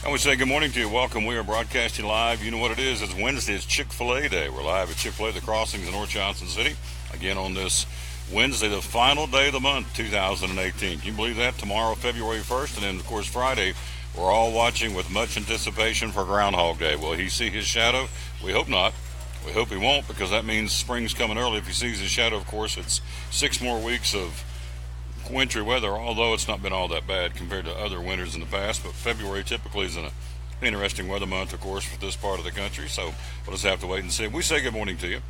I would say good morning to you. Welcome. We are broadcasting live. You know what it is. It's Wednesday. It's Chick-Fil-A Day. We're live at Chick-Fil-A, the Crossings in North Johnson City. Again on this Wednesday, the final day of the month, 2018. Can you believe that? Tomorrow, February 1st, and then, of course, Friday, we're all watching with much anticipation for Groundhog Day. Will he see his shadow? We hope not. We hope he won't, because that means spring's coming early. If he sees his shadow, of course, it's 6 more weeks of wintry weather, although it's not been all that bad compared to other winters in the past. But February typically is an interesting weather month, of course, for this part of the country. So we'll just have to wait and see. We say good morning to you.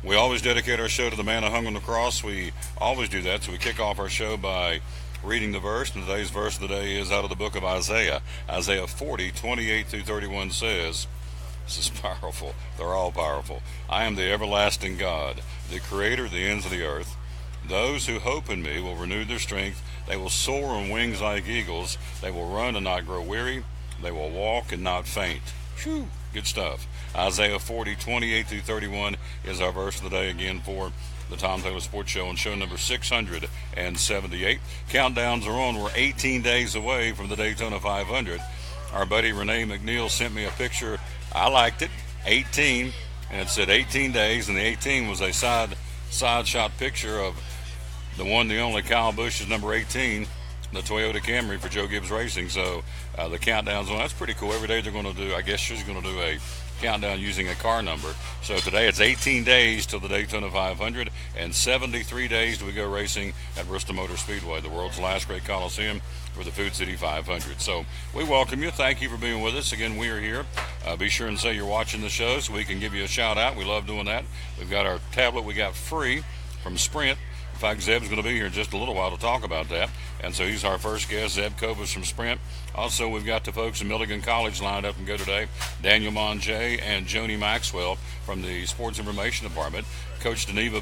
We always dedicate our show to the man who hung on the cross. We always do that. So we kick off our show by reading the verse. And today's verse of the day is out of the book of Isaiah. Isaiah 40:28 through 31 says, this is powerful. They're all powerful. I am the everlasting God, the creator of the ends of the earth. Those who hope in me will renew their strength. They will soar on wings like eagles. They will run and not grow weary. They will walk and not faint. Whew, good stuff. Isaiah 40:28 through 31 is our verse of the day again for the Tom Taylor Sports Show, and show number 678. Countdowns are on. We're 18 days away from the Daytona 500. Our buddy Renee McNeil sent me a picture. I liked it. 18, and it said 18 days, and the 18 was a side shot picture of the one, the only Kyle Busch is number 18, the Toyota Camry for Joe Gibbs Racing. So the countdown's on. That's pretty cool. Every day they're going to do, I guess she's going to do a countdown using a car number. So today it's 18 days till the Daytona 500 and 73 days till we go racing at Bristol Motor Speedway, the world's last great coliseum for the Food City 500. So we welcome you. Thank you for being with us. Again, we are here. Be sure and say you're watching the show so we can give you a shout out. We love doing that. We've got our tablet we got free from Sprint. In fact, Zeb's going to be here in just a little while to talk about that. And so he's our first guest, Zeb Kovas from Sprint. Also, we've got the folks in Milligan College lined up and go today. Daniel Monjay and Joni Maxwell from the Sports Information Department. Coach Daniva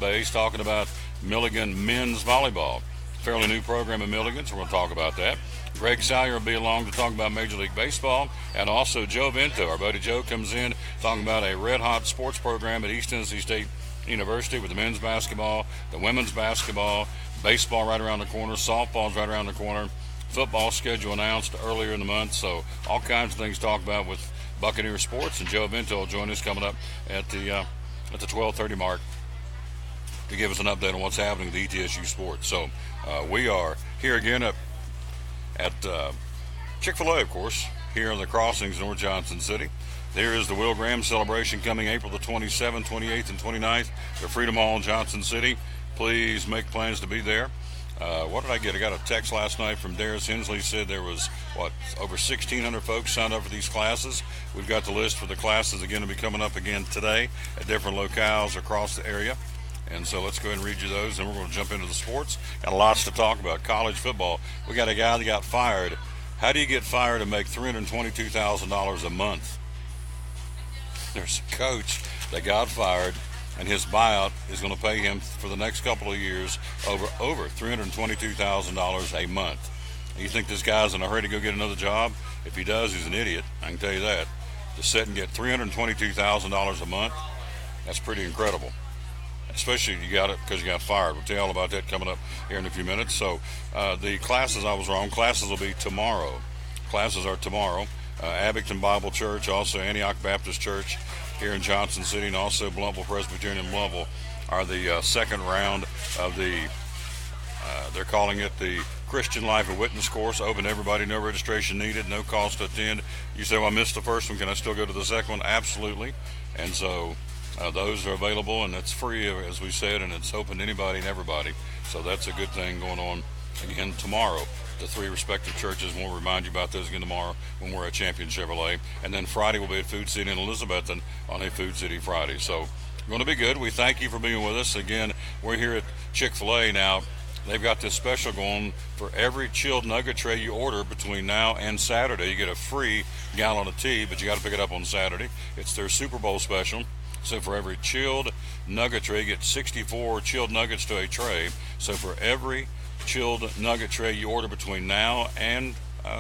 Bays talking about Milligan men's volleyball. Fairly new program in Milligan, so we're going to talk about that. Greg Salyer will be along to talk about Major League Baseball. And also Joe Vento, our buddy Joe, comes in talking about a red-hot sports program at East Tennessee State University with the men's basketball, the women's basketball, baseball right around the corner, softball's right around the corner, football schedule announced earlier in the month. So all kinds of things to talk about with Buccaneer Sports, and Joe Vento will join us coming up at the 12:30 mark to give us an update on what's happening with ETSU Sports. So we are here again at Chick-Fil-A, of course, here in the Crossings, North Johnson City. There is the Will Graham celebration coming April the 27th, 28th, and 29th. The Freedom Hall in Johnson City. Please make plans to be there. What did I get? I got a text last night from Darius Hensley. Said there was, over 1,600 folks signed up for these classes. We've got the list for the classes again to be coming up again today at different locales across the area. And so let's go ahead and read you those, and we're going to jump into the sports. Got lots to talk about. College football. We got a guy that got fired. How do you get fired and make $322,000 a month? There's a coach that got fired, and his buyout is going to pay him for the next couple of years over $322,000 a month. And you think this guy's in a hurry to go get another job? If he does, he's an idiot. I can tell you that. To sit and get $322,000 a month, that's pretty incredible. Especially if you got it because you got fired. We'll tell you all about that coming up here in a few minutes. So the classes, I was wrong. Classes will be tomorrow. Classes are tomorrow. Abington Bible Church, also Antioch Baptist Church here in Johnson City, and also Blumpville Presbyterian in Blumpville are the second round of the, they're calling it the Christian Life and Witness course. Open to everybody, no registration needed, no cost to attend. You say, well, I missed the first one. Can I still go to the second one? Absolutely. And so those are available, and it's free, as we said, and it's open to anybody and everybody. So that's a good thing going on again tomorrow. The three respective churches. We'll remind you about those again tomorrow when we're at Champion Chevrolet. And then Friday we'll be at Food City in Elizabethton on a Food City Friday. So going to be good. We thank you for being with us. Again, we're here at Chick-Fil-A now. They've got this special going for every chilled nugget tray you order between now and Saturday. You get a free gallon of tea, but you got to pick it up on Saturday. It's their Super Bowl special. So for every chilled nugget tray, you get 64 chilled nuggets to a tray. So for every chilled nugget tray you order between now and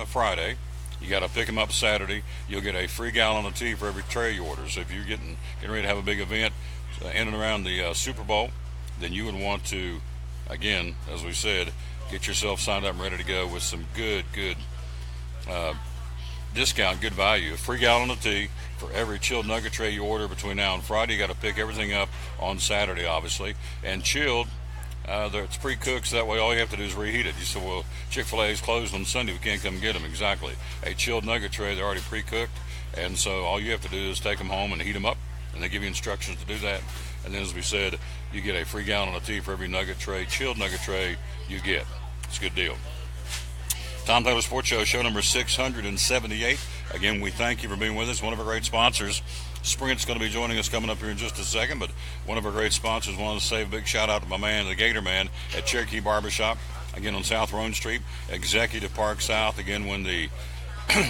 Friday, you got to pick them up Saturday. You'll get a free gallon of tea for every tray you order. So if you're getting ready to have a big event in and around the Super Bowl, then you would want to, again, as we said, get yourself signed up and ready to go with some good discount, good value. A free gallon of tea for every chilled nugget tray you order between now and Friday. You got to pick everything up on Saturday, obviously. And chilled, it's pre-cooked, so that way all you have to do is reheat it. You say, well, Chick-Fil-A is closed on Sunday. We can't come get them. Exactly. A chilled nugget tray, they're already pre-cooked. And so all you have to do is take them home and heat them up. And they give you instructions to do that. And then, as we said, you get a free gallon of tea for every nugget tray, chilled nugget tray you get. It's a good deal. Tom Taylor Sports Show, show number 678. Again, we thank you for being with us. One of our great sponsors, Sprint's going to be joining us coming up here in just a second, but one of our great sponsors wanted to say a big shout out to my man, the Gator Man at Cherokee Barbershop, again on South Roan Street, Executive Park South. Again, when the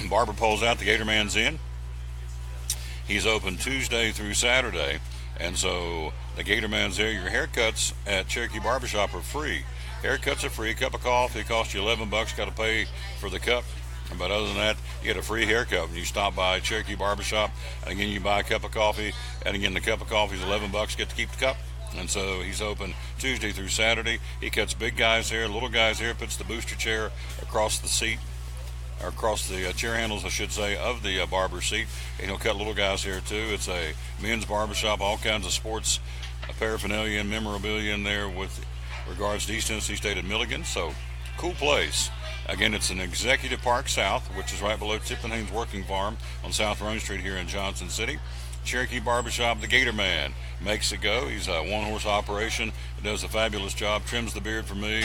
barber pulls out, the Gator Man's in. He's open Tuesday through Saturday, and so the Gator Man's there. Your haircuts at Cherokee Barbershop are free. Haircuts are free. A cup of coffee costs you $11. Got to pay for the cup. But other than that, you get a free haircut when you stop by Cherokee Barbershop. And again, you buy a cup of coffee. And again, the cup of coffee is $11. Get to keep the cup. And so he's open Tuesday through Saturday. He cuts big guys' hair, little guys' hair, puts the booster chair across the seat, or across the chair handles, I should say, of the barber seat. And he'll cut little guys' hair too. It's a men's barbershop, all kinds of sports paraphernalia and memorabilia in there with regards to East Tennessee State and Milligan. So, cool place. Again, it's in Executive Park South, which is right below Tip and Haynes Working Farm on South Roan Street here in Johnson City. Cherokee Barbershop, the Gator Man makes it go. He's a one-horse operation. He does a fabulous job, trims the beard for me,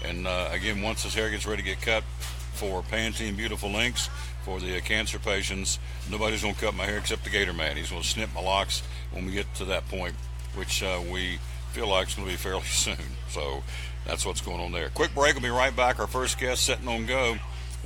and again, once his hair gets ready to get cut for Pantene Beautiful Links for the cancer patients, nobody's going to cut my hair except the Gator Man. He's going to snip my locks when we get to that point, which we feel like it's going to be fairly soon. So that's what's going on there. Quick break. We'll be right back. Our first guest setting on go.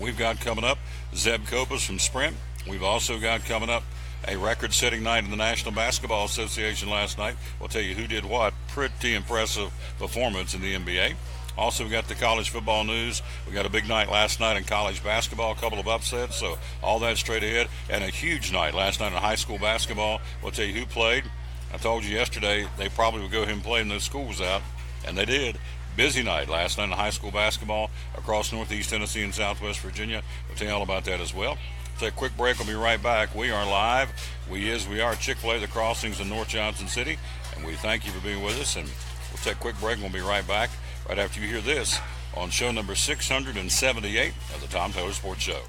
We've got coming up Zeb Copas from Sprint. We've also got coming up a record-setting night in the National Basketball Association last night. We'll tell you who did what. Pretty impressive performance in the NBA. Also, we got the college football news. We got a big night last night in college basketball, a couple of upsets, so all that straight ahead. And a huge night last night in high school basketball. We'll tell you who played. I told you yesterday they probably would go ahead and play when those schools out, and they did. Busy night last night in high school basketball across Northeast Tennessee and Southwest Virginia. We'll tell you all about that as well. Take a quick break. We'll be right back. We are live. We are Chick-Fil-A, the Crossings in North Johnson City, and we thank you for being with us. And we'll take a quick break, and we'll be right back right after you hear this on show number 678 of the Tom Taylor Sports Show.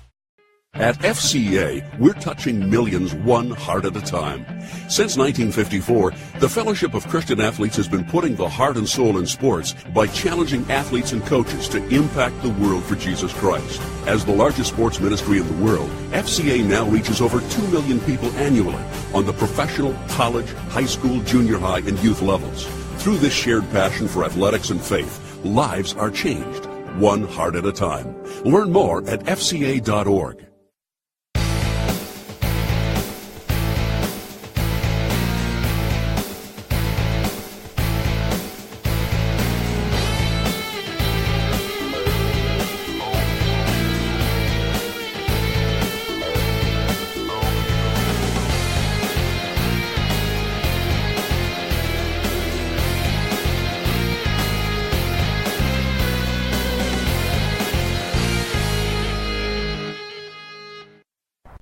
At FCA, we're touching millions one heart at a time. Since 1954, the Fellowship of Christian Athletes has been putting the heart and soul in sports by challenging athletes and coaches to impact the world for Jesus Christ. As the largest sports ministry in the world, FCA now reaches over 2 million people annually on the professional, college, high school, junior high, and youth levels. Through this shared passion for athletics and faith, lives are changed, one heart at a time. Learn more at fca.org.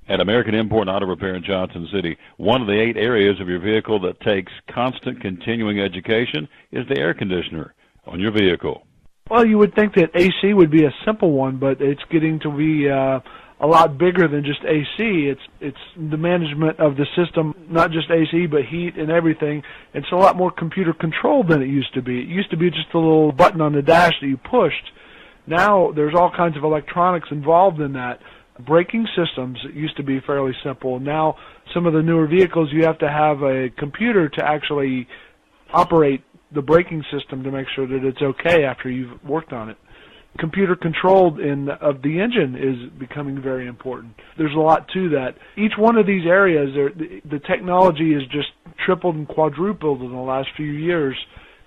At American Import and Auto Repair in Johnson City, one of the 8 areas of your vehicle that takes constant continuing education is the air conditioner on your vehicle. Well, you would think that AC would be a simple one, but it's getting to be a lot bigger than just AC. It's the management of the system, not just AC, but heat and everything. It's a lot more computer controlled than it used to be. It used to be just a little button on the dash that you pushed. Now there's all kinds of electronics involved in that. Braking systems used to be fairly simple. Now some of the newer vehicles, you have to have a computer to actually operate the braking system to make sure that it's okay after you've worked on it. Computer controlled of the engine is becoming very important. There's a lot to that. Each one of these areas, the technology has just tripled and quadrupled in the last few years.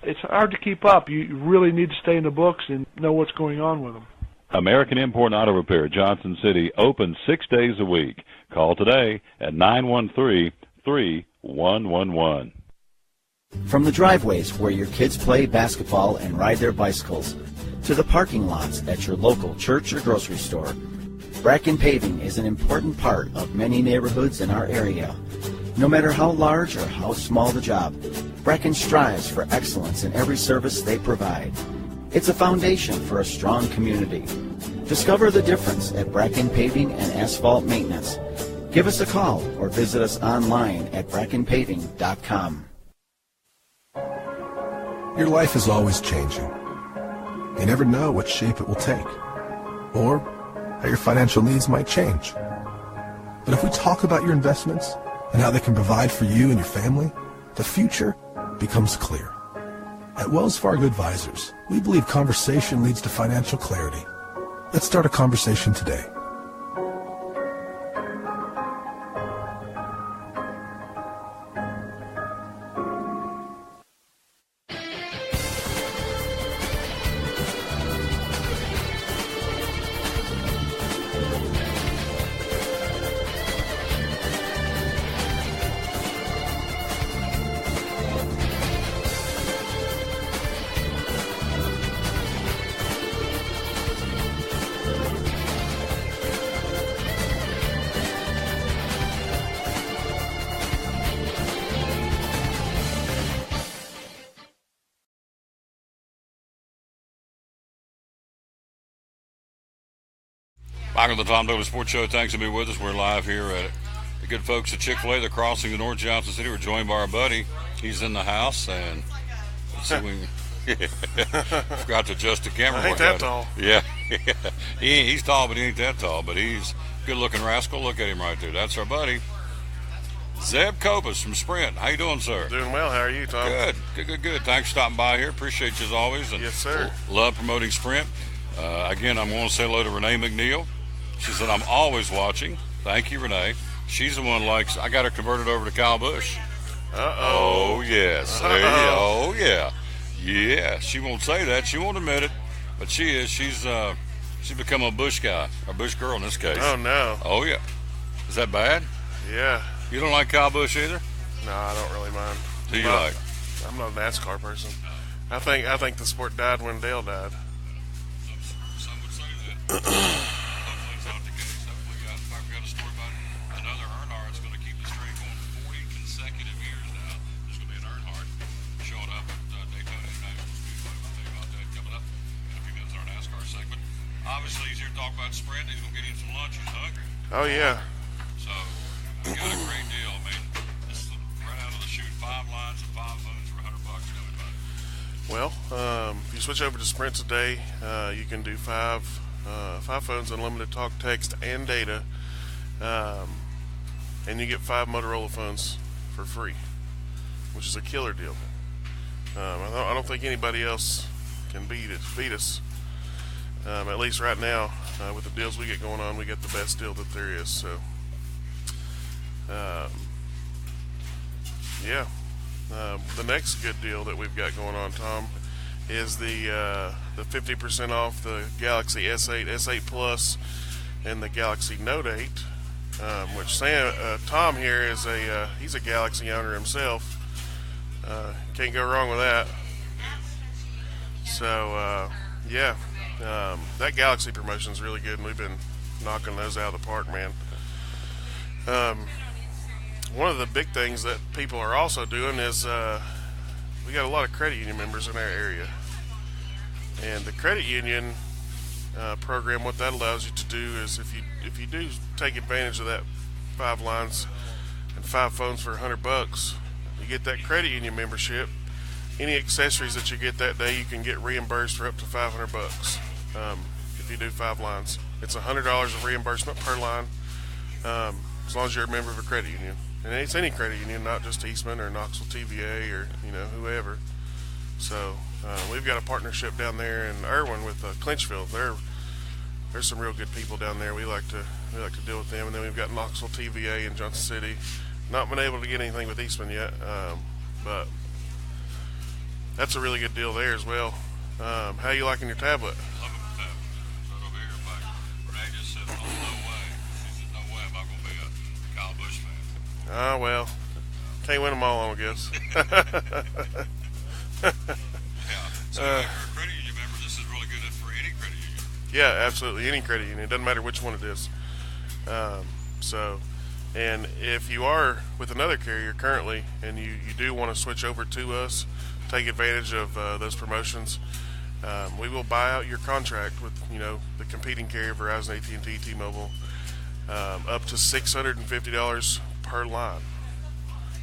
It's hard to keep up. You really need to stay in the books and know what's going on with them. American Import and Auto Repair, Johnson City, open 6 days a week. Call today at 913-3111. From the driveways where your kids play basketball and ride their bicycles, to the parking lots at your local church or grocery store, Bracken Paving is an important part of many neighborhoods in our area. No matter how large or how small the job, Bracken strives for excellence in every service they provide. It's a foundation for a strong community. Discover the difference at Bracken Paving and Asphalt Maintenance. Give us a call or visit us online at brackenpaving.com. Your life is always changing. You never know what shape it will take, or how your financial needs might change. But if we talk about your investments and how they can provide for you and your family, the future becomes clear. At Wells Fargo Advisors, we believe conversation leads to financial clarity. Let's start a conversation today. Back on the Tom Dolan Sports Show. Thanks for being with us. We're live here at the good folks at Chick-Fil-A, the crossing in North Johnson City. We're joined by our buddy. He's in the house, and let's see when forgot to adjust the camera. I ain't that tall. Yeah. He's tall, but he ain't that tall. But he's a good-looking rascal. Look at him right there. That's our buddy, Zeb Kopus from Sprint. How you doing, sir? Doing well. How are you, Tom? Good. Thanks for stopping by here. Appreciate you as always. And yes, sir. Love promoting Sprint. Again, I'm going to say hello to Renee McNeil. She said, I'm always watching. Thank you, Renee. She's the one likes, I got her converted over to Kyle Busch. Uh-oh. Oh, yes. Oh, yeah. Yeah, she won't say that. She won't admit it. But she is. She's become a Busch guy, a Busch girl in this case. Oh, no. Oh, yeah. Is that bad? Yeah. You don't like Kyle Busch either? No, I don't really mind. Do you like? I'm not a NASCAR person. I think the sport died when Dale died. Some would say that. Hopefully it's not the case. Hopefully we got a story about another Earnhardt that's going to keep the streak going for 40 consecutive years now. There's going to be an Earnhardt showing up at Daytona International Speedway. We'll tell you about that coming up in a few minutes in our NASCAR segment. Obviously, he's here to talk about Sprint. He's going to get him some lunch. He's hungry. Oh, yeah. So we got a great deal. I mean, this is right out of the chute. 5 lines and 5 phones for $100 everybody. Well, if you switch over to Sprint today, you can do 5 phones, unlimited talk, text, and data, and you get 5 Motorola phones for free, which is a killer deal. I don't think anybody else can beat us. At least right now, with the deals we get going on, we get the best deal that there is. So, yeah. The next good deal that we've got going on, Tom, is the 50% off the Galaxy S8, S8 Plus, and the Galaxy Note 8. Which Tom here is he's a Galaxy owner himself. Can't go wrong with that. So yeah, that Galaxy promotion is really good, and we've been knocking those out of the park, man. One of the big things that people are also doing is we got a lot of credit union members in our area, and the credit union program, what that allows you to do is if you do take advantage of that 5 lines and 5 phones for $100, you get that credit union membership. Any accessories that you get that day, you can get reimbursed for up to $500 if you do 5 lines. It's $100 of reimbursement per line, as long as you're a member of a credit union. And it's any credit union, not just Eastman or Knoxville TVA or whoever. So we've got a partnership down there in Irwin with Clinchfield. There's some real good people down there. We like to deal with them. And then we've got Knoxville TVA in Johnson City. Not been able to get anything with Eastman yet, but that's a really good deal there as well. How you liking your tablet? Love it with that. Right over here, but Renee just said, oh, no way. She said, no way am I going to be a Kyle Busch fan. Ah, well, can't win them all, I guess. Yeah. So if you're a credit union member, this is really good for any credit union. Yeah, absolutely. Any credit union. It doesn't matter which one it is. And if you are with another carrier currently and you do want to switch over to us, take advantage of those promotions, we will buy out your contract with, the competing carrier, Verizon, AT&T, T-Mobile, up to $650 per line.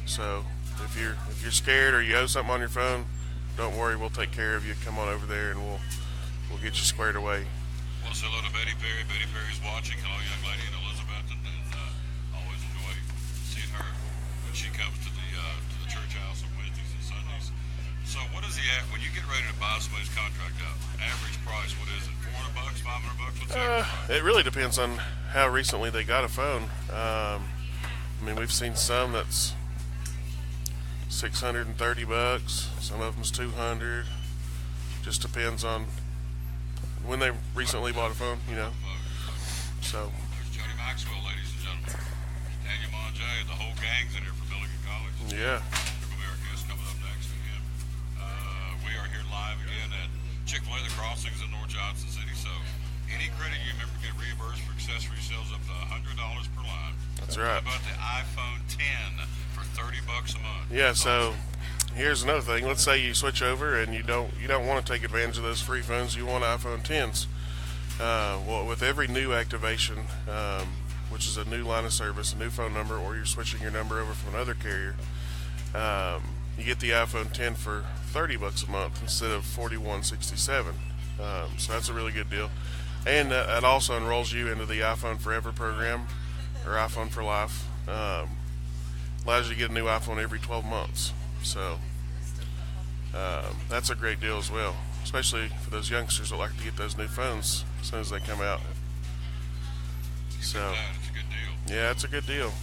So if you're scared or you owe something on your phone, don't worry, we'll take care of you. Come on over there and we'll get you squared away. Well, say hello to Betty Perry. Betty Perry's watching. Hello, young lady, and Elizabeth, and always enjoy seeing her when she comes to the church house on Wednesdays and Sundays. So, what is when you get ready to buy somebody's contract out? Average price, what is it? $400, $500? What's the average price? It really depends on how recently they got a phone. We've seen some that's $630. Some of them's $200. Just depends on when they recently bought a phone, So. There's Jody Maxwell, ladies and gentlemen. Daniel Monjay, the whole gang's in here from Milligan College. Yeah. There will be our guest coming up next again. We are here live again at Chick-Fil-A, the Crossings in North Johnson City. So, any credit you member get reimbursed for accessory sales up to $100 per line. That's right. How about the iPhone 10 for $30 a month? Yeah. So. Here's another thing. Let's say you switch over and you don't want to take advantage of those free phones. You want iPhone 10s. Well, with every new activation, which is a new line of service, a new phone number, or you're switching your number over from another carrier, you get the iPhone 10 for $30 a month instead of $41.67. So that's a really good deal. And it also enrolls you into the iPhone Forever program or iPhone for Life. Allows you to get a new iPhone every 12 months. So that's a great deal as well, especially for those youngsters that like to get those new phones as soon as they come out. So It's a good deal. yeah, it's a good deal.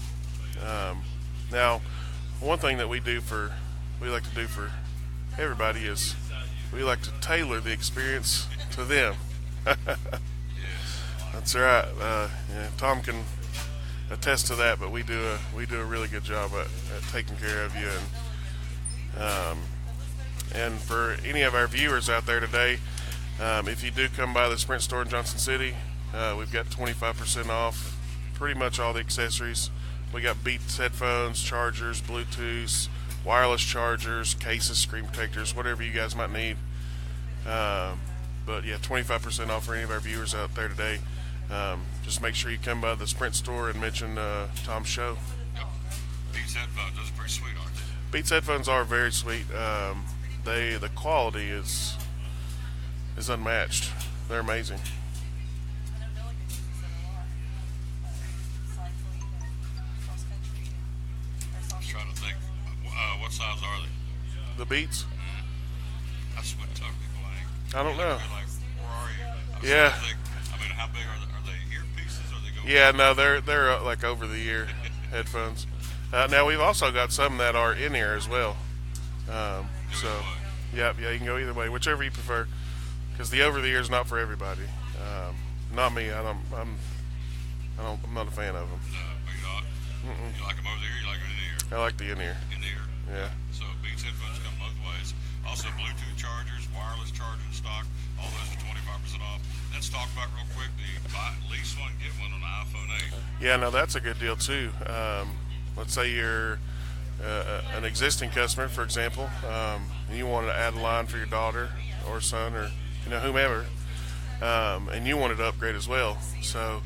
Now, one thing that we like to do for everybody is we like to tailor the experience to them. That's right. Tom can attest to that, but we do a really good job at taking care of you. And for any of our viewers out there today, if you do come by the Sprint store in Johnson City, we've got 25% off pretty much all the accessories. We got Beats headphones, chargers, Bluetooth, wireless chargers, cases, screen protectors, whatever you guys might need. But yeah, 25% off for any of our viewers out there today. Just make sure you come by the Sprint store and mention Tom's show. Yep. Beats headphones, those are pretty sweet, aren't they? Beats headphones are very sweet. The quality is unmatched. They're amazing. I was trying to think, what size are they? The Beats? That's what tough people ain't. I don't know. You're like, where are you? Yeah. How big are they? Are they earpieces or they go? Yeah, no, they're like over the ear headphones. Now we've also got some that are in ear as well. Yeah, you can go either way, whichever you prefer. Because the over the ear is not for everybody. Not me. I'm not a fan of them. No, you're not. You like them over the ear? You like them in the ear? I like the in ear. In the ear. Yeah. So Beats headphones come both ways. Also Bluetooth chargers, wireless chargers in stock. All those are 25% off. Let's talk about real quick the lease one, get one on the iPhone 8. Yeah, no, that's a good deal too. Let's say you're an existing customer, for example, and you wanted to add a line for your daughter or son or whomever, and you wanted to upgrade as well. So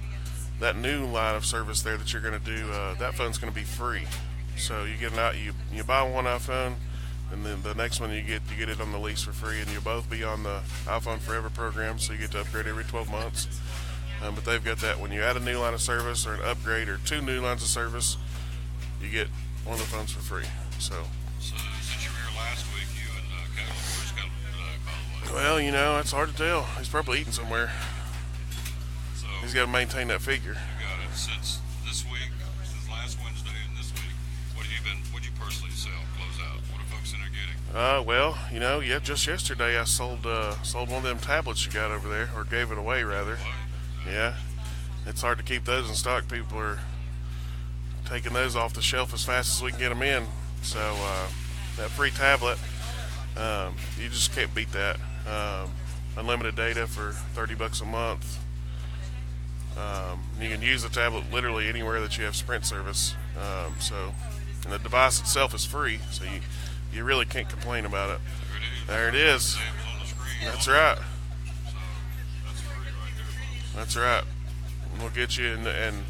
that new line of service there that you're going to do, that phone's going to be free. So you you buy one iPhone, and then the next one you get it on the lease for free, and you'll both be on the iPhone Forever program, so you get to upgrade every 12 months. But they've got that when you add a new line of service or an upgrade or two new lines of service, you get one of the phones for free. So since you were here last week, you and Caleb, where's Caleb by the way? well, it's hard to tell. He's probably eating somewhere. So He's got to maintain that figure. you got it since last Wednesday and this week. What'd you personally sell, close out? What are folks in there getting? Just yesterday I sold one of them tablets you got over there, or gave it away rather. What? Yeah, it's hard to keep those in stock. People are taking those off the shelf as fast as we can get them in. So that free tablet, you just can't beat that. unlimited data for $30 a month. You can use the tablet literally anywhere that you have Sprint service. And the device itself is free, so you really can't complain about it. There it is. That's right. That's right. We'll get you and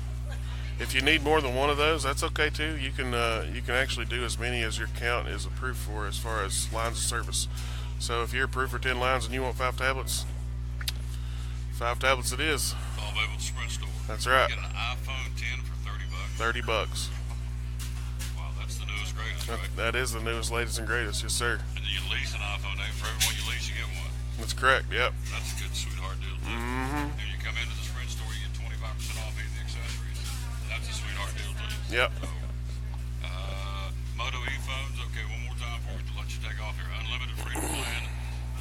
if you need more than one of those, that's okay too. You can actually do as many as your count is approved for as far as lines of service. So if you're approved for 10 lines and you want 5 tablets, 5 tablets it is. All available at the Sprint store. That's right. You get an iPhone 10 for $30. $30. Wow, that's the newest, greatest, right? That is the newest, latest, and greatest. Yes, sir. And then you lease an iPhone 8. For every one you lease, you get one. That's correct. Yep. That's a good sweetheart deal. Mm-hmm. And you come into the Sprint store, you get 25% off any of the accessories. That's a sweetheart deal too. Yep. So, Moto E phones. Okay, one more time before we let you take off here. Unlimited freedom plan,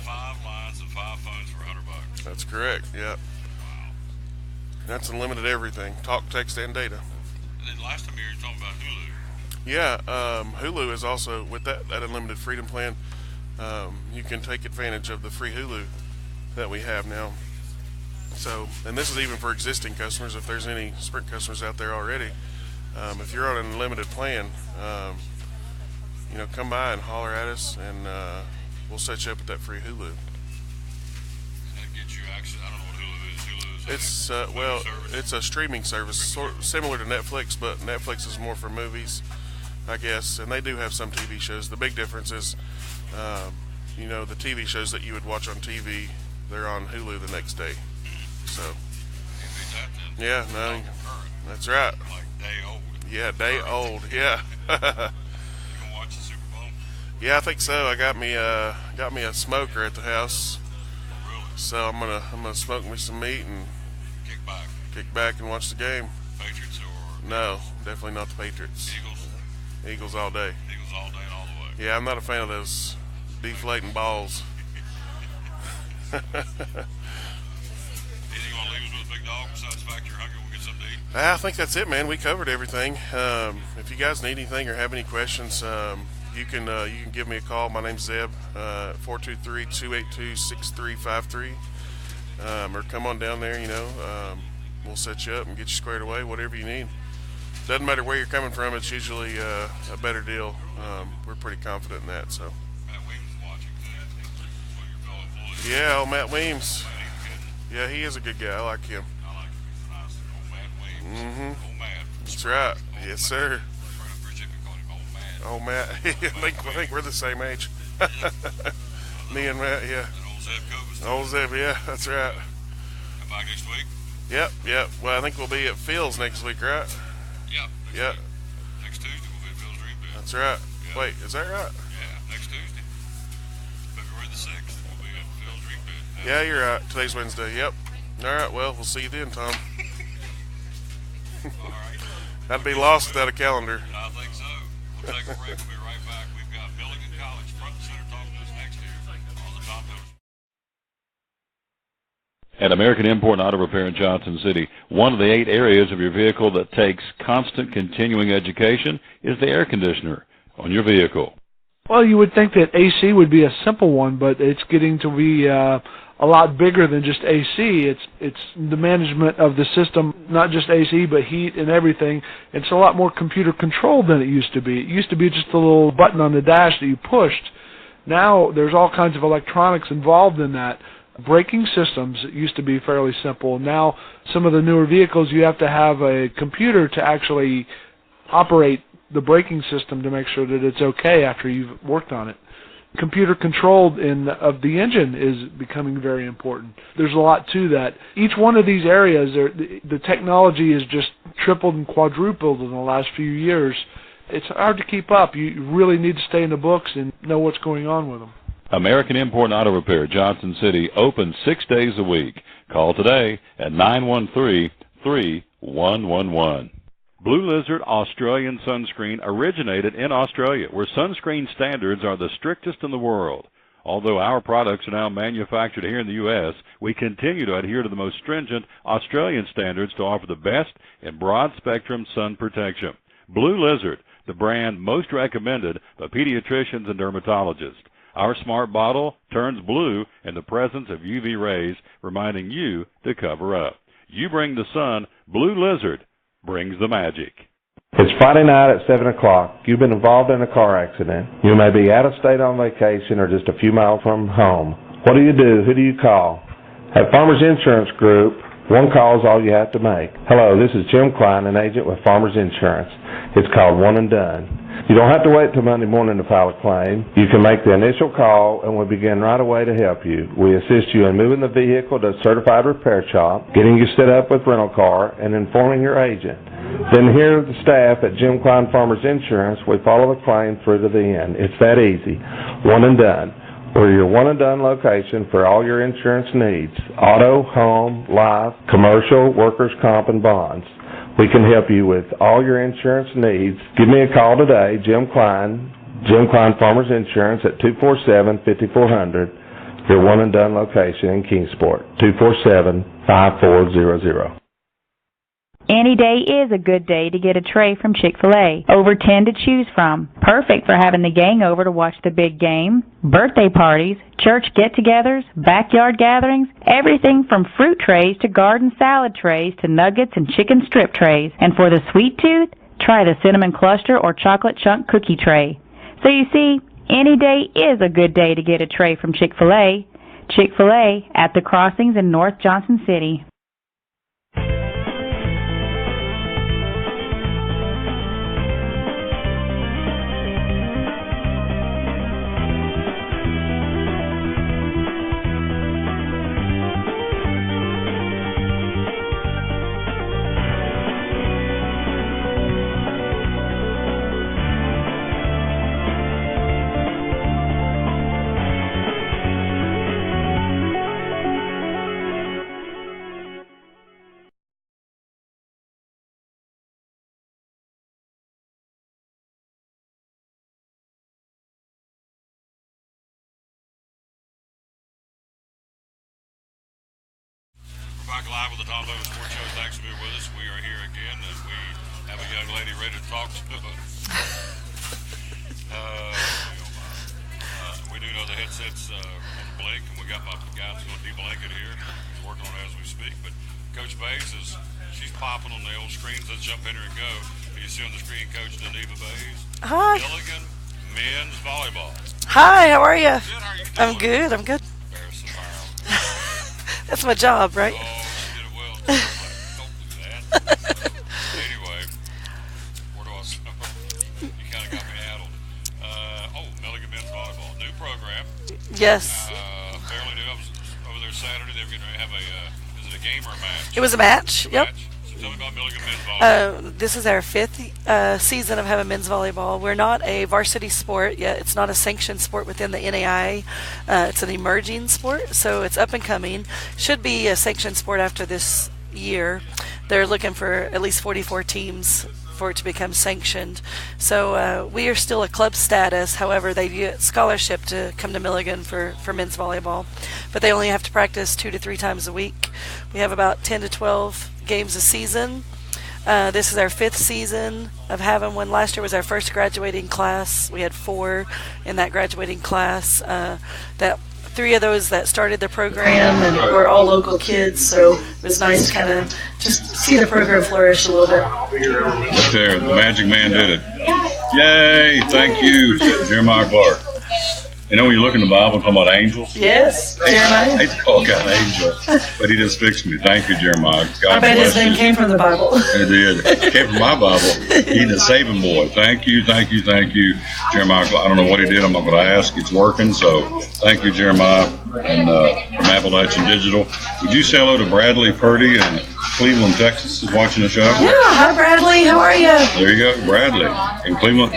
5 lines and 5 phones for $100. That's correct. Yep. Wow. That's unlimited everything. Talk, text, and data. And then last time you were talking about Hulu. Yeah, Hulu is also, with that unlimited freedom plan, you can take advantage of the free Hulu that we have now. So, and this is even for existing customers, if there's any Sprint customers out there already. If you're on an unlimited plan, come by and holler at us, and we'll set you up with that free Hulu. That gets you access. I don't know what Hulu is. Hulu is It's a streaming service, similar to Netflix, but Netflix is more for movies, I guess, and they do have some TV shows. The big difference is, the TV shows that you would watch on TV, they're on Hulu the next day. So, yeah, no, that's right. Like day old. Yeah, day old. Yeah. You gonna watch the Super Bowl? Yeah, I think so. I got me a smoker at the house. Oh, really? So I'm gonna smoke me some meat and kick back and watch the game. Patriots or No, definitely not the Patriots. Eagles? Eagles all day. Eagles all day and all the way. Yeah, I'm not a fan of those deflating balls. Anything you want to leave us with, big dog? Besides the fact you're hungry, we'll get something to eat. I think that's it, man. We covered everything. If you guys need anything or have any questions, you can give me a call. My name's Zeb, 423-282-6353. Or come on down there. We'll set you up and get you squared away. Whatever you need. Doesn't matter where you're coming from. It's usually a better deal. We're pretty confident in that. So. Matt Weems is watching too. Well, your fellow employee. Yeah, old Matt Weems. Yeah, he is a good guy. I like him. I like him. He's a nice old Matt Weems. Mm-hmm. Old Matt. That's right. Yes, sir. I appreciate you calling him Old Matt. Old Matt. I think we're the same age. Me and Matt, yeah. And old Zeb Covers. Old Zeb, yeah, that's right. Come back next week? Yep. Well, I think we'll be at Phil's next week, right? Yep. Yep. Next Tuesday we'll be at Phil's Dream Bed. That's right. Yep. Wait, is that right? Yeah, next Tuesday. February the 6th, we'll be at Phil's Dream Bed. Yeah, you're right. Today's Wednesday. Yep. All right, well, we'll see you then, Tom. All right. I'd be lost without a calendar. I think so. We'll take a break. We'll be right back. We've got Milligan College front and center talking to us next year on the Tom Miller. At American Import and Auto Repair in Johnson City, one of the 8 areas of your vehicle that takes constant continuing education is the air conditioner on your vehicle. Well, you would think that AC would be a simple one, but it's getting to be a lot bigger than just AC. It's the management of the system, not just AC, but heat and everything. It's a lot more computer controlled than it used to be. It used to be just a little button on the dash that you pushed. Now there's all kinds of electronics involved in that. Braking systems used to be fairly simple. Now some of the newer vehicles, you have to have a computer to actually operate the braking system to make sure that it's okay after you've worked on it. Computer controlled of the engine is becoming very important. There's a lot to that. Each one of these areas, the technology has just tripled and quadrupled in the last few years. It's hard to keep up. You really need to stay in the books and know what's going on with them. American Import and Auto Repair, Johnson City, open 6 days a week. Call today at 913-3111. Blue Lizard Australian Sunscreen originated in Australia, where sunscreen standards are the strictest in the world. Although our products are now manufactured here in the U.S., we continue to adhere to the most stringent Australian standards to offer the best in broad-spectrum sun protection. Blue Lizard, the brand most recommended by pediatricians and dermatologists. Our smart bottle turns blue in the presence of UV rays, reminding you to cover up. You bring the sun, Blue Lizard brings the magic. It's Friday night at 7 o'clock. You've been involved in a car accident. You may be out of state on vacation or just a few miles from home. What do you do? Who do you call? At Farmers Insurance Group, one call is all you have to make. Hello, this is Jim Klein, an agent with Farmers Insurance. It's called One and Done. You don't have to wait till Monday morning to file a claim. You can make the initial call and we'll begin right away to help you. We assist you in moving the vehicle to a certified repair shop, getting you set up with rental car, and informing your agent. Then here are the staff at Jim Klein Farmers Insurance. We follow the claim through to the end. It's that easy. One and Done. We're your one and done location for all your insurance needs. Auto, home, life, commercial, workers' comp, and bonds. We can help you with all your insurance needs. Give me a call today, Jim Klein Farmers Insurance at 247-5400, your one and done location in Kingsport, 247-5400. Any day is a good day to get a tray from Chick-Fil-A. Over 10 to choose from. Perfect for having the gang over to watch the big game, birthday parties, church get-togethers, backyard gatherings, everything from fruit trays to garden salad trays to nuggets and chicken strip trays. And for the sweet tooth, try the cinnamon cluster or chocolate chunk cookie tray. So you see, any day is a good day to get a tray from Chick-Fil-A. Chick-Fil-A at the Crossings in North Johnson City. Back live with the Tom Dover Sports Show. Thanks for being with us. We are here again, and we have a young lady ready to talk to us. We do know the headset's on the blink, and we got my guy that's going to de-blanket here. He's working on it as we speak. But Coach Bays she's popping on the old screens. Let's jump in here and go. You see on the screen Coach Deneva Bays. Hi. Milligan men's volleyball. Hi, how are you? Good, how are you doing? I'm good. That's my job, right? Oh, you did it well. Don't do that. Anyway, where do I start? You kind of got me addled. Milligan men's volleyball, new program. Yes. Fairly new. I was over there Saturday. They were going to have is it a game or a match? It was a match. Yep. Match. So tell me about Milligan men's volleyball. This is our 5th season of having men's volleyball. We're not a varsity sport yet. It's not a sanctioned sport within the NAIA. It's an emerging sport, so it's up and coming. Should be a sanctioned sport after this year. They're looking for at least 44 teams for it to become sanctioned. So we are still a club status. However, they get scholarship to come to Milligan for men's volleyball. But they only have to practice 2 to 3 times a week. We have about 10 to 12 games a season. This is our 5th season of having one. Last year was our first graduating class. We had 4 in that graduating class. That 3 of those that started the program, and we're all local kids, so it was nice to kind of just see the program flourish a little bit. Right there, the Magic Man did it. Yay! Thank you, Jeremiah Clark. You know when you look in the Bible and talk about angels? Yes, Jeremiah. I call a guy an angel, but he just fixed me. Thank you, Jeremiah. God I bet bless his name you. came from the Bible. It did. It came from my Bible. He's a saving boy. Thank you, Jeremiah. I don't know what he did. I'm not going to ask. It's working. So thank you, Jeremiah, and from Appalachian Digital. Would you say hello to Bradley Purdy in Cleveland, Texas, is watching the show? Yeah. Hi, Bradley. How are you? There you go, Bradley in Cleveland.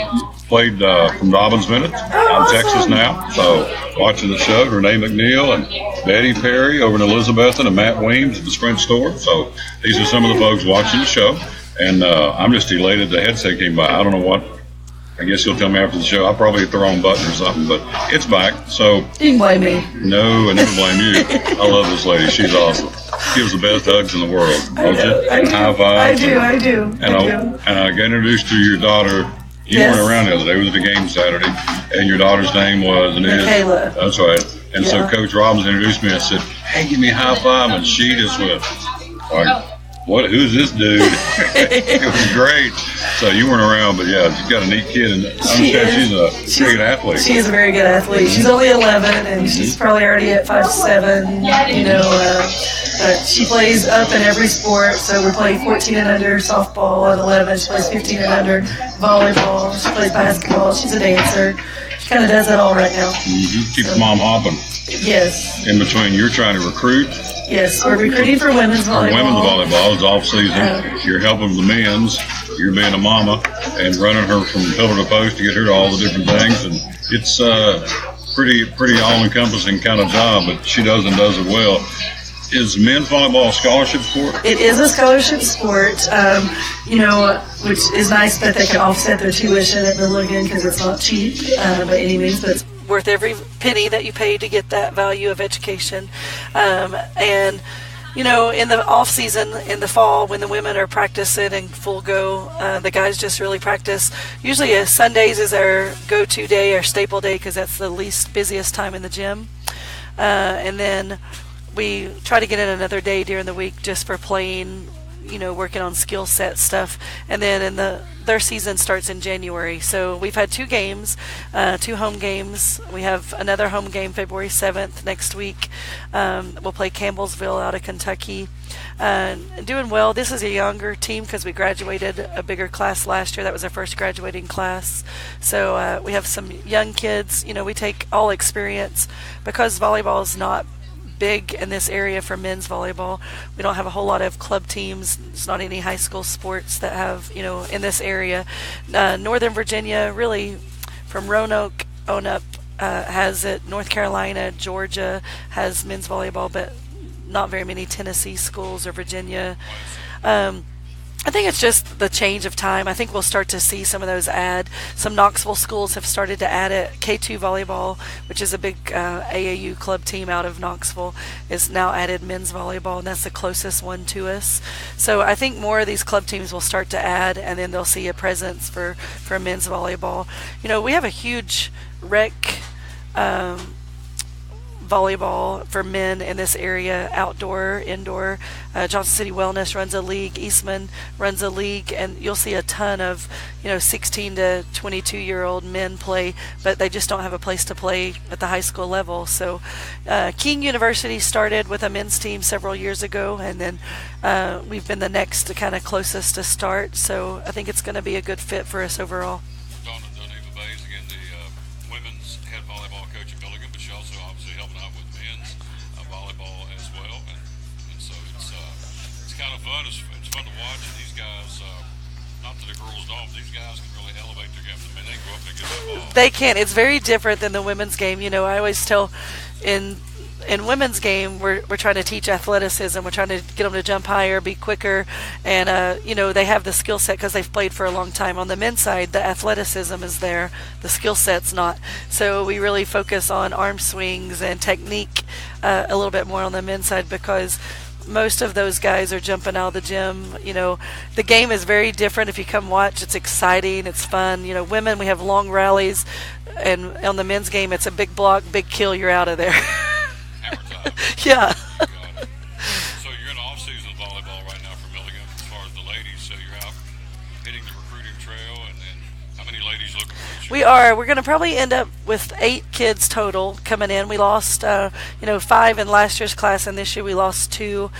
Played from Dobbins Minutes out in Texas now. So watching the show, Renee McNeil and Betty Perry over in Elizabethton and Matt Weems at the Sprint store. So these are some of the folks watching the show. And I'm just elated the headset came by. I don't know what. I guess you'll tell me after the show. I'll probably hit the wrong button or something, but it's back. So you can blame me. No, I never blame you. I love this lady. She's awesome. Gives the best hugs in the world, don't you? I do. High fives. I do. And I got introduced to your daughter You Yes. weren't around the other day. We was at the game Saturday, and your daughter's name was and is. Michaela. That's right. And so Yeah. Coach Robbins introduced me. I said, "Hey, give me a high five," and she just went, like, "What? Who's this dude?" It was great. So you weren't around, but yeah, she's got a neat kid, and I understand she's a pretty good athlete. She is a very good athlete. She's only 11, and she's probably already at 5'7", but she plays up in every sport. So we play 14 and under softball at 11. She plays 15 and under volleyball. She plays basketball. She's a dancer. She kind of does it all right now. Mm-hmm. Keeps mom hopping. Yes. In between, you're trying to recruit. Yes, we're recruiting for women's volleyball. Women's volleyball is off season. You're helping the men's. You're being a mama and running her from pillar to post to get her to all the different things. And it's pretty all-encompassing kind of job, but she does it well. Is men's volleyball a scholarship sport? It is a scholarship sport, which is nice that they can offset their tuition at Milligan because it's not cheap by any means, but it's worth every penny that you pay to get that value of education. And in the off season, in the fall, when the women are practicing in full go, the guys just really practice. Usually Sundays is our go-to day, our staple day, because that's the least busiest time in the gym. And then we try to get in another day during the week just for playing, working on skill set stuff. And then their season starts in January. So we've had 2 games, 2 home games. We have another home game February 7th next week. We'll play Campbellsville out of Kentucky. Doing well. This is a younger team because we graduated a bigger class last year. That was our first graduating class. So we have some young kids. We take all experience because volleyball is not big in this area for men's volleyball. We don't have a whole lot of club teams. There's not any high school sports that have, in this area. Northern Virginia, really from Roanoke on up, has it. North Carolina, Georgia has men's volleyball, but not very many Tennessee schools or Virginia. I think it's just the change of time. I think we'll start to see some of those add. Some Knoxville schools have started to add it. K2 Volleyball, which is a big AAU club team out of Knoxville, is now added men's volleyball, and that's the closest one to us. So I think more of these club teams will start to add, and then they'll see a presence for men's volleyball. We have a huge rec volleyball for men in this area, outdoor, indoor. Johnson City Wellness runs a league. Eastman runs a league, and you'll see a ton of 16 to 22-year-old men play, but they just don't have a place to play at the high school level. So King University started with a men's team several years ago, and then we've been the next kind of closest to start. So I think it's going to be a good fit for us overall. Fun. It's fun to watch, and these guys, not that the girls don't, but these guys can really elevate their game. I mean, they can go up and get that ball. They can. It's very different than the women's game. I always tell in women's game, we're trying to teach athleticism. We're trying to get them to jump higher, be quicker, and they have the skill set because they've played for a long time. On the men's side, the athleticism is there, the skill set's not. So we really focus on arm swings and technique a little bit more on the men's side because most of those guys are jumping out of the gym. The game is very different. If you come watch, it's exciting, it's fun. Women, we have long rallies, and on the men's game, it's a big block, big kill, you're out of there. Yeah. So you're in off-season volleyball right now for Milligan as far as the ladies, so you're out hitting the recruiting trail, and then how many ladies looking for you? We are. We're going to probably end up with 8 kids total coming in. We lost, 5 in last year's class, and this year we lost 2.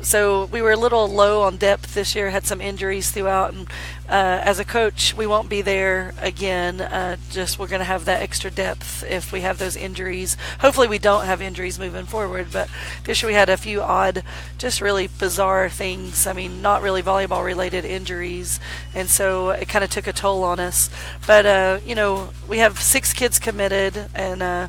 So we were a little low on depth this year, had some injuries throughout, and as a coach, we won't be there again. We're going to have that extra depth if we have those injuries. Hopefully we don't have injuries moving forward, but this year we had a few odd, just really bizarre things. I mean, not really volleyball related injuries, and so it kind of took a toll on us. But, we have 6 kids committed, and a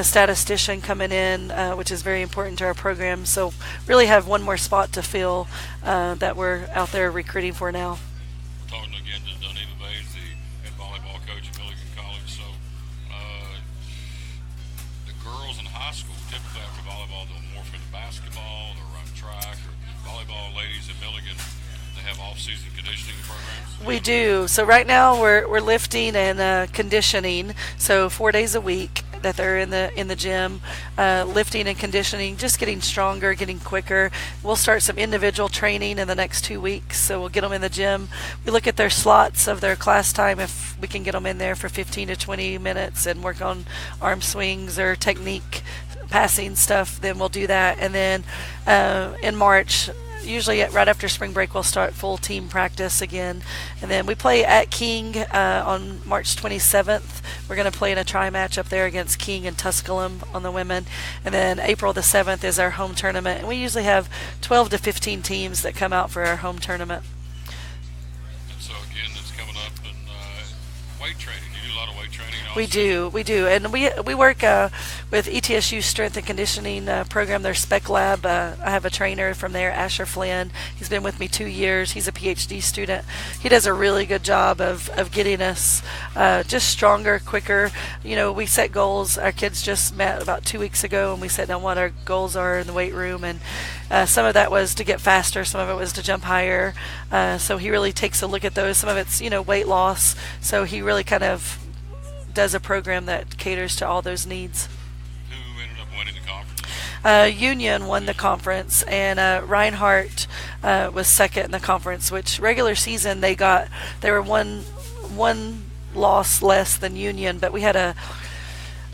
statistician coming in, which is very important to our program. So really have one more spot to fill that we're out there recruiting for now. Talking again to Duneva Bays, the head volleyball coach at Milligan College. So the girls in high school typically after volleyball they'll morph into basketball, they'll run track, or volleyball ladies at Milligan, they have off-season conditioning programs? We do. So right now we're lifting and conditioning. So 4 days a week that they're in the gym, lifting and conditioning, just getting stronger, getting quicker. We'll start some individual training in the next 2 weeks. So we'll get them in the gym. We look at their slots of their class time. If we can get them in there for 15 to 20 minutes and work on arm swings or technique passing stuff, then we'll do that. And then in March, usually right after spring break, we'll start full team practice again. And then we play at King on March 27th. We're going to play in a tri-match up there against King and Tusculum on the women. And then April the 7th is our home tournament. And we usually have 12 to 15 teams that come out for our home tournament. And so again, that's coming up in weight training. You do a lot of weight training also? We do. And we work with ETSU Strength and Conditioning program, their Spec Lab. I have a trainer from there, Asher Flynn. He's been with me 2 years. He's a PhD student. He does a really good job of getting us just stronger, quicker. You know, we set goals. Our kids just met about 2 weeks ago, and we set down what our goals are in the weight room. And some of that was to get faster. Some of it was to jump higher. So he really takes a look at those. Some of it's, weight loss. So he really kind of does a program that caters to all those needs. Who ended up winning the conference? Union won the conference, and Reinhardt was second in the conference, which regular season they were one loss less than Union, but we had a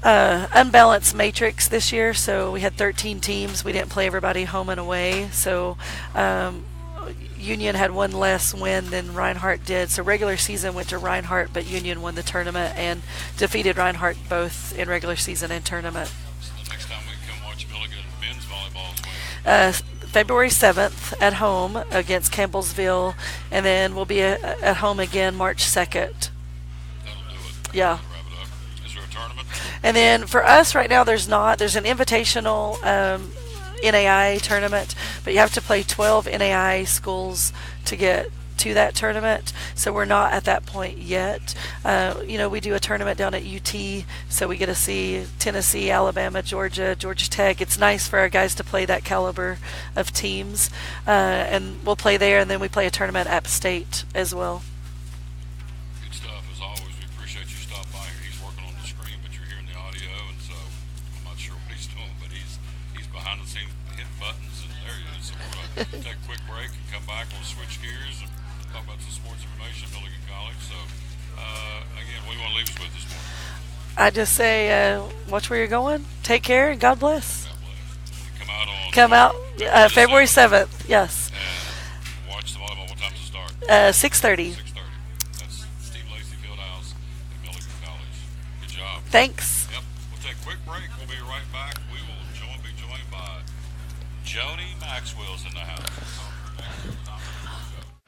unbalanced matrix this year, so we had 13 teams. We didn't play everybody home and away, so Union had one less win than Reinhardt did. So regular season went to Reinhardt, but Union won the tournament and defeated Reinhardt both in regular season and tournament. So the next time we come watch Milligan men's volleyball is when? February 7th at home against Campbellsville, and then we'll be at home again March 2nd. That'll do it. Yeah. Wrap it up. Is there a tournament? And then for us right now, there's an invitational NAI tournament, but you have to play 12 NAI schools to get to that tournament, so we're not at that point yet. We do a tournament down at UT, so we get to see Tennessee, Alabama, Georgia Tech. It's nice for our guys to play that caliber of teams, and we'll play there, and then we play a tournament at App State as well. Good stuff. As always, we appreciate you stopping by here. He's working on the screen, but you're hearing the audio, and so I'm not sure what he's doing, but he's behind the scenes hitting buttons, and there he is. So we're going to take a quick break and come back. We'll switch gears and talk about some sports information at Milligan College. So, again, what do you want to leave us with this morning? I just say, watch where you're going. Take care, and God bless. God bless. Come out February 7th. Yes. And watch the volleyball. What time does it start? 6:30. 6:30. That's Steve Lacey Fieldhouse at Milligan College. Good job. Thanks. Yep. We'll take a quick break. We'll be right back. We will be joined by Joni Maxwell's in the house.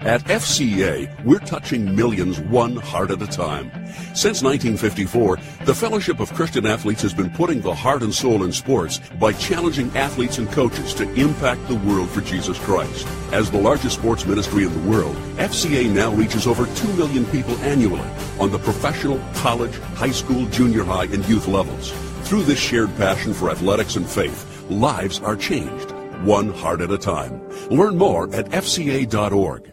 At FCA, we're touching millions one heart at a time. Since 1954, the Fellowship of Christian Athletes has been putting the heart and soul in sports by challenging athletes and coaches to impact the world for Jesus Christ. As the largest sports ministry in the world, FCA now reaches over 2 million people annually on the professional, college, high school, junior high, and youth levels. Through this shared passion for athletics and faith, lives are changed, one heart at a time. Learn more at fca.org.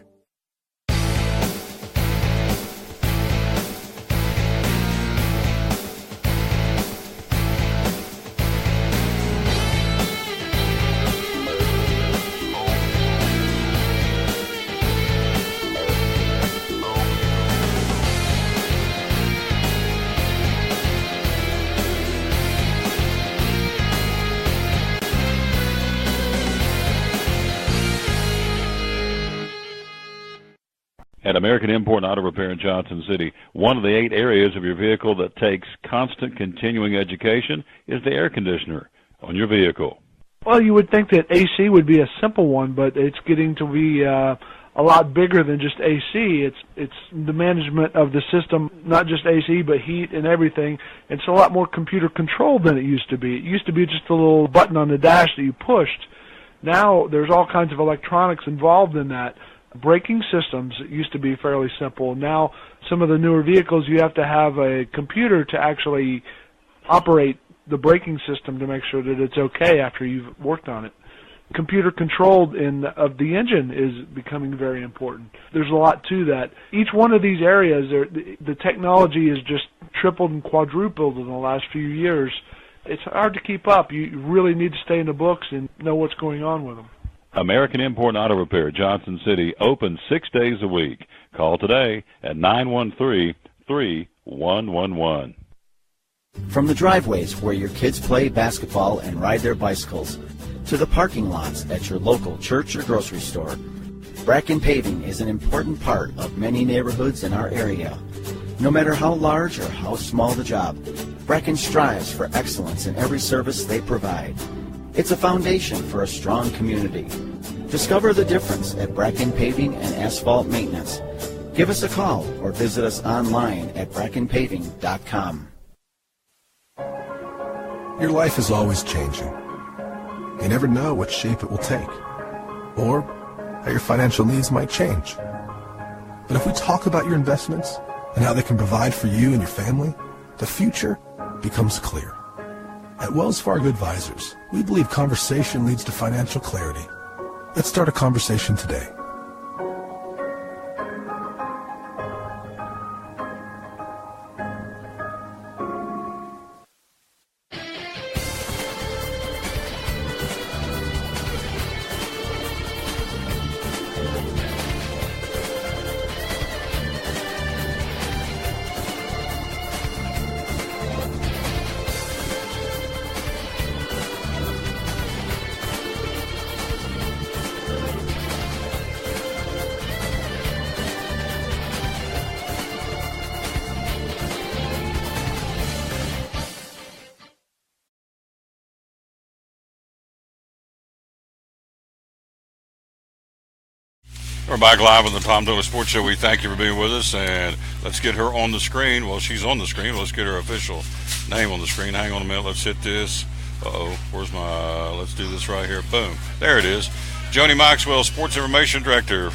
At American Import and Auto Repair in Johnson City, one of the 8 areas of your vehicle that takes constant continuing education is the air conditioner on your vehicle. Well, you would think that AC would be a simple one, but it's getting to be a lot bigger than just AC. It's the management of the system, not just AC, but heat and everything. It's a lot more computer controlled than it used to be. It used to be just a little button on the dash that you pushed. Now there's all kinds of electronics involved in that. Braking systems used to be fairly simple. Now some of the newer vehicles, you have to have a computer to actually operate the braking system to make sure that it's okay after you've worked on it. computer controlled of the engine is becoming very important. There's a lot to that. Each one of these areas, the technology is just tripled and quadrupled in the last few years. It's hard to keep up. You really need to stay in the books and know what's going on with them. American Import Auto Repair, Johnson City, open 6 days a week. Call today at 913-3111. From the driveways where your kids play basketball and ride their bicycles, to the parking lots at your local church or grocery store, Bracken Paving is an important part of many neighborhoods in our area. No matter how large or how small the job, Bracken strives for excellence in every service they provide. It's a foundation for a strong community. Discover the difference at Bracken Paving and Asphalt Maintenance. Give us a call or visit us online at brackenpaving.com. Your life is always changing. You never know what shape it will take, or how your financial needs might change. But if we talk about your investments and how they can provide for you and your family, the future becomes clear. At Wells Fargo Advisors, we believe conversation leads to financial clarity. Let's start a conversation today. We're back live on the Tom Taylor Sports Show. We thank you for being with us, and let's get her on the screen. Well, she's on the screen. Let's get her official name on the screen. Hang on a minute. Let's hit this. Where's my, let's do this right here. Boom. There it is. Joni Maxwell, Sports Information Director,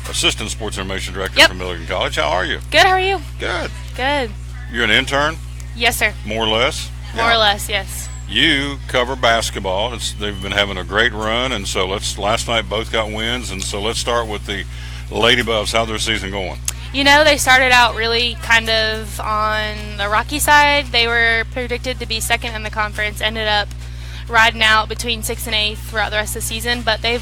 Assistant Sports Information Director from Milligan College. How are you? Good, how are you? Good. Good. You're an intern? Yes, sir. More or less? More or less, yes. You cover basketball. They've been having a great run, and so last night both got wins, and so let's start with the Lady Buffs. How's their season going? You know, they started out really kind of on the rocky side. They were predicted to be second in the conference, ended up riding out between 6th and 8th throughout the rest of the season, but they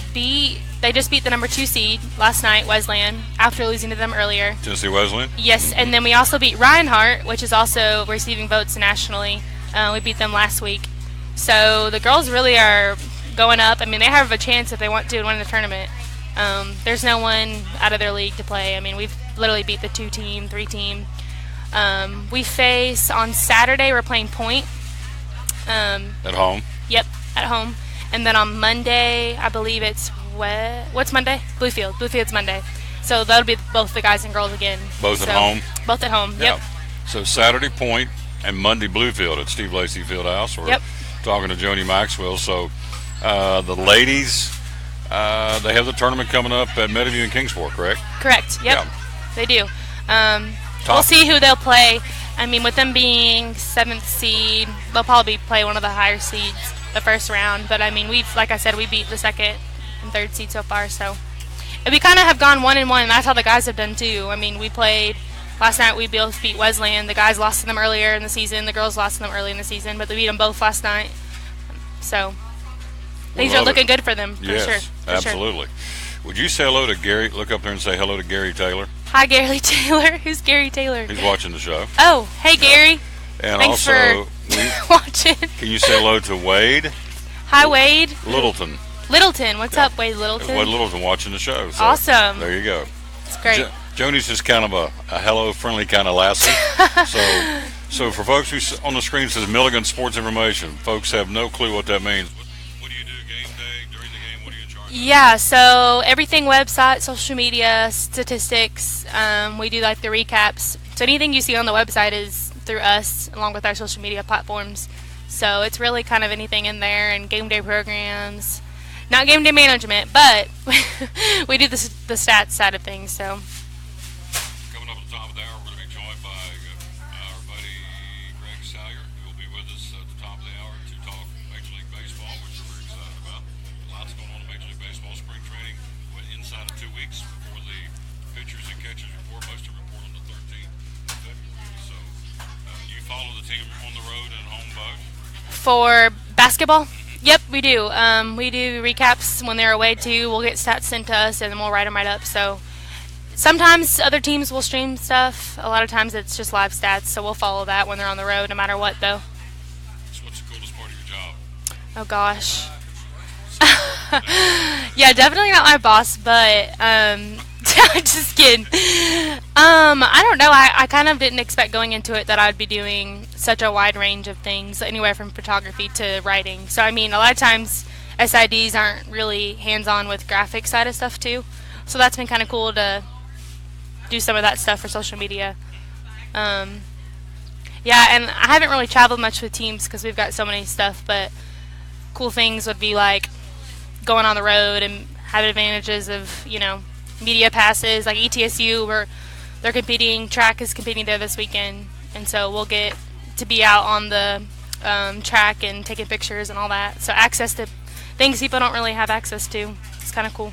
just beat the number 2 seed last night, Wesleyan, after losing to them earlier. Tennessee Wesleyan? Yes, and then we also beat Reinhardt, which is also receiving votes nationally. We beat them last week. So the girls really are going up. I mean, they have a chance if they want to win the tournament. There's no one out of their league to play. I mean, we've literally beat the 2-team, 3-team. We face on Saturday, we're playing Point. At home? Yep, at home. And then on Monday, I believe it's what's Monday? Bluefield. Bluefield's Monday. So that'll be both the guys and girls again. Both at home? Both at home, yep. So Saturday, Point, and Monday, Bluefield at Steve Lacey Fieldhouse. We're talking to Joni Maxwell. So the ladies, they have the tournament coming up at Meadowview and Kingsport, correct? Correct, yep. They do. We'll see who they'll play. I mean, with them being 7th seed, they'll probably play one of the higher seeds the first round. But, I mean, like I said, we beat the 2nd and 3rd seed so far. So and we kind of have gone 1-1, and that's how the guys have done too. I mean, we played last night. We both beat Wesleyan. The guys lost to them earlier in the season. The girls lost to them early in the season, but they beat them both last night. So things are looking good for them, for sure. Absolutely. Would you say hello to Gary? Look up there and say hello to Gary Taylor. Hi, Gary Taylor. Who's Gary Taylor? He's watching the show. Oh, hey, Gary. And thanks also, for watching. Can you say hello to Wade? Hi, Wade. Littleton. What's up, Wade Littleton? Wade Littleton watching the show. So awesome. There you go. It's great. Joni's just kind of a hello, friendly kind of lassie. So for folks who on the screen says Milligan Sports Information, folks have no clue what that means. What do you do game day, during the game? What are you in charge of? Yeah, so everything website, social media, statistics. We do like the recaps. So anything you see on the website is through us, along with our social media platforms. So it's really kind of anything in there, and game day programs. Not game day management, but we do the stats side of things. So. Coming up at the top of the hour, we're going to be joined by our buddy Greg Salyer, who will be with us at the top of the hour to talk Major League Baseball, which we're very excited about. Lots going on down to 2 weeks before the pitchers and catchers report. Most of them report on the 13th of February. So you follow the team on the road and home both? For basketball? Yep, we do. We do recaps when they're away too. We'll get stats sent to us, and then we'll write them right up. So sometimes other teams will stream stuff. A lot of times it's just live stats, so we'll follow that when they're on the road, no matter what, though. So what's the coolest part of your job? Oh, gosh. Yeah, definitely not my boss, but just kidding. I don't know. I kind of didn't expect going into it that I'd be doing such a wide range of things, anywhere from photography to writing. So, I mean, a lot of times SIDs aren't really hands-on with graphic side of stuff, too. So that's been kind of cool to do some of that stuff for social media. Yeah, and I haven't really traveled much with teams because we've got so many stuff, but cool things would be like going on the road and having advantages of, media passes, like ETSU, where they're competing, track is competing there this weekend, and so we'll get to be out on the track and taking pictures and all that. So access to things people don't really have access to. It's kind of cool.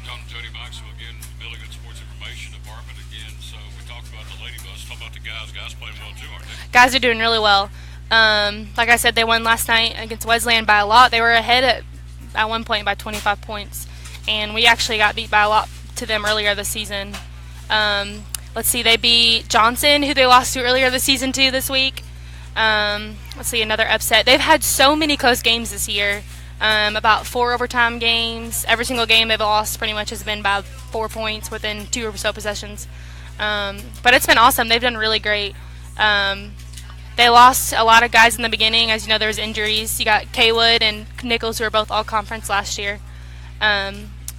John and Jody Maxwell again, Milligan Sports Information Department again. So we talked about the Lady Bus. Talk about the guys. Guys playing well too, aren't they? Guys are doing really well. Like I said, they won last night against Wesleyan by a lot. They were ahead at one point by 25 points, and we actually got beat by a lot to them earlier this season. Let's see, they beat Johnson, who they lost to earlier this season too this week. Let's see, another upset. They've had so many close games this year, about 4 overtime games. Every single game they've lost pretty much has been by 4 points within 2 or so possessions. But it's been awesome. They've done really great. They lost a lot of guys in the beginning. As you know, there was injuries. You got Kaywood and Nichols, who were both all-conference last year.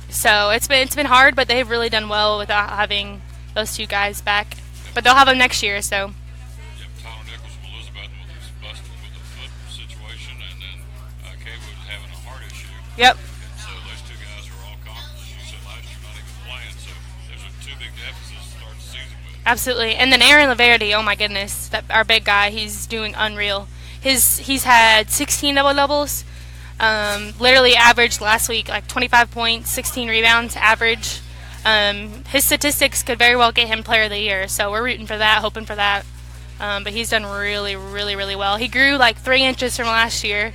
So it's been hard, but they've really done well without having those 2 guys back. But they'll have them next year, so. Yep, Tyler Nichols from Elizabeth with his busted with the foot situation, and then Kaywood having a heart issue. Yep. And so those 2 guys were all conference. You said last year not even playing, so there's 2 big deficits to start the season with. Absolutely. And then Aaron Laverty, oh my goodness, our big guy, he's doing unreal. He's had 16 double-doubles. Literally averaged last week like 25 points, 16 rebounds average. His statistics could very well get him Player of the Year, so we're rooting for that, hoping for that. But he's done really, really, really well. He grew like 3 inches from last year.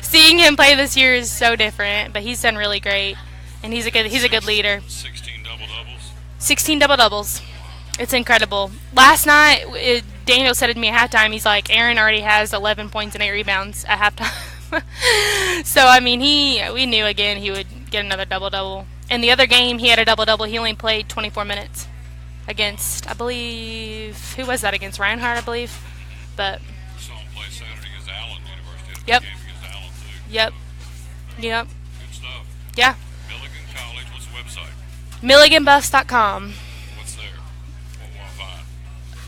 Seeing him play this year is so different, but he's done really great, and he's a good leader. 16 double-doubles. 16 double-doubles. It's incredible. Last night, Daniel said to me at halftime, he's like, Aaron already has 11 points and 8 rebounds at halftime. So, I mean, we knew again he would get another double-double. In the other game, he had a double-double. He only played 24 minutes against, I believe, who was that against? Reinhardt, I believe. But Saw him play Saturday against Allen University. Yep. Game against Allen too. Yep. Yep. Good stuff. Yeah. Milligan College. What's the website? MilliganBuffs.com. What's there? What will I find?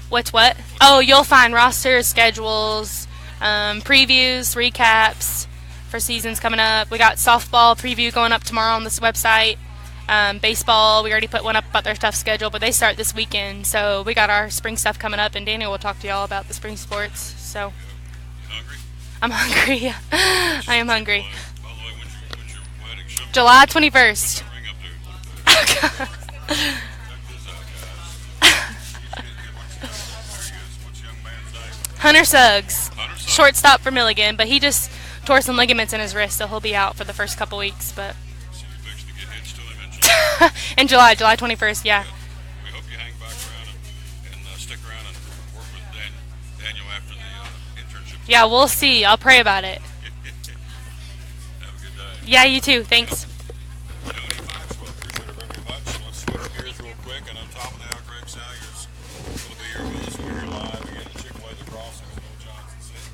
What's what? Oh, you'll find rosters, schedules, previews, recaps for seasons coming up. We got softball preview going up tomorrow on this website. Baseball, we already put one up about their tough schedule, but they start this weekend. So we got our spring stuff coming up, and Daniel will talk to y'all about the spring sports. So You hungry? I'm hungry. I am hungry. By the way, when's your wedding? Show me July 21st. that ring up there. Check this out, guys. What's the young man's name? Hunter Suggs, Hunter Suggs. shortstop for Milligan, but he just tore some ligaments in his wrist, so he'll be out for the first couple weeks. But So you're fixing to get hitched to him in July. in July 21st, yeah. We hope you hang back around and stick around and work with Daniel after the internship. Yeah, we'll see. I'll pray about it. Have a good day. Yeah, you too. Thanks. Tony Maxwell, appreciate it very much. Let's switch gears real quick. I know top of the hour, Greg Salyers will be here with us. We're here live again at Chick-Fil-A, the Crossings in Old Johnson City.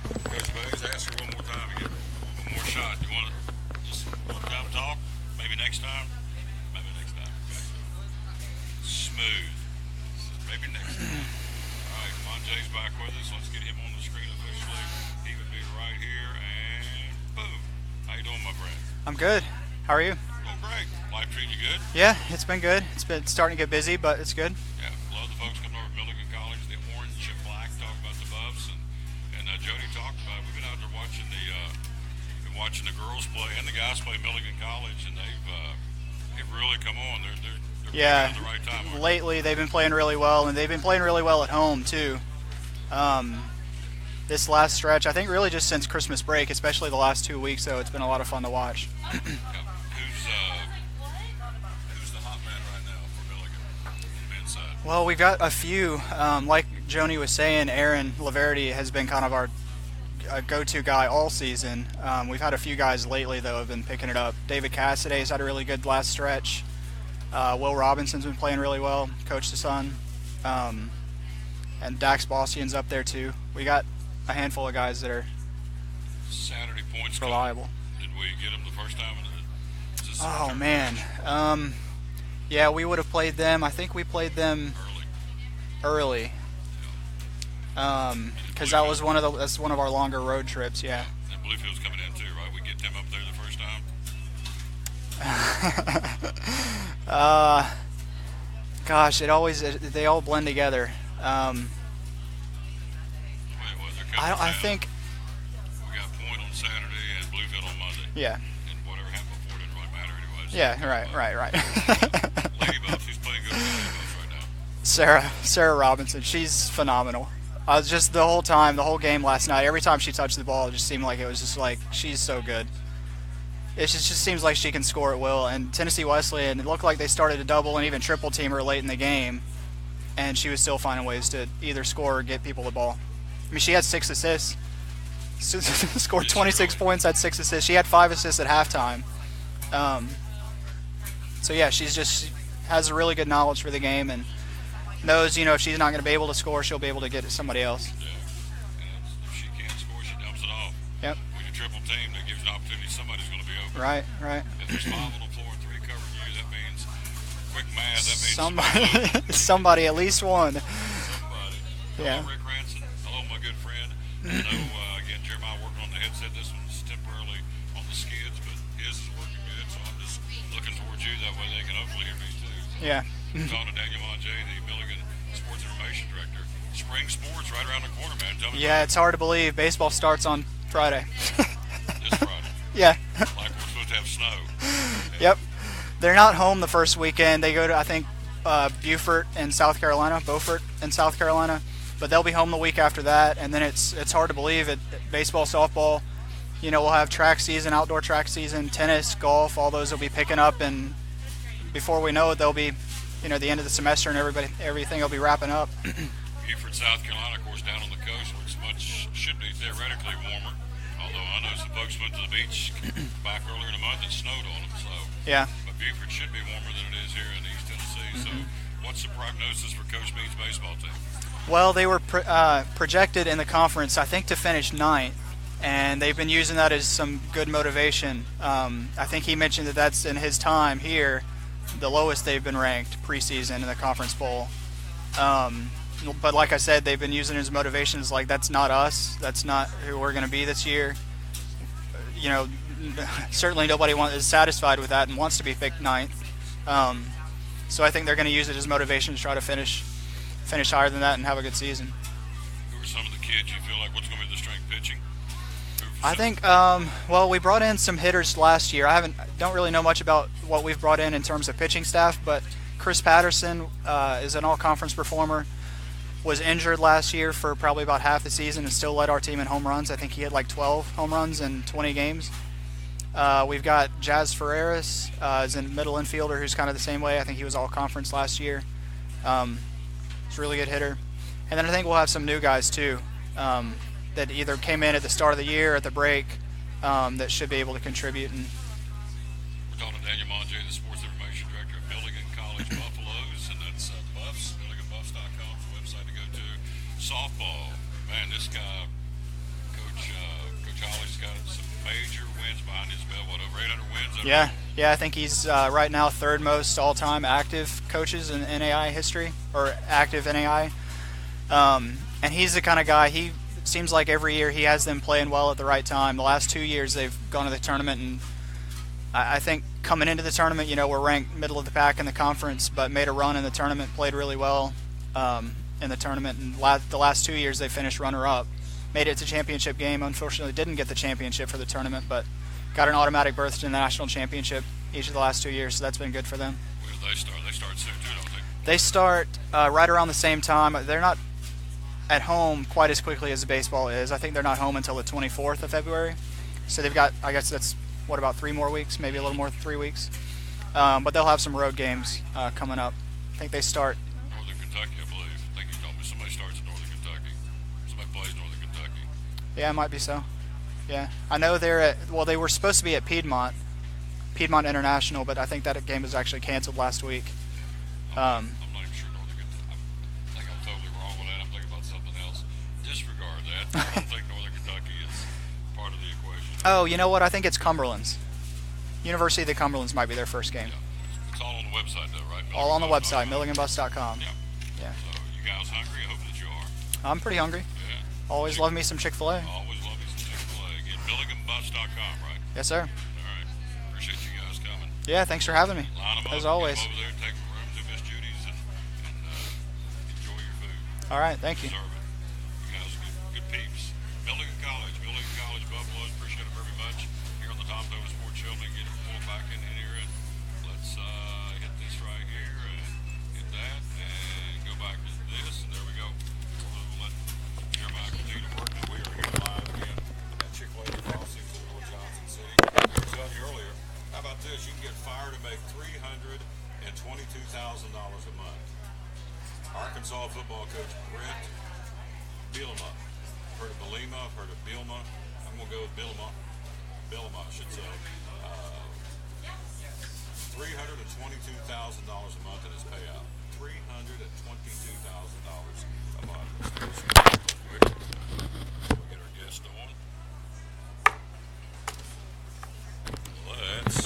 And Coach Bays, ask her one more time again. One more shot. You want to just one time talk? Maybe next time? Maybe next time. Okay. Smooth. Maybe next time. All right, Monjay's back with us. Let's get him on the screen officially. He would be right here, and boom. How you doing, my friend? I'm good. How are you? Oh, great. Life treating you good? Yeah, it's been good. It's been starting to get busy, but it's good. Yeah, love the folks coming over to Milligan College, the orange and black, talk about the Buffs, and Jody talked about it. We've been out there watching watching the girls play and the guys play Milligan College, and they've really come on. They're Yeah, playing at the right time. aren't they? lately they've been playing really well, and they've been playing really well at home too. This last stretch, I think really just since Christmas break, especially the last 2 weeks, though, it's been a lot of fun to watch. Who's the hot man right now for Milligan on the men's side? Well, we've got a few. Like Joni was saying, Aaron Laverty has been kind of our go-to guy all season. We've had a few guys lately, though, have been picking it up. David Cassiday's had a really good last stretch. Will Robinson's been playing really well, coach to son. And Dax Bossian's up there, too. We got a handful of guys that are Saturday points reliable. Did we get them the first time? Oh, man. Yeah, we would have played them. I think we played them early. Because that's one of our longer road trips, yeah. And Bluefield's coming in too, right? We get them up there the first time. Gosh, they all blend together. I think we got Point on Saturday and Bluefield on Monday. Yeah. And whatever happened before didn't really matter anyways. Yeah, right. Lady Buff, she's playing good with Lady Buff right now. Sarah Robinson, she's phenomenal. I was just the whole game last night, every time she touched the ball, it just seemed like it was just like, she's so good. It just seems like she can score at will. And Tennessee Wesleyan, it looked like they started to double and even triple team her late in the game, and she was still finding ways to either score or get people the ball. I mean, she had 6 assists, scored 26 points, had 6 assists. She had 5 assists at halftime. So yeah, she has a really good knowledge for the game and knows, if she's not going to be able to score, she'll be able to get it to somebody else. Yeah. And if she can't score, she dumps it off. Yep. When you triple team, that gives an opportunity. Somebody's going to be open. Right. If there's 5 on the floor and 3 covering you, that means quick math. That means somebody, at least one. Somebody. Yeah. Hello, Rick Ranson. Hello, my good friend. I know, again, Jeremiah working on the headset. This one's temporarily on the skids, but his is working good, so I'm just looking towards you. That way they can hopefully hear me, too. So Yeah. talking to Daniel Monjay, the Milligan Sports Information Director. Spring sports right around the corner, man. Tell me Yeah, it's hard to believe. Baseball starts on Friday. this Friday. Yeah. Like we're supposed to have snow. Yep. They're not home the first weekend. They go to, I think, Beaufort in South Carolina, but they'll be home the week after that. And then it's hard to believe it. Baseball, softball, we'll have track season, outdoor track season, tennis, golf. All those will be picking up, and before we know it, they'll be, the end of the semester, and everything will be wrapping up. Beaufort, South Carolina, of course, down on the coast, where it's should be theoretically warmer. Although I know some folks went to the beach back earlier in the month and snowed on them. So Yeah. But Beaufort should be warmer than it is here in East Tennessee. So what's the prognosis for Coach Meade's baseball team? Well, they were projected in the conference, I think, to finish 9th, and they've been using that as some good motivation. I think he mentioned that that's in his time here the lowest they've been ranked preseason in the conference bowl. But like I said, they've been using it as motivation. It's like, that's not us. That's not who we're going to be this year. Certainly nobody is satisfied with that and wants to be picked 9th. So I think they're going to use it as motivation to try to finish higher than that and have a good season. Who are some of the kids you feel like, what's going to be the strength pitching? I think, we brought in some hitters last year. Don't really know much about what we've brought in terms of pitching staff, but Chris Patterson is an all-conference performer. Was injured last year for probably about half the season and still led our team in home runs. I think he had like 12 home runs in 20 games. We've got Jazz Ferreras as a middle infielder who's kind of the same way. I think he was all-conference last year. He's a really good hitter. And then I think we'll have some new guys too that either came in at the start of the year or at the break that should be able to contribute. And we're talking to Daniel Monjay, the Sports Information Director of Milligan College Buffaloes, and that's Buffs, MilliganBuffs.com is the website to go to. Softball, man, this guy, Coach Holly's got some major wins behind his belt. What, over 800 wins? Yeah, I think he's right now third most all-time active coaches in NAI history, or active NAI. And he's the kind of guy, he seems like every year he has them playing well at the right time. The last 2 years they've gone to the tournament, and I think coming into the tournament, we're ranked middle of the pack in the conference, but made a run in the tournament, played really well in the tournament, and the last 2 years they finished runner-up. Made it to championship game. Unfortunately, didn't get the championship for the tournament, but got an automatic berth to the national championship each of the last 2 years, so that's been good for them. When do they start? They start soon too, don't they? They start right around the same time. They're not at home quite as quickly as the baseball is. I think they're not home until the 24th of February. So they've got, I guess that's, about 3 more weeks, maybe a little more than 3 weeks. But they'll have some road games coming up. I think they start. Northern Kentucky, I believe. I think you told me somebody starts in Northern Kentucky. Somebody plays Northern Kentucky. Yeah, it might be so. Yeah. I know they were supposed to be at Piedmont International, but I think that game was actually canceled last week. I'm not even sure Northern Kentucky. I think I'm totally wrong with that. I'm thinking about something else. Disregard that. I don't think Northern Kentucky is part of the equation. Oh, you know what? I think it's Cumberland's. University of the Cumberlands might be their first game. Yeah. It's all on the website, though, right? All on the website, milliganbus.com. Yeah. So, you guys hungry? I hope that you are. I'm pretty hungry. Yeah. Always love me some Chick-Fil-A. Always love me some Chick-Fil-A. Again, milliganbus.com, right? Yes, sir. All right. Appreciate you guys coming. Yeah, thanks for having me. Line them up, as always. Get over there, take the room to Miss Judy's, and enjoy your food. All right, thank you. Serve it. You guys are good peeps. Milligan College, Buffalo. Appreciate it very much. Here on the Tom Dover Sports Show, and get it pulled back in here, and let's hit this right here, and hit that, and go back to this, and there we go. We'll let Jeremiah continue to work, and we are here live again at Chick-Fil-A Crossings in North Johnson City. I was telling you earlier, how about this? You can get fired and make $322,000 a month. Arkansas football coach Brett Bielema. Heard of Bielema, I've heard of Bielema. I'm going to go with Bielema, I should say. $322,000 a month in his payout. $322,000 a month. We'll get our guest on. Let's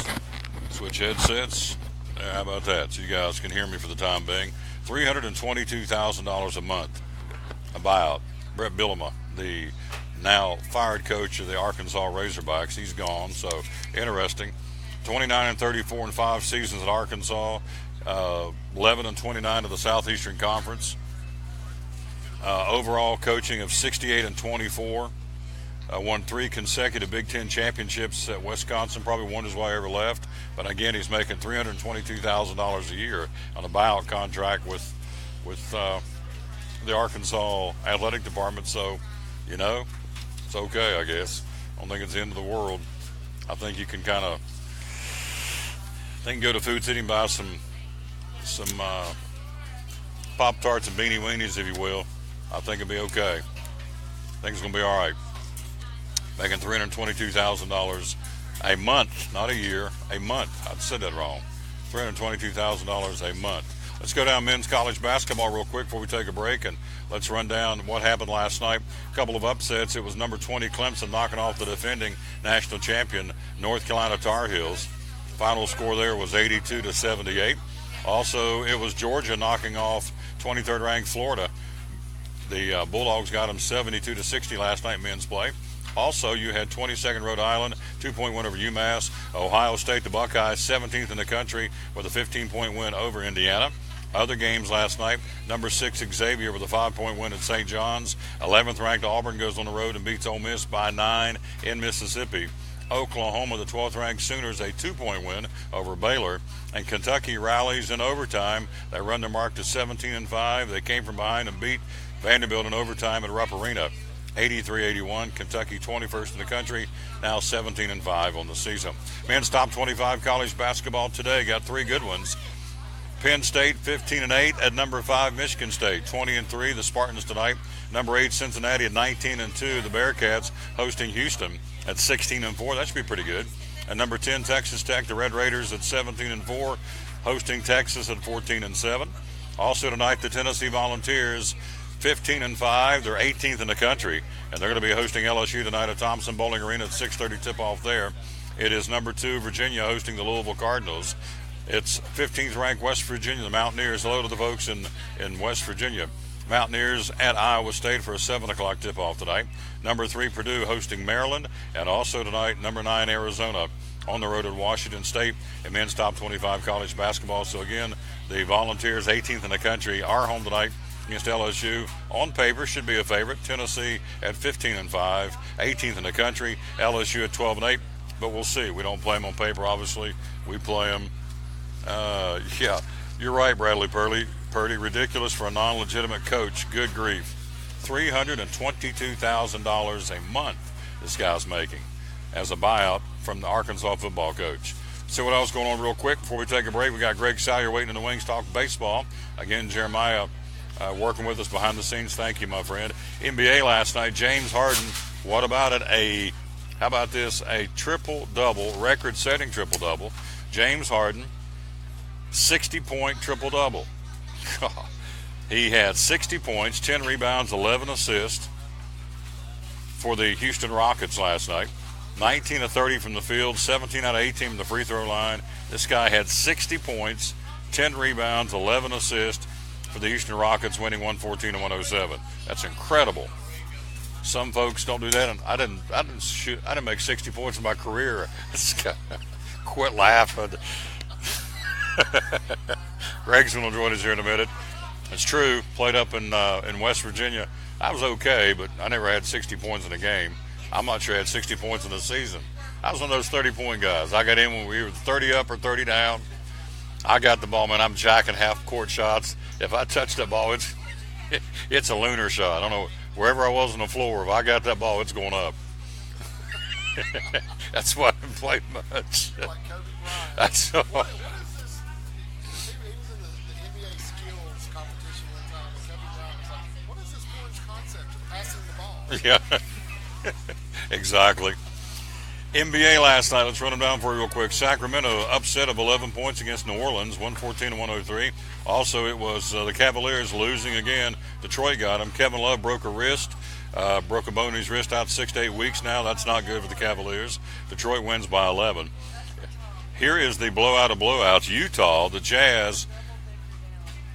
switch headsets. How about that? So you guys can hear me for the time being. $322,000 a month. A buyout. Brett Bielema, the now fired coach of the Arkansas Razorbacks. He's gone, so interesting. 29-34 in 5 seasons at Arkansas. 11-29 of the Southeastern Conference. Overall coaching of 68-24. Won 3 consecutive Big Ten championships at Wisconsin. Probably wonders why he ever left. But again, he's making $322,000 a year on a buyout contract with the Arkansas athletic department. So, it's okay, I guess. I don't think it's the end of the world. I think you can go to Food City and buy some Pop-Tarts and Beanie Weenies, if you will. I think it'll be okay. I think it's going to be all right. Making $322,000 a month, not a year, a month. I said that wrong. $322,000 a month. Let's go down men's college basketball real quick before we take a break, and let's run down what happened last night. A couple of upsets. It was number 20 Clemson knocking off the defending national champion North Carolina Tar Heels. Final score there was 82-78. Also, it was Georgia knocking off 23rd ranked Florida. The Bulldogs got them 72-60 last night in men's play. Also, you had 22nd Rhode Island, 2-point win over UMass. Ohio State, the Buckeyes, 17th in the country with a 15-point win over Indiana. Other games last night, number 6 Xavier with a 5-point win at St. John's. 11th ranked Auburn goes on the road and beats Ole Miss by 9 in Mississippi. Oklahoma, the 12th ranked Sooners, a 2-point win over Baylor. And Kentucky rallies in overtime. They run their mark to 17-5. They came from behind and beat Vanderbilt in overtime at Rupp Arena. 83-81. Kentucky 21st in the country, now 17-5 on the season. Men's top 25 college basketball today got 3 good ones. Penn State 15-8 at number 5 Michigan State, 20-3 the Spartans tonight. Number 8 Cincinnati at 19-2 the Bearcats hosting Houston at 16-4. That should be pretty good. And number 10 Texas Tech, the Red Raiders at 17-4 hosting Texas at 14-7. Also tonight the Tennessee Volunteers 15-5. They're 18th in the country, and they're going to be hosting LSU tonight at Thompson Bowling Arena at 6:30 tip-off there. It is number 2 Virginia hosting the Louisville Cardinals. It's 15th ranked West Virginia, the Mountaineers. Hello to the folks in West Virginia. Mountaineers at Iowa State for a 7 o'clock tip-off tonight. Number 3 Purdue hosting Maryland, and also tonight number 9 Arizona on the road at Washington State in men's top 25 college basketball. So again, the Volunteers 18th in the country are home tonight against LSU. On paper should be a favorite. Tennessee at 15-5, 18th in the country. LSU at 12-8. but we'll see. We don't play them on paper, obviously. We play them. Yeah, you're right, Bradley Purdy. Ridiculous for a non-legitimate coach. Good grief. $322,000 a month this guy's making as a buyout from the Arkansas football coach. See what else going on real quick before we take a break. We got Greg Salyer waiting in the wings, talk baseball. Again, Jeremiah working with us behind the scenes. Thank you, my friend. NBA last night, James Harden. What about it? How about this? A triple-double, record-setting triple-double. James Harden, 60-point triple-double. He had 60 points, 10 rebounds, 11 assists for the Houston Rockets last night. 19 of 30 from the field, 17 out of 18 from the free throw line. This guy had 60 points, 10 rebounds, 11 assists for the Houston Rockets, winning 114-107. That's incredible. Some folks don't do that, and I didn't make 60 points in my career. Quit laughing. Greg's going to join us here in a minute. It's true. Played up in West Virginia. I was okay, but I never had 60 points in a game. I'm not sure I had 60 points in a season. I was one of those 30-point guys. I got in when we were 30 up or 30 down. I got the ball, man. I'm jacking half-court shots. If I touch that ball, it's a lunar shot. I don't know. Wherever I was on the floor, if I got that ball, it's going up. That's why I haven't played much. That's all. Yeah, exactly. NBA last night, let's run them down for you real quick. Sacramento upset of 11 points against New Orleans, 114-103. Also, it was the Cavaliers losing again. Detroit got them. Kevin Love broke a wrist, broke a bone in his wrist, out 6 to 8 weeks now. That's not good for the Cavaliers. Detroit wins by 11. Here is the blowout of blowouts. Utah, the Jazz,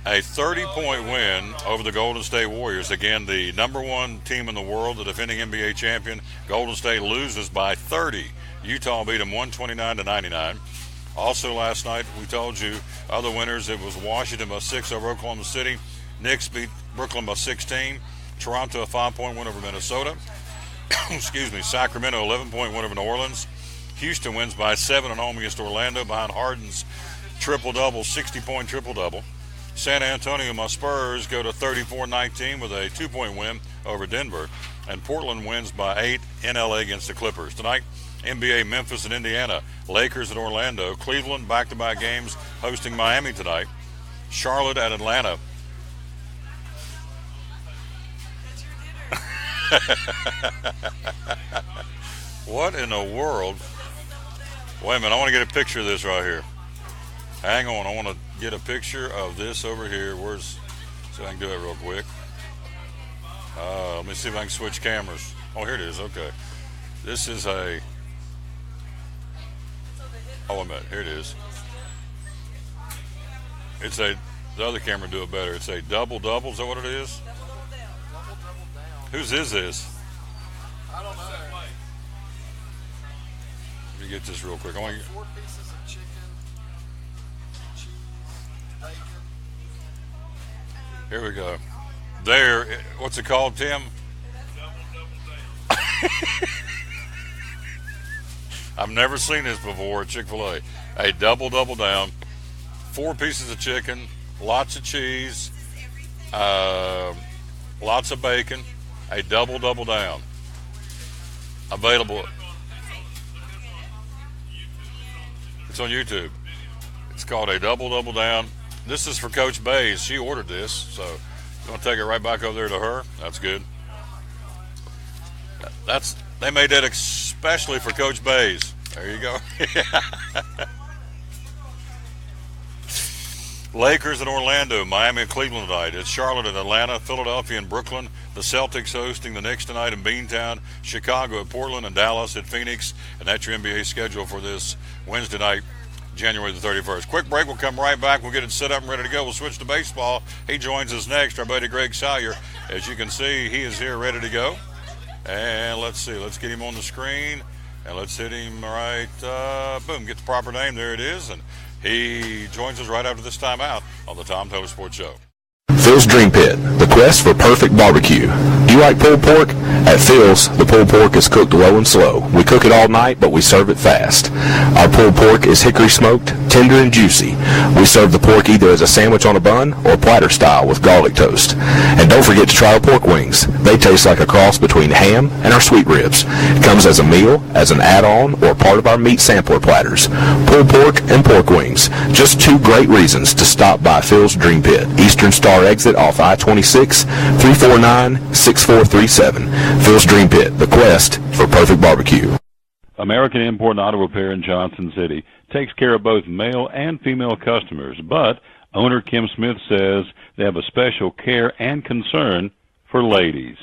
a 30-point win over the Golden State Warriors. Again, the number one team in the world, the defending NBA champion. Golden State loses by 30. Utah beat them 129-99. Also last night, we told you, other winners, it was Washington by 6 over Oklahoma City. Knicks beat Brooklyn by 16. Toronto, a 5-point win over Minnesota. Excuse me. Sacramento, 11-point win over New Orleans. Houston wins by 7 at home against Orlando behind Harden's triple-double, 60-point triple-double. San Antonio, my Spurs, go to 34-19 with a 2-point win over Denver. And Portland wins by 8 in LA against the Clippers. Tonight, NBA, Memphis and Indiana. Lakers at Orlando. Cleveland, back-to-back games, hosting Miami tonight. Charlotte at Atlanta. What in the world? Wait a minute, I want to get a picture of this right here. Hang on, I want to get a picture of this over here. So I can do it real quick. Let me see if I can switch cameras. Oh, here it is. Okay. This is a... Oh, wait a minute. Here it is. It's a... The other camera do it better. It's a double-double. Is that what it is? Whose is this? I don't know. Let me get this real quick. I want to... 4 pieces of chicken. Here we go. There, what's it called, Tim? I've never seen this before at Chick-Fil-A. A double down. 4 pieces of chicken, lots of cheese, lots of bacon. A double down. Available. It's on YouTube. It's called a double down. This is for Coach Bays. She ordered this, so you want to take it right back over there to her? That's good. They made that especially for Coach Bays. There you go. Lakers in Orlando, Miami and Cleveland tonight. It's Charlotte and Atlanta, Philadelphia and Brooklyn. The Celtics hosting the Knicks tonight in Beantown. Chicago at Portland and Dallas at Phoenix. And that's your NBA schedule for this Wednesday night, January the 31st. Quick break. We'll come right back. We'll get it set up and ready to go. We'll switch to baseball. He joins us next, our buddy Greg Salyer. As you can see, he is here ready to go. And let's see. Let's get him on the screen. And let's hit him right, boom, get the proper name. There it is. And he joins us right after this timeout on the Tom Taylor Sports Show. Phil's Dream Pit, the quest for perfect barbecue. Do you like pulled pork? At Phil's, the pulled pork is cooked low and slow. We cook it all night, but we serve it fast. Our pulled pork is hickory smoked, tender and juicy. We serve the pork either as a sandwich on a bun or platter style with garlic toast. And don't forget to try our pork wings. They taste like a cross between ham and our sweet ribs. It comes as a meal, as an add-on, or part of our meat sampler platters. Pulled pork and pork wings. Just two great reasons to stop by Phil's Dream Pit. Eastern Star exit off I-26, 349-6437. Phil's Dream Pit, the quest for perfect barbecue. American Import and Auto Repair in Johnson City takes care of both male and female customers, but owner Kim Smith says they have a special care and concern for ladies.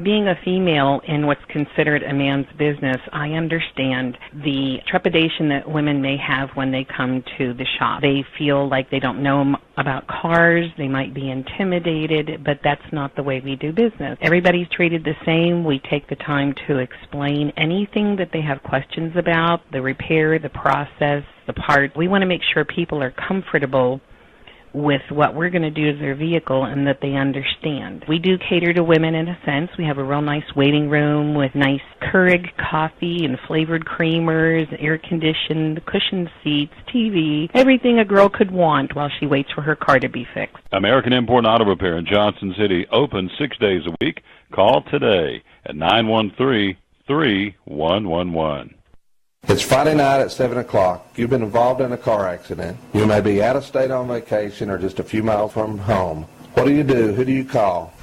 Being a female in what's considered a man's business, I understand the trepidation that women may have when they come to the shop. They feel like they don't know about cars, they might be intimidated, but that's not the way we do business. Everybody's treated the same. We take the time to explain anything that they have questions about, the repair, the process, the part. We want to make sure people are comfortable with what we're going to do to their vehicle and that they understand. We do cater to women in a sense. We have a real nice waiting room with nice Keurig coffee and flavored creamers, air-conditioned, cushioned seats, TV, everything a girl could want while she waits for her car to be fixed. American Import and Auto Repair in Johnson City, open 6 days a week. Call today at 913-3111. It's Friday night at 7 o'clock. You've been involved in a car accident. You may be out of state on vacation or just a few miles from home. What do you do? Who do you call?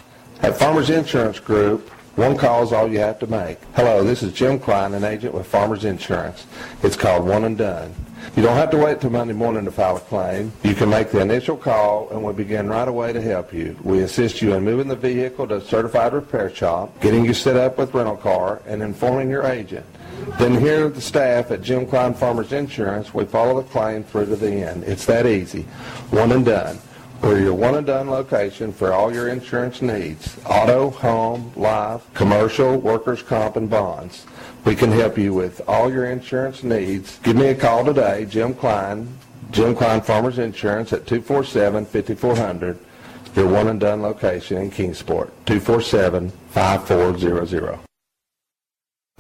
At Farmers Insurance Group, one call is all you have to make. Hello, this is Jim Klein, an agent with Farmers Insurance. It's called One and Done. You don't have to wait till Monday morning to file a claim. You can make the initial call and we'll begin right away to help you. We assist you in moving the vehicle to a certified repair shop, getting you set up with rental car, and informing your agent. Then here at the staff at Jim Klein Farmers Insurance, we follow the claim through to the end. It's that easy. One and Done. We're your one and done location for all your insurance needs. Auto, home, life, commercial, workers' comp, and bonds. We can help you with all your insurance needs. Give me a call today, Jim Klein Farmers Insurance at 247-5400. Your one and done location in Kingsport, 247-5400.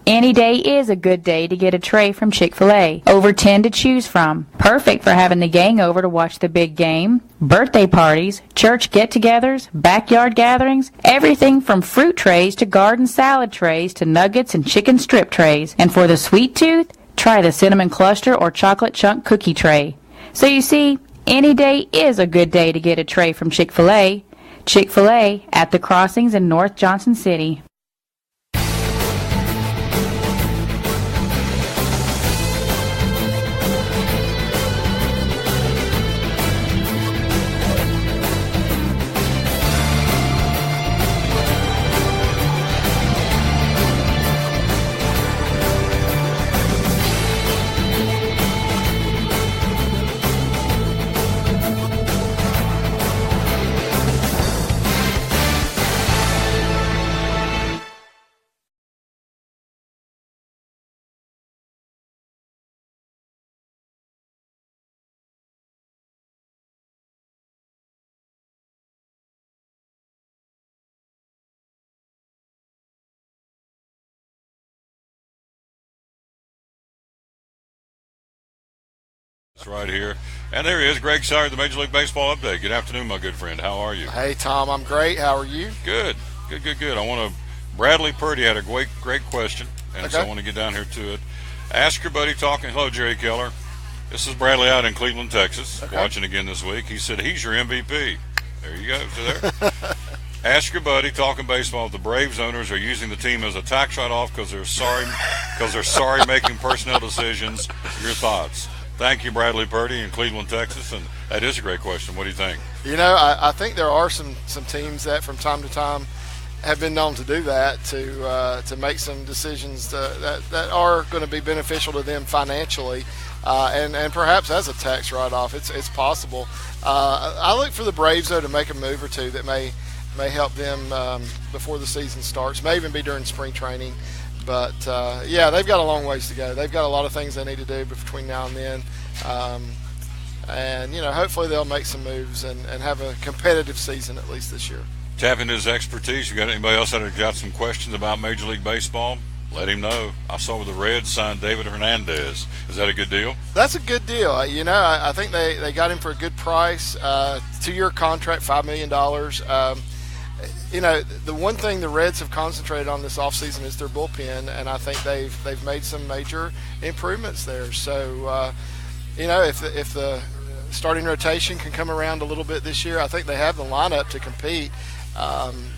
Any day is a good day to get a tray from Chick-Fil-A. Over 10 to choose from. Perfect for having the gang over to watch the big game, birthday parties, church get-togethers, backyard gatherings, everything from fruit trays to garden salad trays to nuggets and chicken strip trays. And for the sweet tooth, try the cinnamon cluster or chocolate chunk cookie tray. So you see, any day is a good day to get a tray from Chick-Fil-A. Chick-Fil-A at the Crossings in North Johnson City. Right here. And there he is, Greg Sire, the Major League Baseball update. Good afternoon, my good friend. How are you? Hey, Tom, I'm great. How are you? Good. I want to, Bradley Purdy had a great question, and so I want to get down here to it. Ask your buddy talking. Hello, Jerry Keller. This is Bradley out in Cleveland, Texas, watching again this week. He said he's your MVP. There you go. So there. Ask your buddy talking baseball if the Braves owners are using the team as a tax write-off because they're sorry making personnel decisions. Your thoughts? Thank you, Bradley Purdy in Cleveland, Texas, and that is a great question. What do you think? You know, I think there are some teams that from time to time have been known to do that, to make some decisions that are going to be beneficial to them financially, and perhaps as a tax write-off. It's possible. I look for the Braves, though, to make a move or two that may help them before the season starts, may even be during spring training. But, yeah, they've got a long ways to go. They've got a lot of things they need to do between now and then. And, hopefully they'll make some moves and have a competitive season at least this year. Tap into his expertise. You got anybody else that have got some questions about Major League Baseball? Let him know. I saw where the Reds signed David Hernandez. Is that a good deal? That's a good deal. I think they got him for a good price. 2-year contract, $5 million. The one thing the Reds have concentrated on this offseason is their bullpen, and I think they've made some major improvements there. So, if the starting rotation can come around a little bit this year, I think they have the lineup to compete.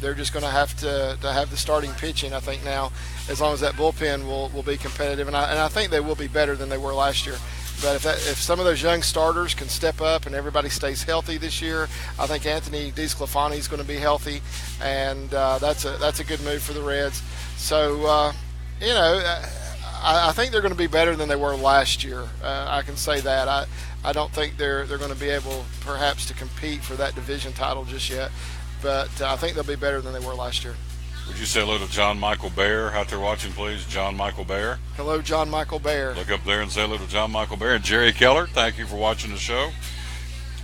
They're just going to have the starting pitching, I think, now, as long as that bullpen will be competitive. And I think they will be better than they were last year. But if some of those young starters can step up and everybody stays healthy this year, I think Anthony DeSclafani is going to be healthy, and that's a good move for the Reds. So, I think they're going to be better than they were last year. I can say that. I don't think they're going to be able, perhaps, to compete for that division title just yet. But I think they'll be better than they were last year. Would you say hello to John Michael Bear out there watching, please? John Michael Bear. Hello, John Michael Bear. Look up there and say hello to John Michael Bear. And Jerry Keller, thank you for watching the show.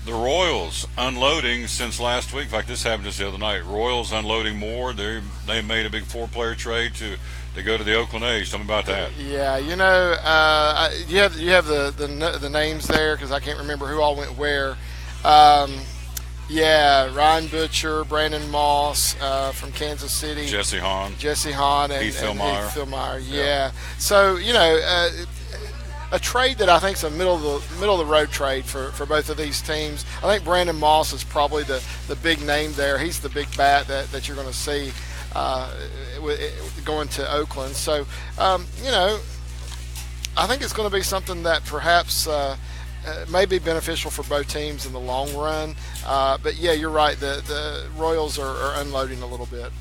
The Royals unloading since last week. In fact, this happened just the other night. Royals unloading more. They made a big 4-player trade to go to the Oakland A's. Tell me about that. Yeah, you have the names there because I can't remember who all went where. Yeah, Ryan Butcher, Brandon Moss from Kansas City. Jesse Hahn, and Heath Philmeyer. Yeah. So, a trade that I think is a middle of the road trade for both of these teams. I think Brandon Moss is probably the big name there. He's the big bat that you're going to see going to Oakland. So, I think it's going to be something that perhaps may be beneficial for both teams in the long run. But, yeah, you're right. The Royals are unloading a little bit.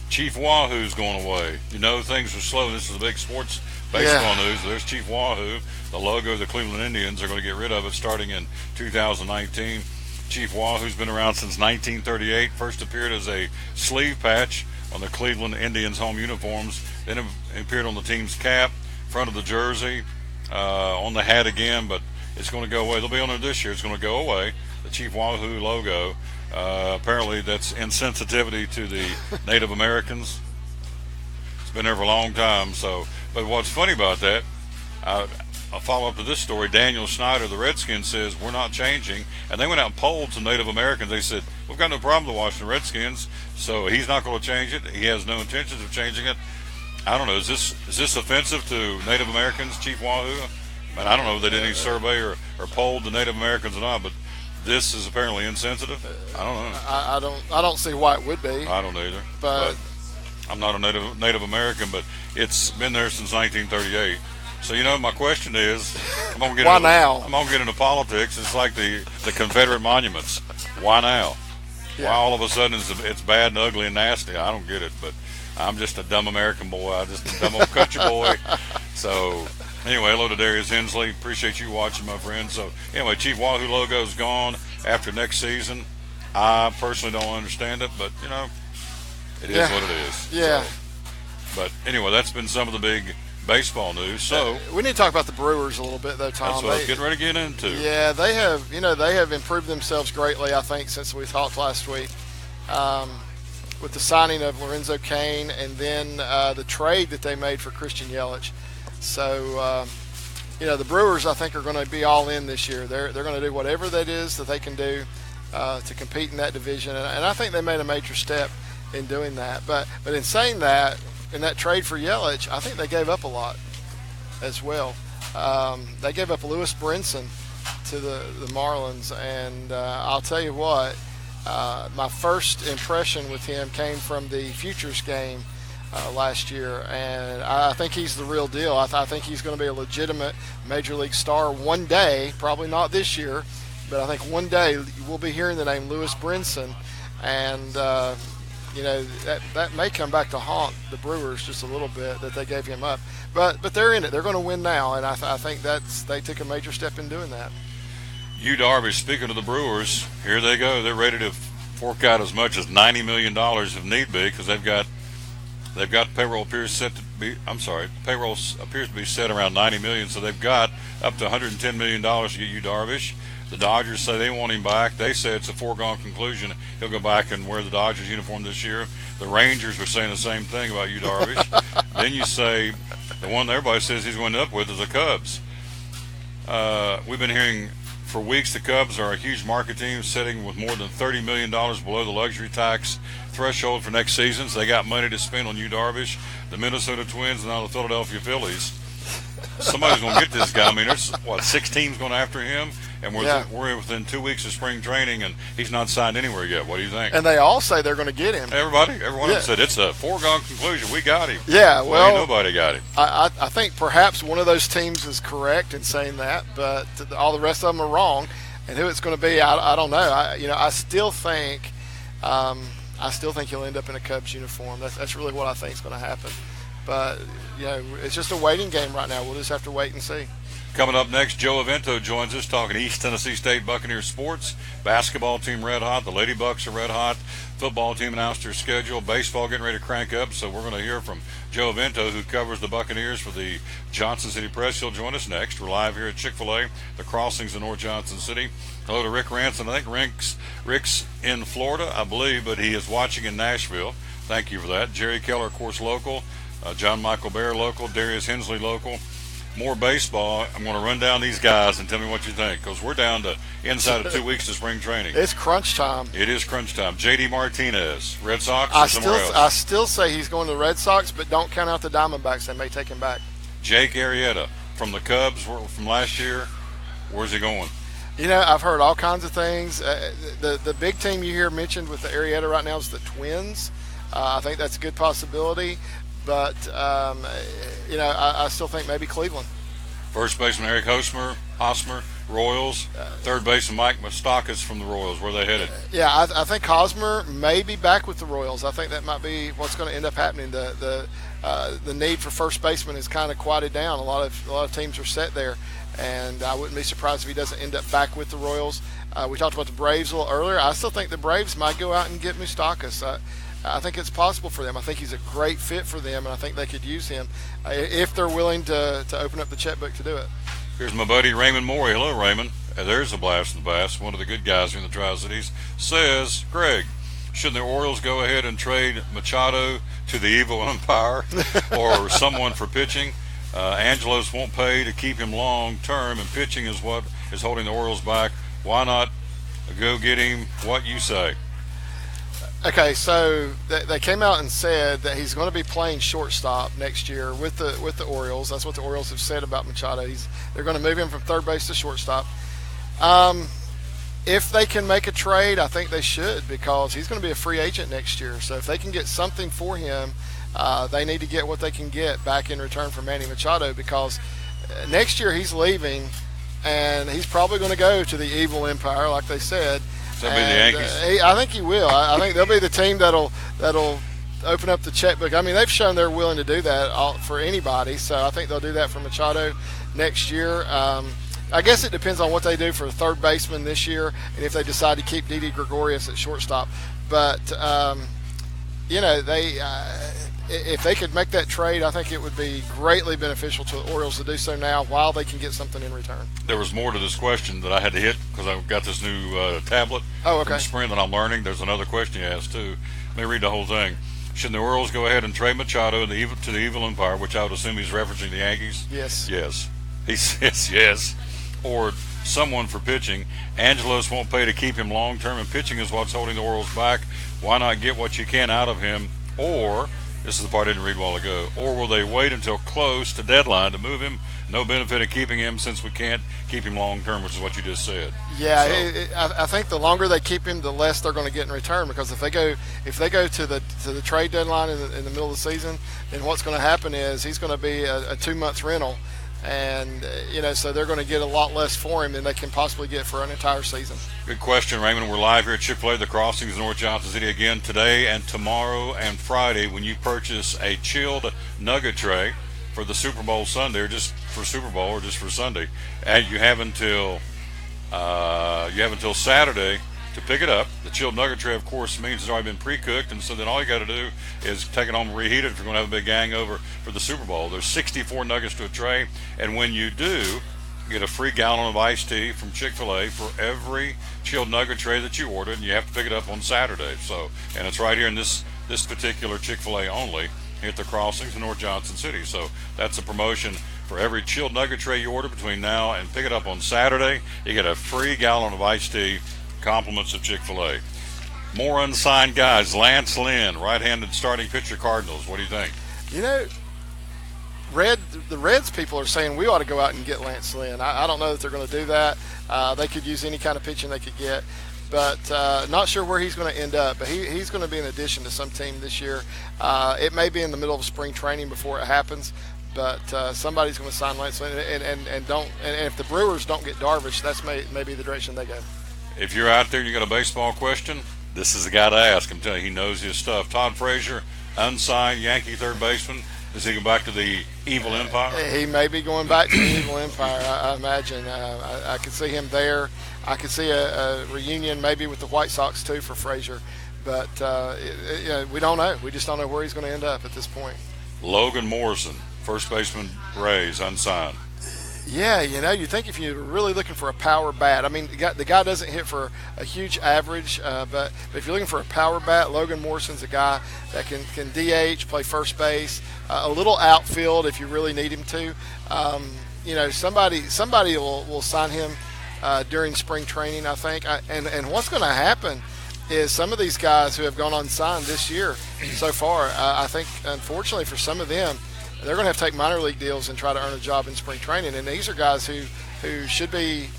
Chief Wahoo's going away. Things are slow. This is a big sports baseball news. There's Chief Wahoo. The logo of the Cleveland Indians are going to get rid of it starting in 2019. Chief Wahoo's been around since 1938. First appeared as a sleeve patch on the Cleveland Indians home uniforms. Then it appeared on the team's cap, front of the jersey, on the hat again, but it's going to go away. They'll be on it this year. It's going to go away. The Chief Wahoo logo. Apparently that's insensitivity to the Native Americans. It's been there for a long time. But what's funny about that, a follow-up to this story, Daniel Snyder, the Redskins, says we're not changing. And they went out and polled some Native Americans. They said, we've got no problem with the Washington Redskins, so he's not going to change it. He has no intentions of changing it. I don't know. Is this offensive to Native Americans, Chief Wahoo? I don't know if they did any survey or polled the Native Americans or not, but this is apparently insensitive. I don't know. I don't see why it would be. I don't either. But I'm not a Native American, but it's been there since 1938. So my question is, why now? I'm gonna get into politics. It's like the Confederate monuments. Why now? Yeah. Why all of a sudden it's bad and ugly and nasty? I don't get it. But I'm just a dumb American boy. I'm just a dumb old country boy. So. Anyway, hello to Darius Hensley. Appreciate you watching, my friend. So, anyway, Chief Wahoo logo is gone after next season. I personally don't understand it, but, it is what it is. Yeah. So, but, anyway, that's been some of the big baseball news. So we need to talk about the Brewers a little bit, though, Tom. That's what I was getting ready to get into. Yeah, they have improved themselves greatly, I think, since we talked last week. With the signing of Lorenzo Cain and then the trade that they made for Christian Yelich. So, the Brewers, I think, are going to be all in this year. They're going to do whatever that is that they can do to compete in that division. And I think they made a major step in doing that. But in saying that, in that trade for Yelich, I think they gave up a lot as well. They gave up Lewis Brinson to the Marlins. And I'll tell you what, my first impression with him came from the Futures game last year, and I think he's the real deal. I think he's going to be a legitimate Major League star one day, probably not this year, but I think one day we'll be hearing the name Lewis Brinson, and that may come back to haunt the Brewers just a little bit that they gave him up. But they're in it. They're going to win now, and I think they took a major step in doing that. Yu Darvish, speaking of the Brewers, here they go. They're ready to fork out as much as $90 million if need be, because they've got payroll appears to be set around $90 million, so they've got up to $110 million to get Yu Darvish. The Dodgers say they want him back. They say it's a foregone conclusion. He'll go back and wear the Dodgers uniform this year. The Rangers are saying the same thing about you, Darvish. Then you say the one that everybody says he's going to end up with is the Cubs. We've been hearing for weeks the Cubs are a huge market team sitting with more than $30 million below the luxury tax threshold for next season. So they got money to spend on you, Darvish, the Minnesota Twins, and now the Philadelphia Phillies. Somebody's going to get this guy. I mean, there's, 6 teams going after him, and we're within 2 weeks of spring training, and he's not signed anywhere yet. What do you think? And they all say they're going to get him. Everyone of them said it's a foregone conclusion. We got him. Yeah, well, ain't nobody got him. I think perhaps one of those teams is correct in saying that, but all the rest of them are wrong. And who it's going to be, I don't know. I still think he'll end up in a Cubs uniform. That's really what I think is going to happen. But, it's just a waiting game right now. We'll just have to wait and see. Coming up next, Joe Avento joins us talking East Tennessee State Buccaneers sports. Basketball team red hot. The Lady Bucks are red hot. Football team announced their schedule. Baseball getting ready to crank up. So we're going to hear from Joe Avento, who covers the Buccaneers for the Johnson City Press. He'll join us next. We're live here at Chick-Fil-A, the Crossings in North Johnson City. Hello to Rick Ranson. I think Rick's in Florida, I believe, but he is watching in Nashville. Thank you for that. Jerry Keller, of course, local. John Michael Bear, local. Darius Hensley, local. More baseball. I'm going to run down these guys and tell me what you think, because we're down to inside of 2 weeks of spring training. It's crunch time. It is crunch time. J.D. Martinez, Red Sox or somewhere else? I still say he's going to the Red Sox, but don't count out the Diamondbacks. They may take him back. Jake Arrieta from the Cubs from last year. Where's he going? I've heard all kinds of things. The big team you hear mentioned with the Arrieta right now is the Twins. I think that's a good possibility. But, I still think maybe Cleveland. First baseman Eric Hosmer, Royals. Third baseman Mike Moustakas from the Royals. Where are they headed? Yeah, I think Hosmer may be back with the Royals. I think that might be what's going to end up happening. The need for first baseman is kind of quieted down. A lot of teams are set there, and I wouldn't be surprised if he doesn't end up back with the Royals. We talked about the Braves a little earlier. I still think the Braves might go out and get Moustakas. I think it's possible for them. I think he's a great fit for them, and I think they could use him if they're willing to open up the checkbook to do it. Here's my buddy Raymond Morey. Hello, Raymond. There's a blast in the past. One of the good guys here in the Tri-Cities says, Greg, shouldn't the Orioles go ahead and trade Machado to the evil umpire or someone for pitching? Angelos won't pay to keep him long term, and pitching is what is holding the Orioles back. Why not go get him? What you say? Okay, so they came out and said that he's going to be playing shortstop next year with the Orioles. That's what the Orioles have said about Machado. They're going to move him from third base to shortstop. If they can make a trade, I think they should, because he's going to be a free agent next year. So if they can get something for him, they need to get what they can get back in return for Manny Machado, because next year he's leaving, and he's probably going to go to the evil empire, like they said. So that'll be the Yankees. I think he will. I think they'll be the team that'll open up the checkbook. I mean, they've shown they're willing to do that for anybody, so I think they'll do that for Machado next year. I guess it depends on what they do for third baseman this year, and if they decide to keep Didi Gregorius at shortstop. But if they could make that trade, I think it would be greatly beneficial to the Orioles to do so now while they can get something in return. There was more to this question that I had to hit because I got this new tablet from Sprint that I'm learning. There's another question you asked, too. Let me read the whole thing. Should the Orioles go ahead and trade Machado to the evil empire, which I would assume he's referencing the Yankees? Yes. Yes. He says yes. Or someone for pitching. Angelos won't pay to keep him long term, and pitching is what's holding the Orioles back. Why not get what you can out of him? Or, this is the part I didn't read a while ago, or will they wait until close to deadline to move him? No benefit of keeping him since we can't keep him long term, which is what you just said. Yeah, I think the longer they keep him, the less they're going to get in return. Because if they go to the trade deadline in the middle of the season, then what's going to happen is he's going to be a 2-month rental, and so they're going to get a lot less for him than they can possibly get for an entire season. Good question, Raymond. We're live here at Chick-Fil-A, the Crossings in North Johnson City again today and tomorrow and Friday. When you purchase a chilled nugget tray for the Super Bowl Sunday, or just for Super Bowl, or just for Sunday, and you have until Saturday to pick it up. The chilled nugget tray, of course, means it's already been pre-cooked, and so then all you got to do is take it home and reheat it if you're going to have a big hangover for the Super Bowl. There's 64 nuggets to a tray, and when you do, get a free gallon of iced tea from Chick-fil-A for every chilled nugget tray that you order, and you have to pick it up on Saturday. So, and it's right here in this particular Chick-fil-A only here at the Crossings in North Johnson City. So that's a promotion for every chilled nugget tray you order between now and pick it up on Saturday. You get a free gallon of iced tea, compliments of Chick-fil-A. More unsigned guys. Lance Lynn, right-handed starting pitcher, Cardinals. What do you think? You know, the Reds people are saying we ought to go out and get Lance Lynn. I don't know that they're going to do that. They could use any kind of pitching they could get, but not sure where he's going to end up. But he's going to be an addition to some team this year. It may be in the middle of spring training before it happens, but somebody's going to sign Lance Lynn. And if the Brewers don't get Darvish, that's maybe the direction they go. If you're out there and you got a baseball question, this is the guy to ask. I'm telling you, he knows his stuff. Todd Frazier, unsigned Yankee third baseman. Does he go back to the evil empire? He may be going back to the evil empire, I imagine. I could see him there. I could see a reunion maybe with the White Sox, too, for Frazier. But we don't know. We just don't know where he's going to end up at this point. Logan Morrison, first baseman, Rays, unsigned. Yeah, you think if you're really looking for a power bat, I mean, the guy doesn't hit for a huge average, but if you're looking for a power bat, Logan Morrison's a guy that can DH, play first base, a little outfield if you really need him to. Somebody will sign him during spring training, I think. And what's going to happen is some of these guys who have gone unsigned this year so far, I think, unfortunately for some of them, they're going to have to take minor league deals and try to earn a job in spring training. And these are guys who should be,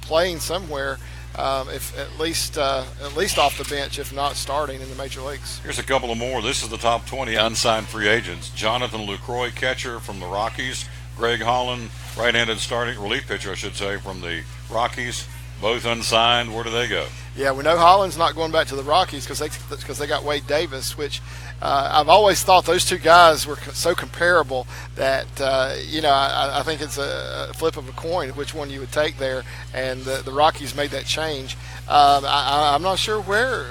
playing somewhere, if at least off the bench, if not starting in the major leagues. Here's a couple of more. This is the top 20 unsigned free agents. Jonathan Lucroy, catcher from the Rockies. Greg Holland, right-handed starting relief pitcher, I should say, from the Rockies. Both unsigned. Where do they go? Yeah, we know Holland's not going back to the Rockies because they got Wade Davis, which I've always thought those two guys were so comparable that I think it's a flip of a coin which one you would take there, and the Rockies made that change. I'm not sure where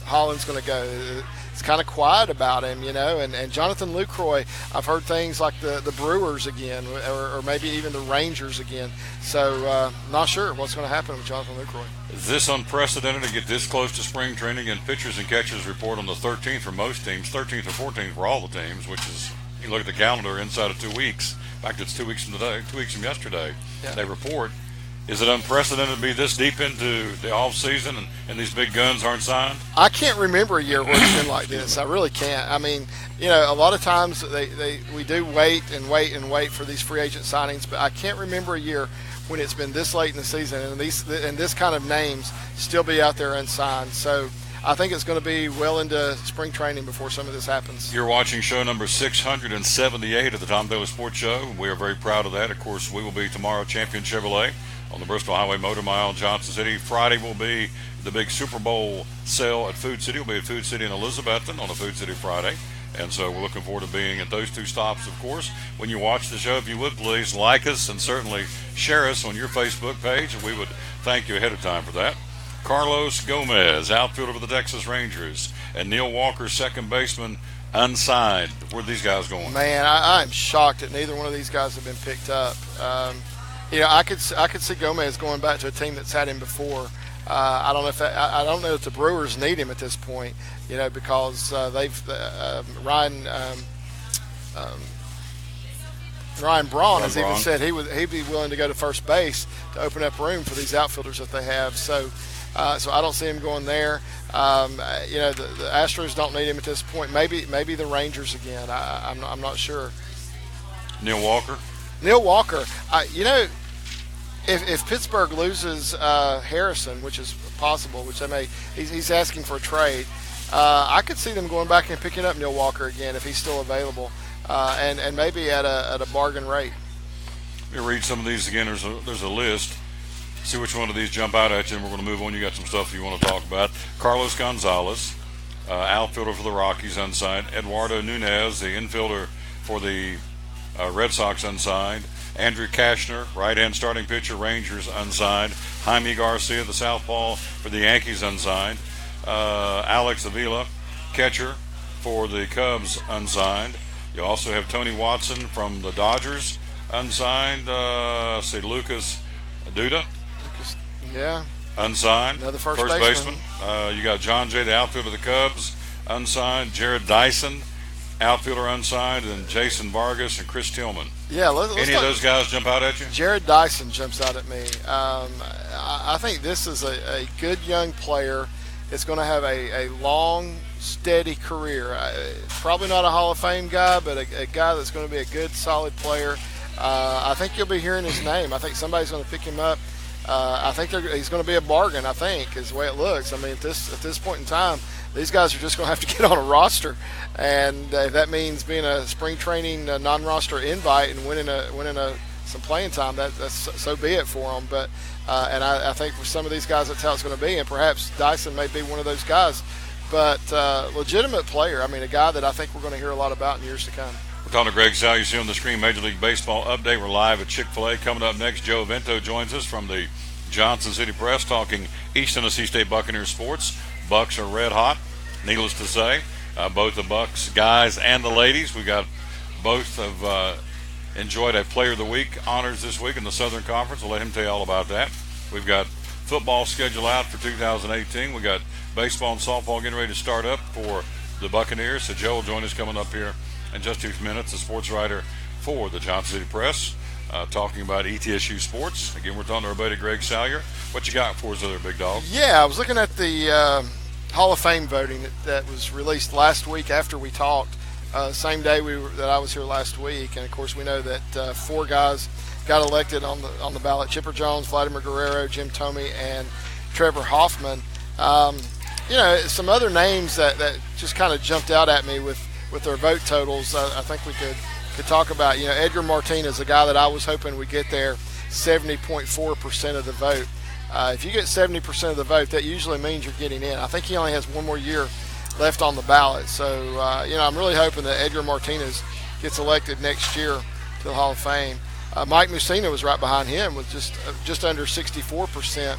Holland's going to go. It's kind of quiet about him, and Jonathan Lucroy, I've heard things like the Brewers again, or maybe even the Rangers again. So not sure what's going to happen with Jonathan Lucroy. Is this unprecedented to get this close to spring training? And pitchers and catchers report on the 13th for most teams, 13th or 14th for all the teams, which is, you look at the calendar, inside of 2 weeks. In fact, it's 2 weeks from today, 2 weeks from yesterday. Yeah. They report. Is it unprecedented to be this deep into the off season and these big guns aren't signed? I can't remember a year where it's been like this. I really can't. I mean, a lot of times we do wait for these free agent signings, but I can't remember a year when it's been this late in the season and this kind of names still be out there unsigned. So I think it's going to be well into spring training before some of this happens. You're watching show number 678 of the Tom Daly Sports Show. We are very proud of that. Of course, we will be tomorrow Champion Chevrolet on the Bristol Highway Motor Mile in Johnson City. Friday will be the big Super Bowl sale at Food City. We'll be at Food City in Elizabethton on a Food City Friday. And so we're looking forward to being at those two stops, of course. When you watch the show, if you would, please like us and certainly share us on your Facebook page. And we would thank you ahead of time for that. Carlos Gomez, outfielder for the Texas Rangers, and Neil Walker, second baseman, unsigned. Where are these guys going? Man, I'm shocked that neither one of these guys have been picked up. I could see Gomez going back to a team that's had him before. I don't know if the Brewers need him at this point, because Ryan Braun has even said he'd be willing to go to first base to open up room for these outfielders that they have. So I don't see him going there. The Astros don't need him at this point. Maybe the Rangers again. I'm not sure. Neil Walker. If Pittsburgh loses Harrison, which is possible, which he's asking for a trade, I could see them going back and picking up Neil Walker again if he's still available, and maybe at a bargain rate. Let me read some of these again. There's a list. See which one of these jump out at you, and we're going to move on. You got some stuff you want to talk about. Carlos Gonzalez, outfielder for the Rockies, unsigned. Eduardo Nunez, the infielder for the Red Sox, unsigned. Andrew Kashner, right-hand starting pitcher, Rangers, unsigned. Jaime Garcia, the southpaw for the Yankees, unsigned. Alex Avila, catcher for the Cubs, unsigned. You also have Tony Watson from the Dodgers, unsigned. See, Lucas Duda. Yeah. Unsigned. Another first baseman. You got John Jay, the outfielder of the Cubs, unsigned. Jared Dyson, outfielder, unsigned, and Jason Vargas and Chris Tillman. Yeah, let's Any of those guys jump out at you? Jared Dyson jumps out at me. I think this is a good young player. It's going to have a long, steady career. Probably not a Hall of Fame guy, but a guy that's going to be a good, solid player. I think you'll be hearing his name. I think somebody's going to pick him up. I think he's going to be a bargain, I think, is the way it looks. I mean, at this point in time, these guys are just going to have to get on a roster. And if that means being a spring training non-roster invite and winning some playing time, that's so be it for them. But and I think for some of these guys, that's how it's going to be. And perhaps Dyson may be one of those guys. But legitimate player. I mean, a guy that I think we're going to hear a lot about in years to come. We're talking to Greg Sal. You see on the screen, Major League Baseball update. We're live at Chick-Fil-A. Coming up next, Joe Vento joins us from the Johnson City Press talking East Tennessee State Buccaneers sports. Bucks are red hot, needless to say. Both the Bucks guys and the ladies. We got both have enjoyed a Player of the Week honors this week in the Southern Conference. We'll let him tell you all about that. We've got football schedule out for 2018. We got baseball and softball getting ready to start up for the Buccaneers. So Joe will join us coming up here in just 2 minutes, the sports writer for the Johnson City Press, talking about ETSU sports. Again, we're talking to our buddy Greg Salyer. What you got for us there, big dog? Yeah, I was looking at the Hall of Fame voting that was released last week after we talked. Same day that I was here last week, and of course we know that 4 guys got elected on the ballot: Chipper Jones, Vladimir Guerrero, Jim Thome, and Trevor Hoffman. Some other names that just kind of jumped out at me with their vote totals. I think we could talk about. Edgar Martinez, a guy that I was hoping would get there, 70.4% of the vote. If you get 70% of the vote, that usually means you're getting in. I think he only has 1 more year left on the ballot. So, I'm really hoping that Edgar Martinez gets elected next year to the Hall of Fame. Mike Mussina was right behind him with just under 64%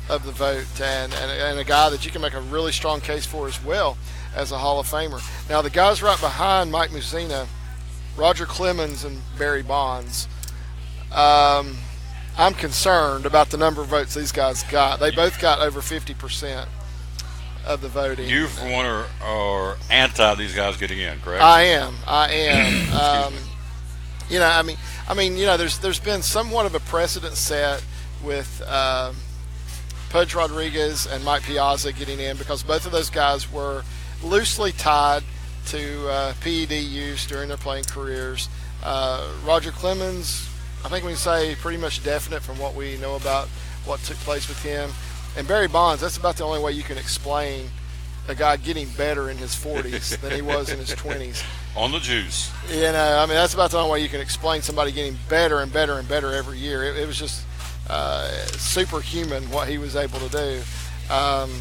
of the vote, and a guy that you can make a really strong case for as well as a Hall of Famer. Now, the guys right behind Mike Mussina, Roger Clemens and Barry Bonds, I'm concerned about the number of votes these guys got. They both got over 50% of the voting. You, for one, are anti these guys getting in, correct? I am. There's been somewhat of a precedent set with Pudge Rodriguez and Mike Piazza getting in because both of those guys were loosely tied to PED use during their playing careers. Roger Clemens, I think we can say pretty much definite from what we know about what took place with him. And Barry Bonds, that's about the only way you can explain a guy getting better in his 40s than he was in his 20s. On the juice. That's about the only way you can explain somebody getting better and better and better every year. It was just superhuman what he was able to do. I'm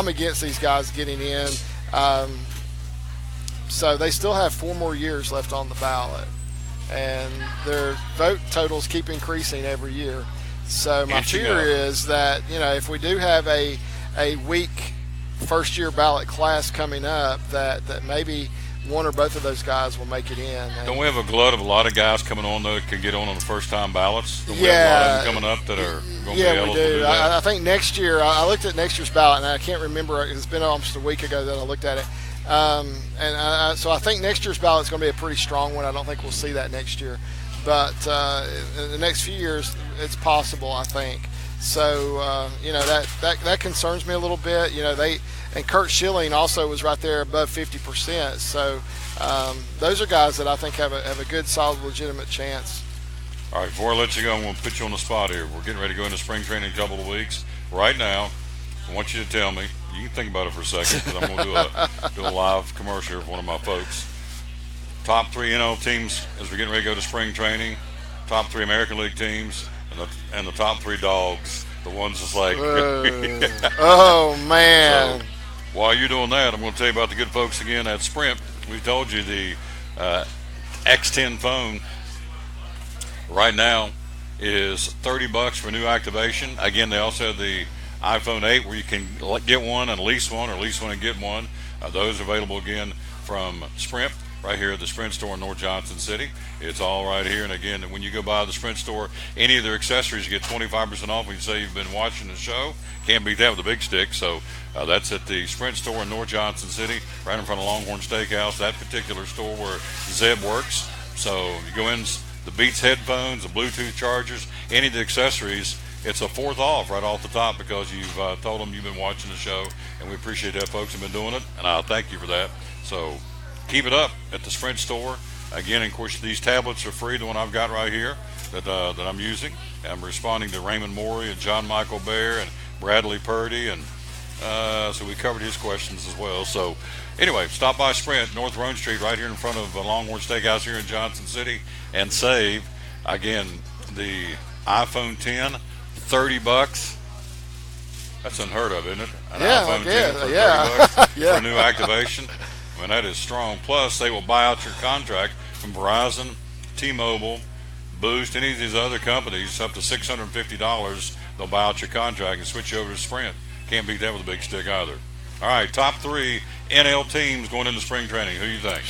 against these guys getting in. So they still have 4 more years left on the ballot, and their vote totals keep increasing every year. So my fear is that if we do have a weak first-year ballot class coming up, that maybe one or both of those guys will make it in. Don't we have a glut of a lot of guys coming on that could get on the first-time ballots? Don't we have a lot of them coming up that are going to be able to do that? I think next year, I looked at next year's ballot, and I can't remember. It's been almost a week ago that I looked at it. So I think next year's ballot is going to be a pretty strong one. I don't think we'll see that next year. But in the next few years, it's possible, I think. So, that concerns me a little bit. And Kurt Schilling also was right there above 50%. So those are guys that I think have a good, solid, legitimate chance. All right, before I let you go, I'm going to put you on the spot here. We're getting ready to go into spring training in a couple of weeks. Right now, I want you to tell me. You can think about it for a second because I'm going to do a live commercial for one of my folks. Top 3 NL teams as we're getting ready to go to spring training. Top 3 American League teams and the top 3 dogs. The ones that's like. Oh man! So, while you're doing that, I'm going to tell you about the good folks again at Sprint. We told you the X10 phone right now is $30 for new activation. Again, they also have the iPhone 8 where you can get one and lease one, or lease one and get one. Those are available again from Sprint. right here at the Sprint store in North Johnson City. It's all right here. And again, when you go by the Sprint store, any of their accessories, you get 25% off when you say you've been watching the show. Can't beat that with a big stick. So that's at the Sprint store in North Johnson City, right in front of Longhorn Steakhouse, that particular store where Zeb works. So you go in, the Beats headphones, the Bluetooth chargers, any of the accessories, it's a fourth off right off the top because you've told them you've been watching the show, and we appreciate that. Folks have been doing it, and I'll thank you for that. So keep it up at the Sprint store. Again, of course, these tablets are free, the one I've got right here that I'm using. I'm responding to Raymond Morey and John Michael Bear and Bradley Purdy, and so we covered his questions as well. So anyway, stop by Sprint, North Roan Street, right here in front of Longhorn Steakhouse here in Johnson City, and save, again, the iPhone 10, $30. That's unheard of, isn't it? An iPhone 10 for $30 for a new activation. I mean, that is strong. Plus, they will buy out your contract from Verizon, T-Mobile, Boost, any of these other companies, up to $650. They'll buy out your contract and switch you over to Sprint. Can't beat that with a big stick either. All right, top 3 NL teams going into spring training. Who do you think?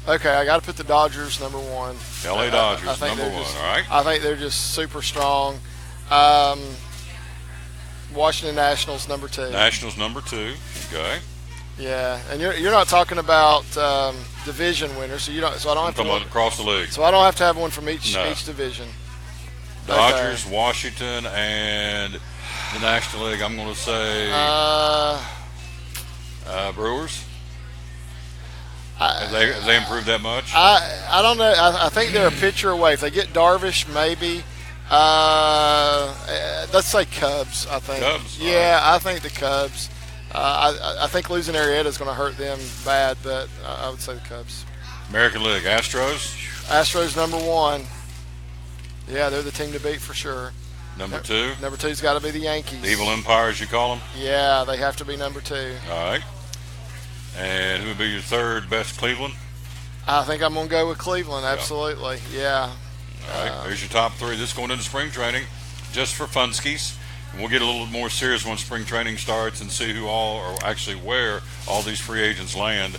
Okay, I got to put the Dodgers number 1. LA Dodgers number 1. All right. I think they're just super strong. Washington Nationals number 2. Nationals number 2. Okay. Yeah, and you're not talking about division winners, so you don't. So I don't have to. Talking about across the league. So I don't have to have one from each division. Dodgers, Washington, and the National League. I'm going to say Brewers. Have they improved that much? I don't know. I think they're a pitcher away. If they get Darvish, maybe. Let's say Cubs. I think. Cubs. Yeah, I think the Cubs. I think losing Arrieta is going to hurt them bad, but I would say the Cubs. American League, Astros. Astros number 1. Yeah, they're the team to beat for sure. Number 2. Number 2's got to be the Yankees. The Evil Empire, as you call them. Yeah, they have to be number 2. All right. And who would be your third best? Cleveland. I think I'm going to go with Cleveland. Absolutely. Yeah. All right. There's your top 3. This going into spring training, just for funskies. And we'll get a little more serious when spring training starts and see who all, or actually where all these free agents land.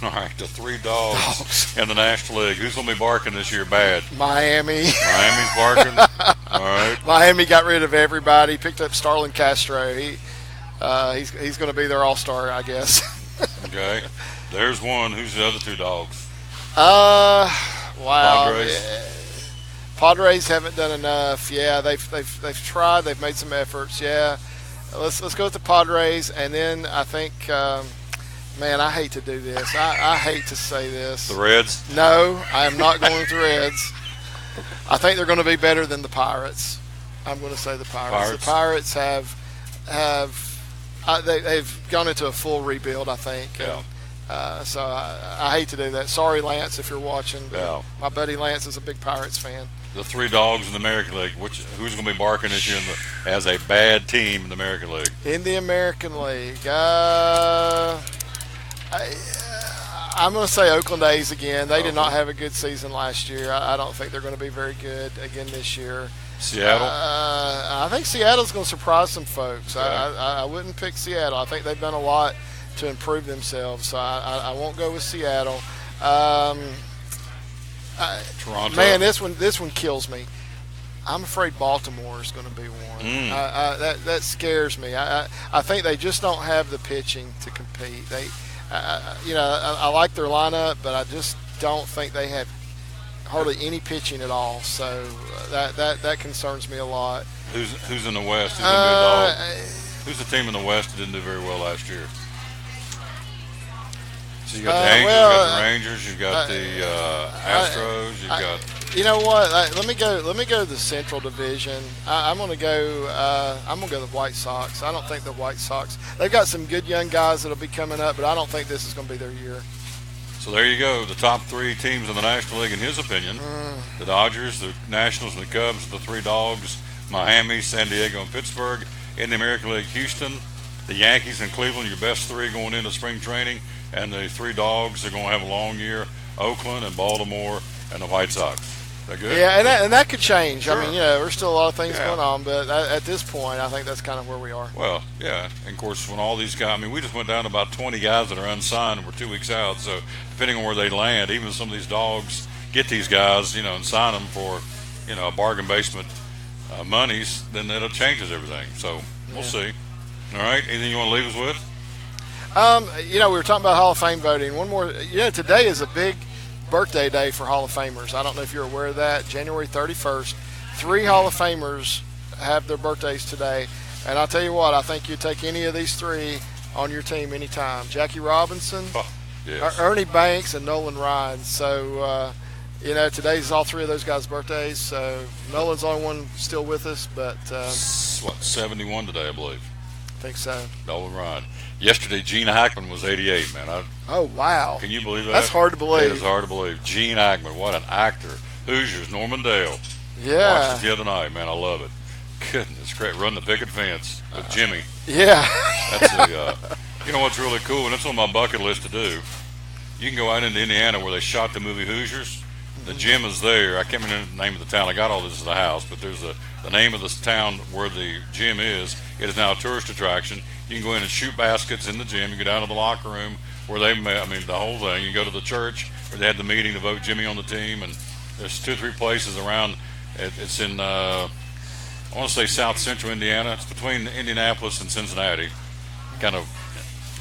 All right, the 3 dogs in the National League. Who's going to be barking this year bad? Miami. Miami's barking. All right. Miami got rid of everybody. Picked up Starlin Castro. He's going to be their all-star, I guess. Okay. There's one. Who's the other 2 dogs? Wow. Padres. Yeah. Padres haven't done enough. Yeah, they've tried. They've made some efforts. Yeah. Let's go with the Padres, and then I think. Man, I hate to do this. I hate to say this. The Reds? No, I am not going with the Reds. I think they're going to be better than the Pirates. I'm going to say the Pirates. The Pirates they've gone into a full rebuild, I think. Yeah. And, so I hate to do that. Sorry, Lance, if you're watching. But my buddy Lance is a big Pirates fan. The 3 dogs in the American League. Who's going to be barking this year as a bad team in the American League? In the American League, I'm going to say Oakland A's again. They did not have a good season last year. I don't think they're going to be very good again this year. Seattle? I think Seattle's going to surprise some folks. Okay. I wouldn't pick Seattle. I think they've done a lot to improve themselves, so I won't go with Seattle. Toronto? Man, this one kills me. I'm afraid Baltimore is going to be one. That scares me. I think they just don't have the pitching to compete. I like their lineup, but I just don't think they have hardly any pitching at all. So that concerns me a lot. Who's in the West? Who's gonna be a dog? Who's the team in the West that didn't do very well last year? So you got the Angels, you got the Rangers, you got the Astros, you got. You know what? Let me go to the Central Division. I'm gonna go the White Sox. I don't think the White Sox. They've got some good young guys that'll be coming up, but I don't think this is gonna be their year. So there you go. The top 3 teams in the National League, in his opinion: the Dodgers, the Nationals, and the Cubs. The 3 dogs: Miami, San Diego, and Pittsburgh. In the American League, Houston, the Yankees, and Cleveland. Your best 3 going into spring training, and the 3 dogs are going to have a long year: Oakland and Baltimore and the White Sox. that good? Yeah, and that could change. Sure. I mean, there's still a lot of things going on, but at this point, I think that's kind of where we are. Well, yeah, and of course, when all these guys, I mean, we just went down to about 20 guys that are unsigned, and we're 2 weeks out. So depending on where they land, even some of these dogs get these guys, and sign them for, a bargain basement monies, then that changes everything. So we'll see. All right, anything you want to leave us with? We were talking about Hall of Fame voting. One more. Today is a big birthday day for Hall of Famers. I don't know if you're aware of that. January 31st, 3 Hall of Famers have their birthdays today. And I'll tell you what, I think you take any of these 3 on your team anytime. Jackie Robinson, yes. Ernie Banks, and Nolan Ryan. So, today's all 3 of those guys' birthdays. So Nolan's the only one still with us. But 71 today, I believe. I think so. Nolan Ryan. Yesterday, Gene Hackman was 88, man. Oh, wow. Can you believe that? That's hard to believe. It is hard to believe. Gene Hackman, what an actor. Hoosiers, Norman Dale. Yeah. Watched it the other night, man. I love it. Goodness, great. Run the picket fence with Jimmy. Yeah. That's what's really cool, and it's on my bucket list to do. You can go out into Indiana where they shot the movie Hoosiers. The gym is there. I can't remember the name of the town. I got all this at the house, but there's the name of this town where the gym is. It is now a tourist attraction. You can go in and shoot baskets in the gym. You go down to the locker room where they met. I mean, the whole thing. You go to the church where they had the meeting to vote Jimmy on the team, and there's 2 or 3 places around. It's in I want to say South Central Indiana. It's between Indianapolis and Cincinnati, kind of.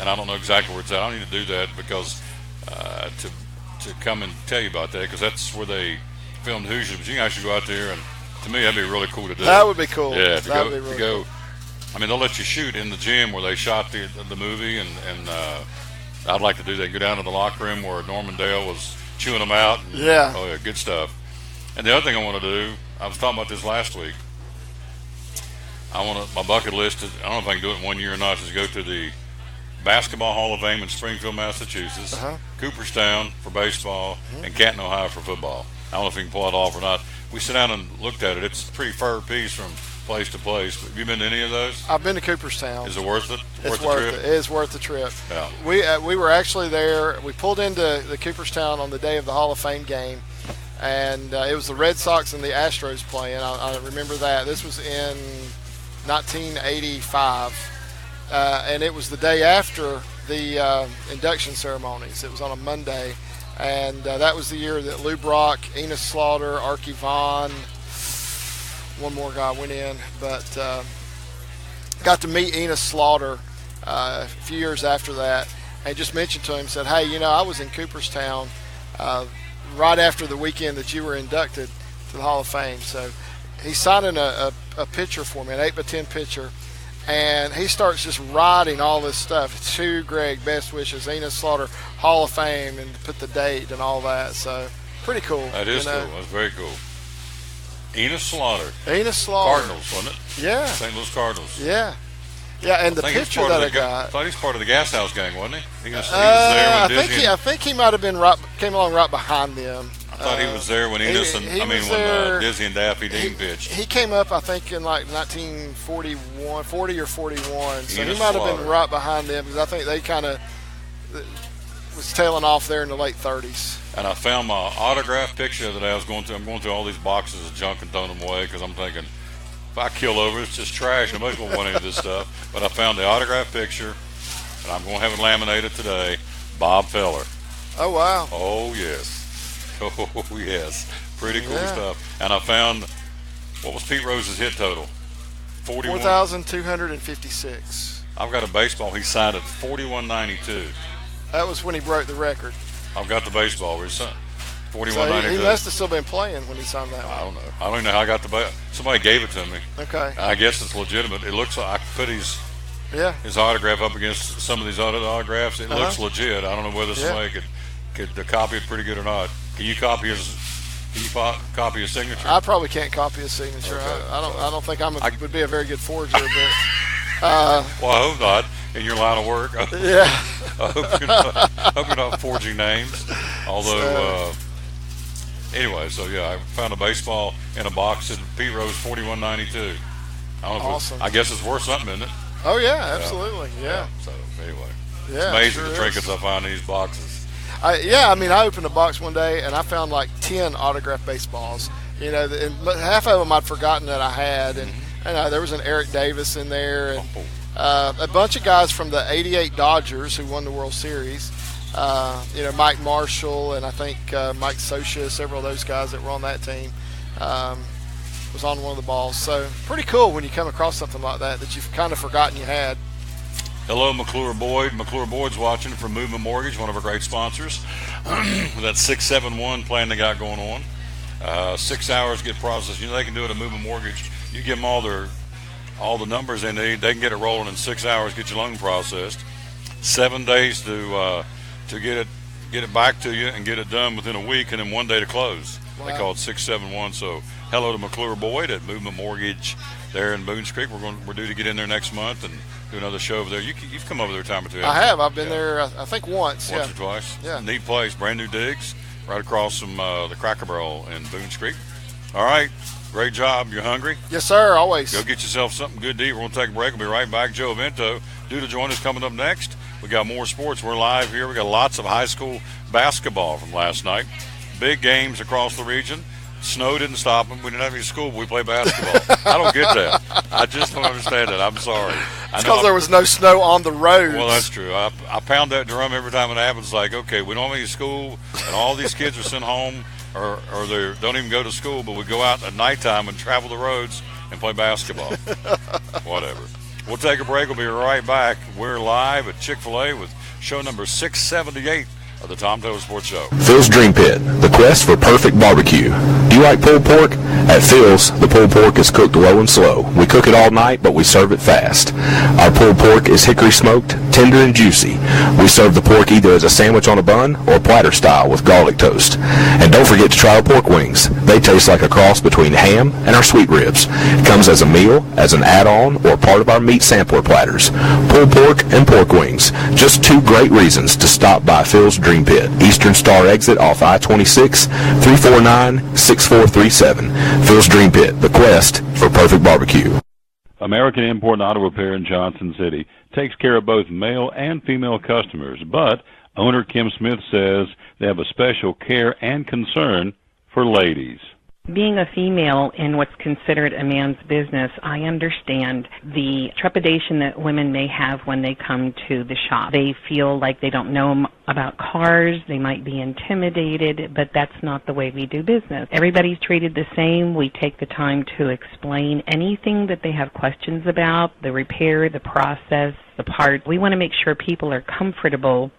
And I don't know exactly where it's at. I don't need to do that because to come and tell you about that, because that's where they filmed Hoosiers. But you can actually go out there, and to me, that'd be really cool to do. That would be cool. Yeah, that would be really cool. I mean, they'll let you shoot in the gym where they shot the movie, and I'd like to do that. Go down to the locker room where Norman Dale was chewing them out. And, yeah. Oh, yeah, good stuff. And the other thing I want to do, I was talking about this last week. My bucket list is, I don't know if I can do it in 1 year or not, is go to the Basketball Hall of Fame in Springfield, Massachusetts, Cooperstown for baseball, and Canton, Ohio for football. I don't know if we can pull it off or not. We sat down and looked at it. It's a pretty far piece from place to place. Have you been to any of those? I've been to Cooperstown. Is it worth it? It's worth it. It is worth the trip. Yeah. We were actually there. We pulled into the Cooperstown on the day of the Hall of Fame game, and it was the Red Sox and the Astros playing. I remember that. This was in 1985. And it was the day after the induction ceremonies. It was on a Monday, and that was the year that Lou Brock, Enos Slaughter, Archie Vaughn, one more guy went in, but got to meet Enos Slaughter a few years after that, and just mentioned to him, said, hey, I was in Cooperstown right after the weekend that you were inducted to the Hall of Fame. So he's signing a picture for me, an 8x10 picture. And he starts just writing all this stuff. To Greg, best wishes, Enos Slaughter, Hall of Fame, and put the date and all that. So, pretty cool. That is cool. That's very cool. Enos Slaughter. Enos Slaughter. Cardinals, wasn't it? Yeah. St. Louis Cardinals. Yeah. Yeah, and the picture that I got. I thought he was part of the Gas House gang, wasn't he? He was there when Dizzy. I think he might have been came along right behind them. I thought he was there when Enos when Dizzy and Daffy Dean pitched. He came up, I think, in like 1941, 40 or 41. So Enos he might have Slaughter. been right behind them because I think they kind of was tailing off there in the late 30s. And I found my autograph picture that I was going through. I'm going through all these boxes of junk and throwing them away because I'm thinking, if I kill over, it's just trash. Nobody's going to want any of this stuff. But I found the autograph picture, and I'm going to have it laminated today. Bob Feller. Oh, wow. Oh, yes. Oh, yes. Pretty cool stuff. And I found, what was Pete Rose's hit total? 4,256. I've got a baseball he signed at 41.92. That was when he broke the record. I've got the baseball where he signed 41.92. So he must have still been playing when he signed that one. I don't know. I don't even know how I got the somebody gave it to me. Okay. I guess it's legitimate. It looks like I put his autograph up against some of these other autographs. It looks legit. I don't know whether somebody could copy it pretty good or not. Can you copy his signature? I probably can't copy his signature. Okay. I don't think I would be a very good forger, but well, I hope not in your line of work. Yeah. I hope you're not forging names. Although anyway, so I found a baseball in a box at Pete Rose 41.92. Awesome. I guess it's worth something, isn't it? Oh yeah, absolutely. Yeah. So anyway, it's amazing the trinkets I find in these boxes. I opened a box one day and I found like 10 autographed baseballs. You know, and half of them I'd forgotten that I had, and there was an Eric Davis in there, and a bunch of guys from the '88 Dodgers who won the World Series. Mike Marshall and I think Mike Socia, several of those guys that were on that team, was on one of the balls. So pretty cool when you come across something like that you've kind of forgotten you had. Hello, McClure Boyd. McClure Boyd's watching from Movement Mortgage, one of our great sponsors. That 671 plan they got going on. 6 hours get processed. You know, they can do it at Movement Mortgage. You give them all the numbers they need. They can get it rolling in 6 hours, get your loan processed. 7 days to get it back to you and get it done within a week, and then 1 day to close. Wow. They call it 671. So hello to McClure Boyd at Movement Mortgage there in Boones Creek. We're due to get in there next month and do another show over there. You've come over there a time or two. I have. I've been there. I think once. Once or twice. Yeah. Neat place. Brand new digs right across from the Cracker Barrel in Boones Creek. All right. Great job. You hungry? Yes, sir. Always. Go get yourself something good to eat. We're going to take a break. We'll be right back. Joe Vento due to join us coming up next. We got more sports. We're live here. We got lots of high school basketball from last night. Big games across the region. Snow didn't stop them. We didn't have any school, but we played basketball. I don't get that. I just don't understand it. I'm sorry. It's because there was no snow on the roads. Well, that's true. I pound that drum every time it happens. Like, okay, we don't have any school, and all these kids are sent home, or they don't even go to school, but we go out at nighttime and travel the roads and play basketball. Whatever. We'll take a break. We'll be right back. We're live at Chick-Fil-A with show number 678 of the Tom Taylor Sports Show. Phil's Dream Pit, the quest for perfect barbecue. Do you like pulled pork? At Phil's, the pulled pork is cooked low and slow. We cook it all night, but we serve it fast. Our pulled pork is hickory smoked, tender and juicy. We serve the pork either as a sandwich on a bun or platter style with garlic toast. And don't forget to try our pork wings. They taste like a cross between ham and our sweet ribs. It comes as a meal, as an add-on, or part of our meat sampler platters. Pulled pork and pork wings. Just two great reasons to stop by Phil's Dream Pit. Eastern Star exit off I-26, 349-6437. Phil's Dream Pit, the quest for perfect barbecue. American Import and Auto Repair in Johnson City takes care of both male and female customers, but owner Kim Smith says they have a special care and concern for ladies. Being a female in what's considered a man's business, I understand the trepidation that women may have when they come to the shop. They feel like they don't know about cars, they might be intimidated, but that's not the way we do business. Everybody's treated the same. We take the time to explain anything that they have questions about, the repair, the process, the part. We want to make sure people are comfortable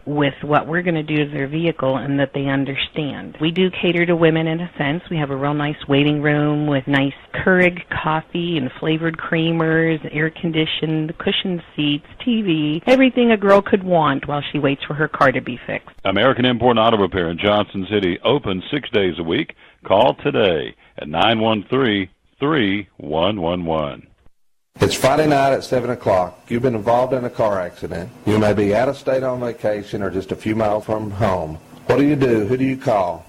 with what we're going to do to their vehicle and that they understand. We do cater to women in a sense. We have a real nice waiting room with nice Keurig coffee and flavored creamers, air-conditioned, cushioned seats, TV, everything a girl could want while she waits for her car to be fixed. American Import and Auto Repair in Johnson City, open 6 days a week. Call today at 913-3111. It's Friday night at 7 o'clock. You've been involved in a car accident. You may be out of state on vacation or just a few miles from home. What do? Who do you call?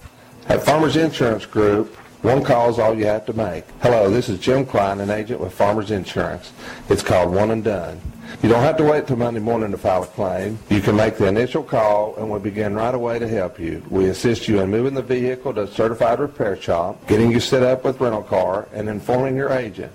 At Farmers Insurance Group, one call is all you have to make. Hello, this is Jim Klein, an agent with Farmers Insurance. It's called One and Done. You don't have to wait till Monday morning to file a claim. You can make the initial call and we'll begin right away to help you. We assist you in moving the vehicle to a certified repair shop, getting you set up with rental car, and informing your agent.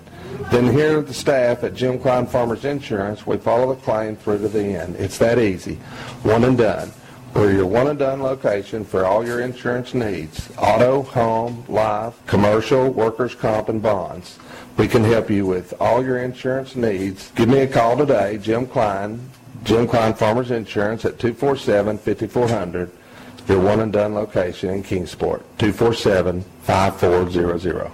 Then here at the staff at Jim Klein Farmers Insurance, we follow the claim through to the end. It's that easy. One and Done. We're your one and done location for all your insurance needs. Auto, home, life, commercial, workers' comp, and bonds. We can help you with all your insurance needs. Give me a call today, Jim Klein Farmers Insurance at 247-5400. Your one and done location in Kingsport, 247-5400.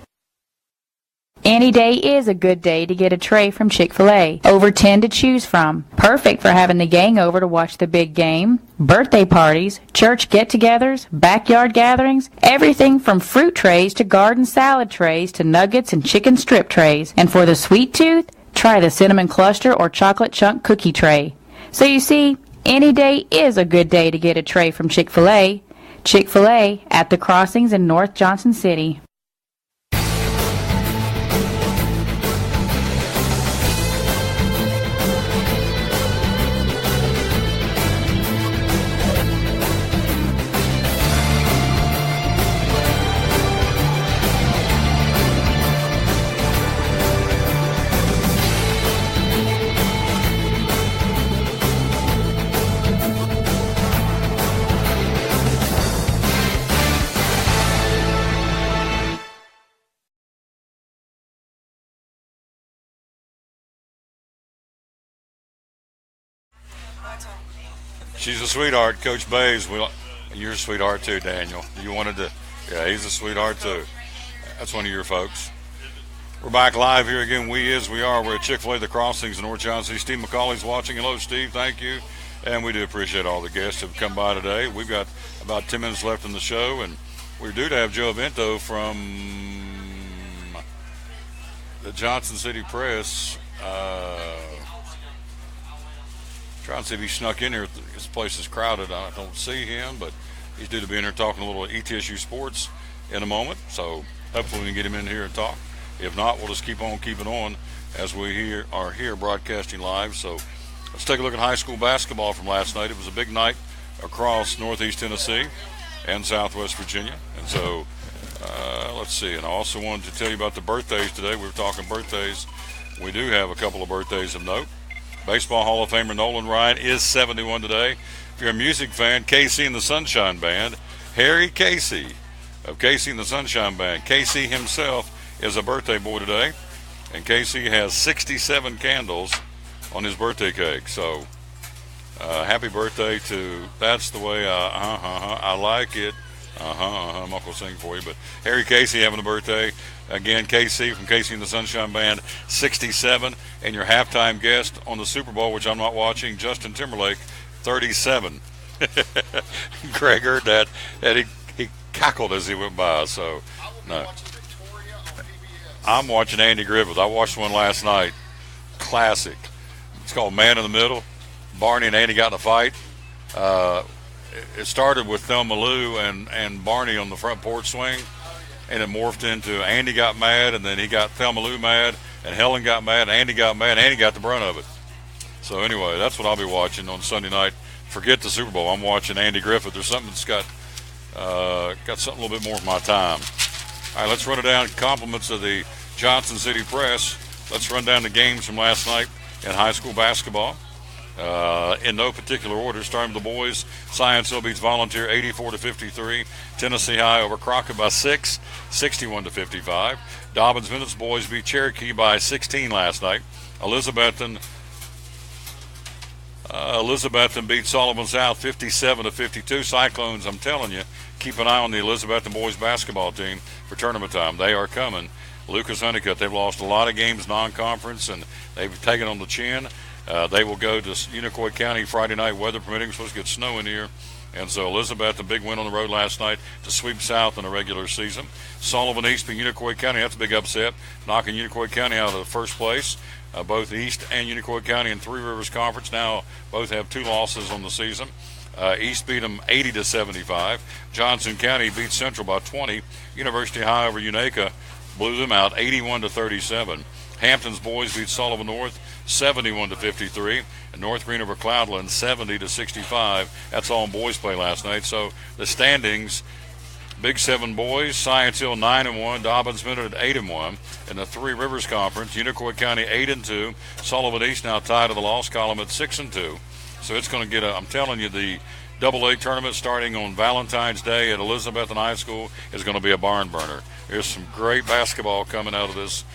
Any day is a good day to get a tray from Chick-Fil-A. Over 10 to choose from. Perfect for having the gang over to watch the big game, birthday parties, church get-togethers, backyard gatherings, everything from fruit trays to garden salad trays to nuggets and chicken strip trays. And for the sweet tooth, try the cinnamon cluster or chocolate chunk cookie tray. So you see, any day is a good day to get a tray from Chick-Fil-A. Chick-Fil-A at the Crossings in North Johnson City. She's a sweetheart, Coach Bays. You're a sweetheart too, Daniel. You wanted to, yeah, he's a sweetheart too. That's one of your folks. We're back live here again. We are. We're at Chick-Fil-A, the Crossings in North Johnson. Steve McCauley's watching. Hello, Steve. Thank you. And we do appreciate all the guests who have come by today. We've got about 10 minutes left in the show, and we're due to have Joe Vento from the Johnson City Press. Trying to see if he snuck in here. This place is crowded. I don't see him, but he's due to be in here talking a little ETSU sports in a moment. So hopefully we can get him in here and talk. If not, we'll just keep on keeping on as we are here broadcasting live. So let's take a look at high school basketball from last night. It was a big night across Northeast Tennessee and Southwest Virginia. And so let's see. And I also wanted to tell you about the birthdays today. We were talking birthdays. We do have a couple of birthdays of note. Baseball Hall of Famer Nolan Ryan is 71 today. If you're a music fan, Casey and the Sunshine Band, Harry Casey of Casey and the Sunshine Band. Casey himself is a birthday boy today, and Casey has 67 candles on his birthday cake. So happy birthday to, that's the way I like it. I'm not going to sing for you, but Harry Casey having a birthday. Again, Casey from Casey and the Sunshine Band, 67. And your halftime guest on the Super Bowl, which I'm not watching, Justin Timberlake, 37. Greg heard that he cackled as he went by. So, no. I'm watching Andy Griffith. I watched one last night. Classic. It's called Man in the Middle. Barney and Andy got in a fight. It started with Thelma Lou and Barney on the front porch swing, and it morphed into Andy got mad, and then he got Thelma Lou mad, and Helen got mad, and Andy got mad, and Andy got the brunt of it. So anyway, that's what I'll be watching on Sunday night. Forget the Super Bowl. I'm watching Andy Griffith. There's something that's got something a little bit more of my time. All right, let's run it down. Compliments of the Johnson City Press. Let's run down the games from last night in high school basketball. In no particular order, starting with the boys. Scienceville beats Volunteer 84-53. Tennessee High over Crockett by 6, 61-55. Dobbins Minutes boys beat Cherokee by 16 last night. Elizabethton beat Sullivan South 57-52. Cyclones, I'm telling you, keep an eye on the Elizabethton boys basketball team for tournament time. They are coming. Lucas Honeycutt, they've lost a lot of games non-conference, and they've taken on the chin. They will go to Unicoi County Friday night, weather permitting. We're supposed to get snow in here. And so Elizabeth, a big win on the road last night to sweep South in the regular season. Sullivan East beat Unicoi County. That's a big upset, knocking Unicoi County out of the first place. Both East and Unicoi County in Three Rivers Conference now both have 2 losses on the season. East beat them 80-75. Johnson County beat Central by 20. University High over Unaka blew them out 81-37. Hampton's boys beat Sullivan North 71-53, and North Green over Cloudland 70-65. That's all in boys play last night. So the standings: Big 7 boys, Science Hill 9-1, Dobbins Minute at 8-1. In the Three Rivers Conference, Unicoi County 8-2, Sullivan East now tied to the loss column at 6-2. So it's going to get I'm telling you, the AA tournament starting on Valentine's Day at Elizabethton High School is going to be a barn burner. There's some great basketball coming out of this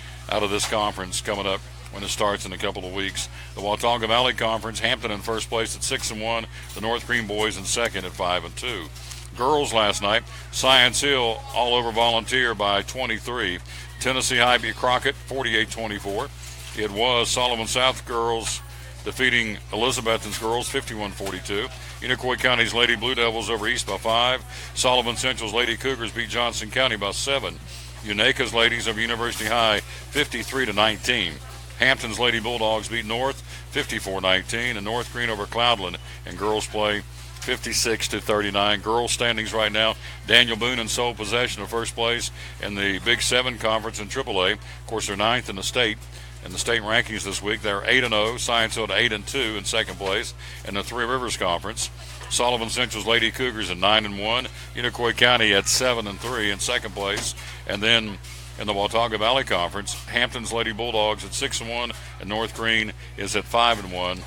conference coming up when it starts in a couple of weeks. The Watauga Valley Conference, Hampton in first place at 6-1. The North Green boys in second at 5-2. Girls last night, Science Hill all over Volunteer by 23. Tennessee High beat Crockett 48-24. It was Sullivan South girls defeating Elizabethton's girls 51-42. Unicoi County's Lady Blue Devils over East by 5. Sullivan Central's Lady Cougars beat Johnson County by 7. Unaka's ladies over University High 53-19. Hampton's Lady Bulldogs beat North 54-19, and North Green over Cloudland in girls play 56-39. Girls standings right now: Daniel Boone in sole possession of first place in the Big 7 Conference in AAA. Of course, they're 9th in the state. In the state rankings this week, they're 8-0. Science Hill 8-2 in second place in the Three Rivers Conference. Sullivan Central's Lady Cougars at 9-1. Unicoi County at 7-3 in second place. And then in the Watauga Valley Conference, Hampton's Lady Bulldogs at 6-1, and North Green is at 5-1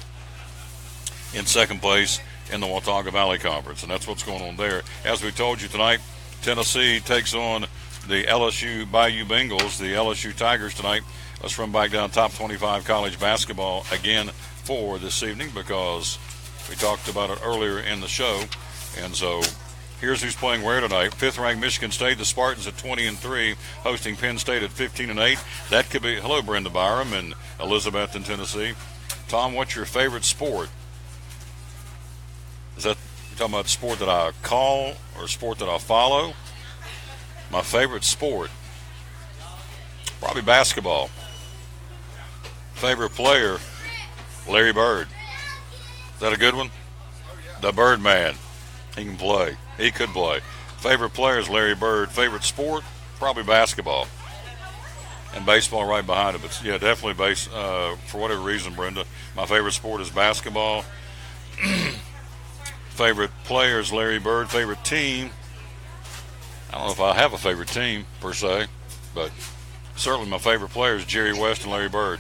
in second place in the Watauga Valley Conference. And that's what's going on there. As we told you tonight, Tennessee takes on the LSU Bayou Bengals, the LSU Tigers tonight. Let's run back down top 25 college basketball again for this evening, because We talked about it earlier in the show. And so here's who's playing where tonight. 5th-ranked Michigan State, the Spartans at 20-3, hosting Penn State at 15-8. That could be, hello, Brenda Byram and Elizabeth in Tennessee. Tom, what's your favorite sport? Is that, you're talking about sport that I call or sport that I follow? My favorite sport, probably basketball. Favorite player, Larry Bird. Is that a good one? The Birdman. He can play. He could play. Favorite player is Larry Bird. Favorite sport, probably basketball. And baseball right behind it. But, yeah, definitely for whatever reason, Brenda, my favorite sport is basketball. Favorite player is Larry Bird. Favorite team, I don't know if I have a favorite team, per se, but certainly my favorite player is Jerry West and Larry Bird.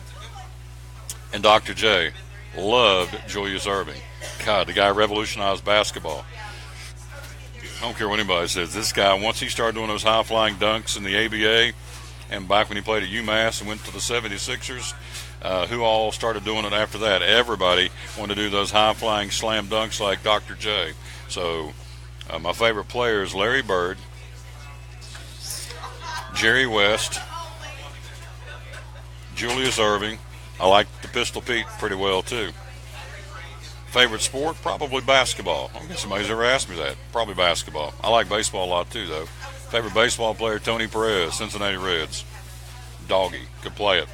And Dr. J loved Julius Erving. God, the guy revolutionized basketball. I don't care what anybody says. This guy, once he started doing those high-flying dunks in the ABA, and back when he played at UMass and went to the 76ers, who all started doing it after that? Everybody wanted to do those high-flying slam dunks like Dr. J. So my favorite player is Larry Bird, Jerry West, Julius Erving. I like the Pistol Pete pretty well, too. Favorite sport? Probably basketball. I don't think somebody's ever asked me that. Probably basketball. I like baseball a lot, too, though. Favorite baseball player, Tony Perez, Cincinnati Reds. Doggy. Could play it.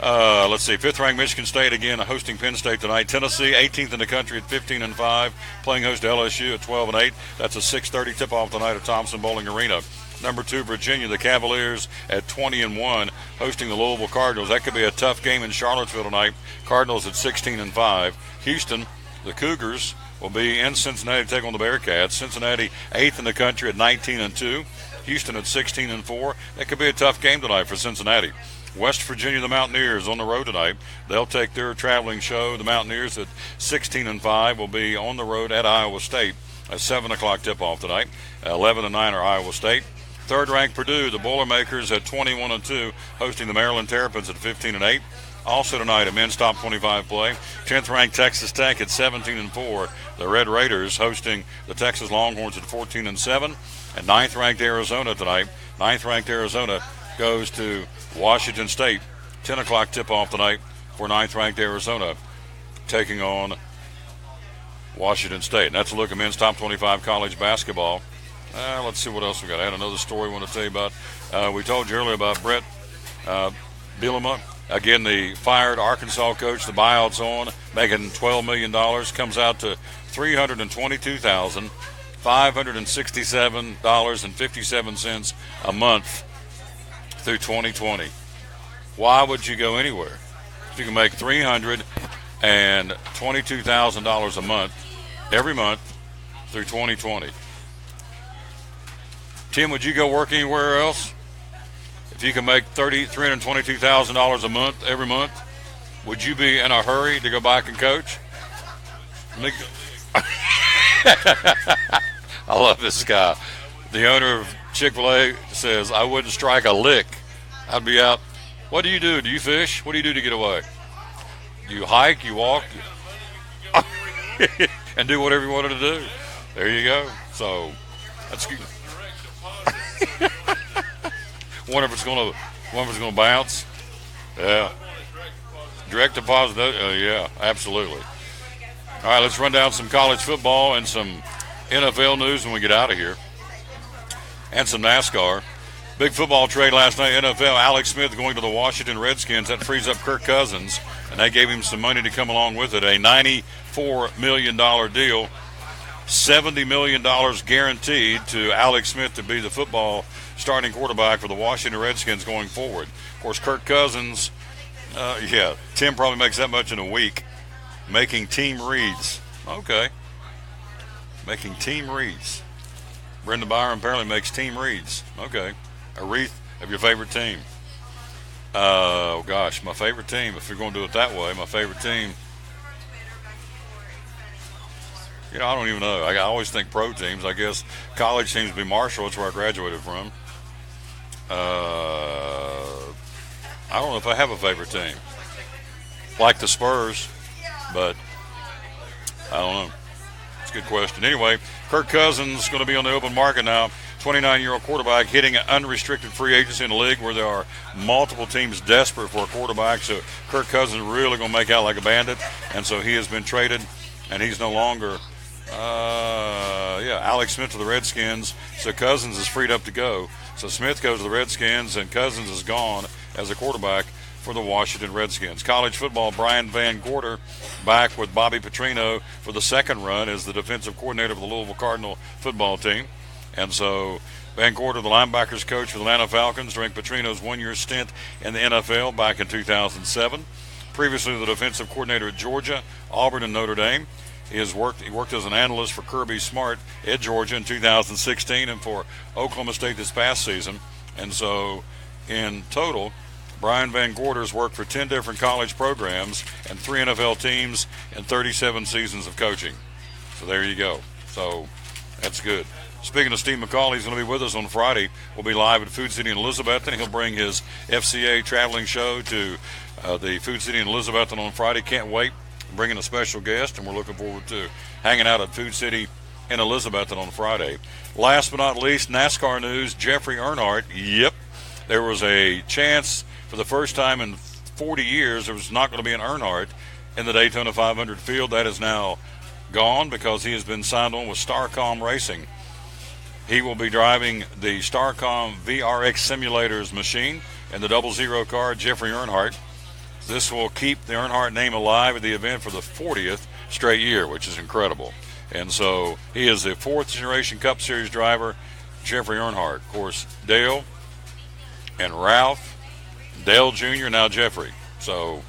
Let's see. 5th-ranked Michigan State, again, hosting Penn State tonight. Tennessee, 18th in the country at 15-5, playing host to LSU at 12-8. That's a 6:30 tip-off tonight at Thompson Bowling Arena. Number 2, Virginia, the Cavaliers at 20-1, hosting the Louisville Cardinals. That could be a tough game in Charlottesville tonight. Cardinals at 16-5. Houston, the Cougars, will be in Cincinnati to take on the Bearcats. Cincinnati, 8th in the country at 19-2. Houston at 16-4. That could be a tough game tonight for Cincinnati. West Virginia, the Mountaineers, on the road tonight. They'll take their traveling show. The Mountaineers at 16-5 will be on the road at Iowa State. A 7 o'clock tip-off tonight. 11-9 are Iowa State. 3rd-ranked Purdue, the Boilermakers at 21-2, hosting the Maryland Terrapins at 15-8. Also tonight, a men's top 25 play. 10th-ranked Texas Tech at 17-4. The Red Raiders hosting the Texas Longhorns at 14-7. And 9th-ranked Arizona tonight. 9th-ranked Arizona goes to Washington State. 10 o'clock tip-off tonight for 9th-ranked Arizona taking on Washington State. And that's a look at men's top 25 college basketball. Let's see what else we got. I had another story I want to tell you about. We told you earlier about Brett Bielema. Again, the fired Arkansas coach, the buyout's on, making $12 million. Comes out to $322,567.57 a month through 2020. Why would you go anywhere? If you can make $322,000 a month, every month, through 2020. Tim, would you go work anywhere else? If you can make $322,000 a month, every month, would you be in a hurry to go back and coach? I love this guy. The owner of Chick-Fil-A says, I wouldn't strike a lick. I'd be out. What do? Do you fish? What do you do to get away? Do you hike? You walk? And do whatever you wanted to do. There you go. So, that's good. Wonder if it's gonna bounce. Yeah. Direct deposit. Yeah, absolutely. All right, let's run down some college football and some NFL news when we get out of here, and some NASCAR. Big football trade last night. NFL. Alex Smith going to the Washington Redskins. That frees up Kirk Cousins, and they gave him some money to come along with it. A $94 million deal. $70 million guaranteed to Alex Smith to be the football starting quarterback for the Washington Redskins going forward. Of course, Kirk Cousins, Tim probably makes that much in a week. Making team reads. Okay. Making team reads. Brenda Byron apparently makes team reads. Okay. A wreath of your favorite team. Oh, gosh, my favorite team. If you're going to do it that way, my favorite team. I don't even know. I always think pro teams. I guess college teams would be Marshall. That's where I graduated from. I don't know if I have a favorite team. Like the Spurs, but I don't know. It's a good question. Anyway, Kirk Cousins is going to be on the open market now. 29-year-old quarterback hitting an unrestricted free agency in a league where there are multiple teams desperate for a quarterback. So Kirk Cousins really going to make out like a bandit. And so he has been traded, and he's no longer, Alex Smith to the Redskins. So Cousins is freed up to go. So Smith goes to the Redskins, and Cousins is gone as a quarterback for the Washington Redskins. College football, Brian Van Gorder back with Bobby Petrino for the second run as the defensive coordinator for the Louisville Cardinal football team. And so Van Gorder, the linebackers coach for the Atlanta Falcons during Petrino's one-year stint in the NFL back in 2007. Previously the defensive coordinator at Georgia, Auburn, and Notre Dame. He worked as an analyst for Kirby Smart at Georgia in 2016 and for Oklahoma State this past season. And so in total, Brian Van Gorder's worked for 10 different college programs and 3 NFL teams and 37 seasons of coaching. So there you go. So that's good. Speaking of Steve McCall, he's going to be with us on Friday. We'll be live at Food City in Elizabethton. He'll bring his FCA traveling show to the Food City in Elizabethton on Friday. Can't wait. Bringing a special guest, and we're looking forward to hanging out at Food City in Elizabethton on Friday. Last but not least, NASCAR news, Jeffrey Earnhardt. Yep, there was a chance for the first time in 40 years there was not going to be an Earnhardt in the Daytona 500 field. That is now gone because he has been signed on with Starcom Racing. He will be driving the Starcom VRX Simulators machine and the 00 car, Jeffrey Earnhardt. This will keep the Earnhardt name alive at the event for the 40th straight year, which is incredible. And so he is the 4th generation Cup Series driver, Jeffrey Earnhardt. Of course, Dale and Ralph, Dale Jr., now Jeffrey. So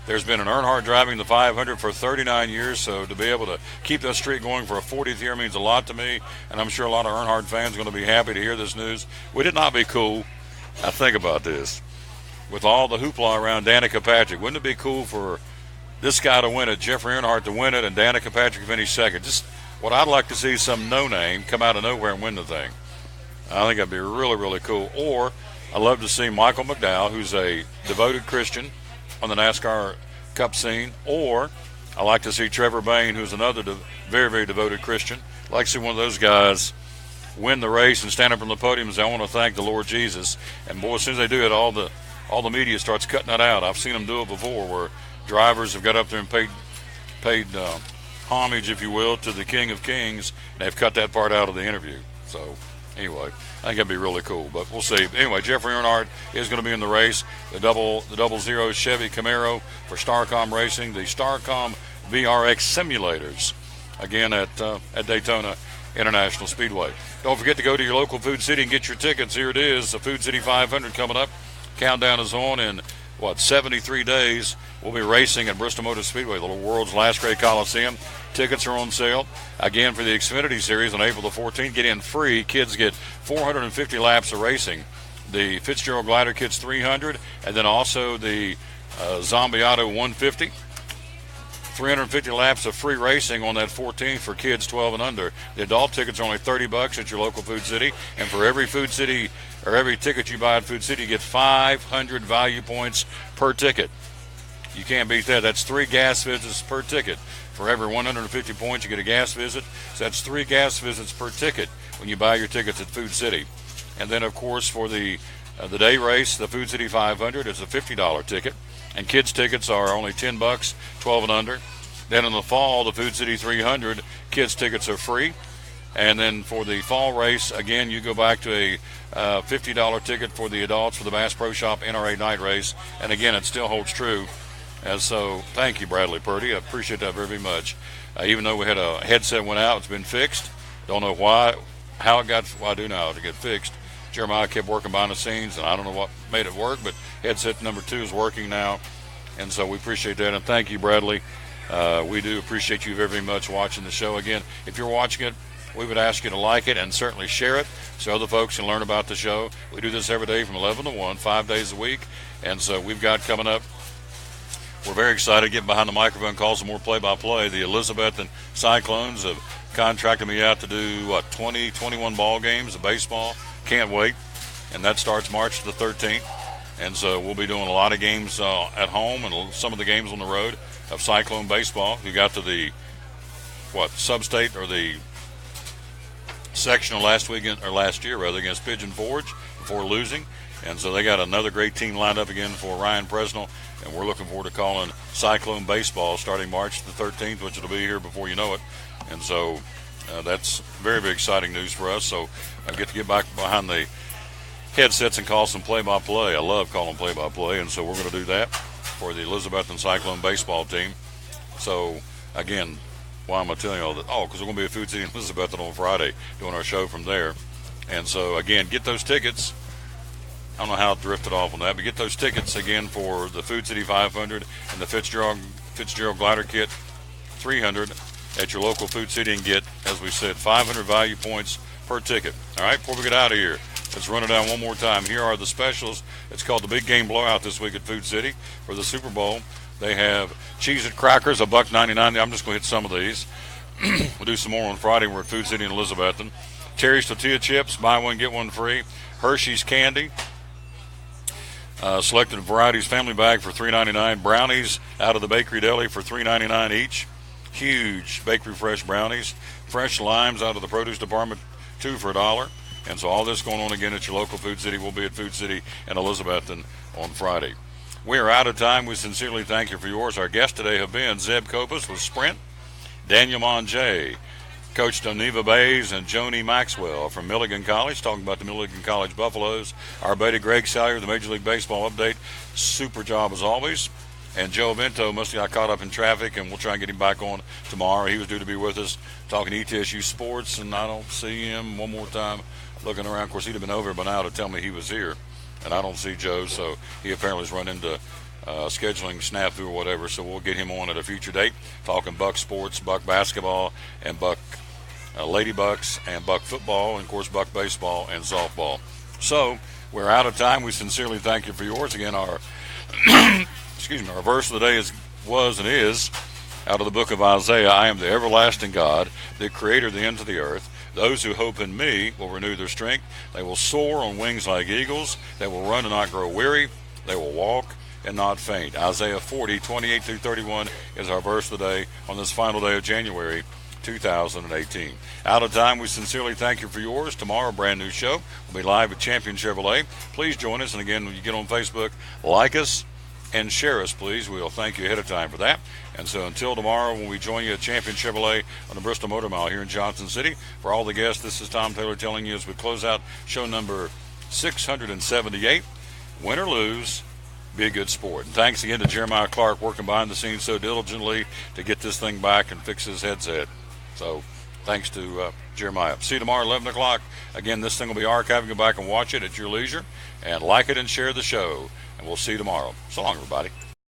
there's been an Earnhardt driving the 500 for 39 years, so to be able to keep that streak going for a 40th year means a lot to me, and I'm sure a lot of Earnhardt fans are going to be happy to hear this news. Would it not be cool? Now think about this. With all the hoopla around Danica Patrick, wouldn't it be cool for this guy to win it, Jeffrey Earnhardt to win it, and Danica Patrick finish second? Just what I'd like to see, some no-name come out of nowhere and win the thing. I think that'd be really, really cool. Or I'd love to see Michael McDowell, who's a devoted Christian, on the NASCAR Cup scene. Or I like to see Trevor Bayne, who's another very, very devoted Christian. I'd like to see one of those guys win the race and stand up on the podium and say, I want to thank the Lord Jesus. And boy, as soon as they do it, all the media starts cutting that out. I've seen them do it before, where drivers have got up there and paid homage, if you will, to the King of Kings, and they've cut that part out of the interview. So anyway, I think that'd be really cool, but we'll see. Anyway, Jeffrey Earnhardt is going to be in the race. The 00 Chevy Camaro for Starcom Racing, the Starcom VRX Simulators, again at Daytona International Speedway. Don't forget to go to your local Food City and get your tickets. Here it is, the Food City 500 coming up. Countdown is on in, 73 days. We'll be racing at Bristol Motor Speedway, the world's last great Coliseum. Tickets are on sale. Again, for the Xfinity Series on April the 14th, get in free. Kids get 450 laps of racing. The Fitzgerald Glider Kids 300, and then also the Zombie Auto 150. 350 laps of free racing on that 14th for kids 12 and under. The adult tickets are only $30 at your local Food City, and for every Food City or every ticket you buy at Food City, you get 500 value points per ticket. You can't beat that. That's 3 gas visits per ticket. For every 150 points, you get a gas visit. So that's 3 gas visits per ticket when you buy your tickets at Food City. And then, of course, for the day race, the Food City 500 is a $50 ticket. And kids' tickets are only $10, 12 and under. Then in the fall, the Food City 300, kids' tickets are free. And then for the fall race, again, you go back to a $50 ticket for the adults for the Bass Pro Shop NRA night race. And again, it still holds true. And so thank you, Bradley Purdy. I appreciate that very much. Even though we had a headset went out, it's been fixed. Don't know how it got, well, I do know how to get fixed. Jeremiah kept working behind the scenes, and I don't know what made it work, but headset number 2 is working now. And so we appreciate that. And thank you, Bradley. We do appreciate you very much watching the show. Again, if you're watching it, we would ask you to like it and certainly share it so other folks can learn about the show. We do this every day from 11 to 1, 5 days a week. And so we've got coming up, we're very excited to get behind the microphone, call some more play-by-play. The Elizabethton Cyclones have contracted me out to do, 21 ball games of baseball. Can't wait. And that starts March the 13th. And so we'll be doing a lot of games at home and some of the games on the road of Cyclone baseball. We got to the sub-state or the sectional last year against Pigeon Forge before losing. And so they got another great team lined up again for Ryan Presnell, and we're looking forward to calling Cyclone baseball starting March the 13th, which will be here before you know it. And so that's very, very exciting news for us. So I get to get back behind the headsets and call some play-by-play. I love calling play-by-play, and so we're going to do that for the Elizabethton Cyclone baseball team. So, again, why am I telling you all that? Oh, because we're going to be at Food City in Elizabethton on Friday doing our show from there. And so, again, get those tickets. I don't know how it drifted off on that, but get those tickets again for the Food City 500 and the Fitzgerald Glider Kit 300 at your local Food City and get, as we said, 500 value points per ticket. All right, before we get out of here, let's run it down one more time. Here are the specials. It's called the Big Game Blowout this week at Food City for the Super Bowl. They have Cheez-It crackers, $1.99. I'm just going to hit some of these. We'll do some more on Friday. We're at Food City in Elizabethton. Terry's tortilla chips, buy one, get one free. Hershey's candy. Selected varieties family bag for $3.99. Brownies out of the Bakery Deli for $3.99 each. Huge Bakery Fresh brownies. Fresh limes out of the produce department, 2 for $1. And so all this going on again at your local Food City. We'll be at Food City in Elizabethton on Friday. We are out of time. We sincerely thank you for yours. Our guests today have been Zeb Copas with Sprint, Daniel Monjay, Coach Doneva Bays, and Joni Maxwell from Milligan College, talking about the Milligan College Buffaloes. Our buddy Greg Salyer, the Major League Baseball update. Super job as always. And Joe Vento must have got caught up in traffic, and we'll try and get him back on tomorrow. He was due to be with us talking ETSU sports, and I don't see him one more time looking around. Of course, he'd have been over by now to tell me he was here, and I don't see Joe, so he apparently has run into scheduling snafu or whatever, so we'll get him on at a future date, talking Buck sports, Buck basketball, and Buck Lady Bucks, and Buck football, and, of course, Buck baseball and softball. So we're out of time. We sincerely thank you for yours. Again, our our verse of the day was and is out of the book of Isaiah. I am the everlasting God, the creator of the ends of the earth. Those who hope in me will renew their strength. They will soar on wings like eagles. They will run and not grow weary. They will walk and not faint. Isaiah 40:28 through 31 is our verse of the day on this final day of January 2018. Out of time. We sincerely thank you for yours. Tomorrow, a brand new show. We'll be live at Champion Chevrolet. Please join us. And again, when you get on Facebook, like us and share us, please. We'll thank you ahead of time for that. And so until tomorrow, when we join you at Champion Chevrolet on the Bristol Motor Mile here in Johnson City, for all the guests, this is Tom Taylor telling you as we close out show number 678, win or lose, be a good sport. And thanks again to Jeremiah Clark working behind the scenes so diligently to get this thing back and fix his headset. So thanks to Jeremiah. See you tomorrow at 11 o'clock. Again, this thing will be archived. Go back and watch it at your leisure. And like it and share the show. And we'll see you tomorrow. So long, everybody.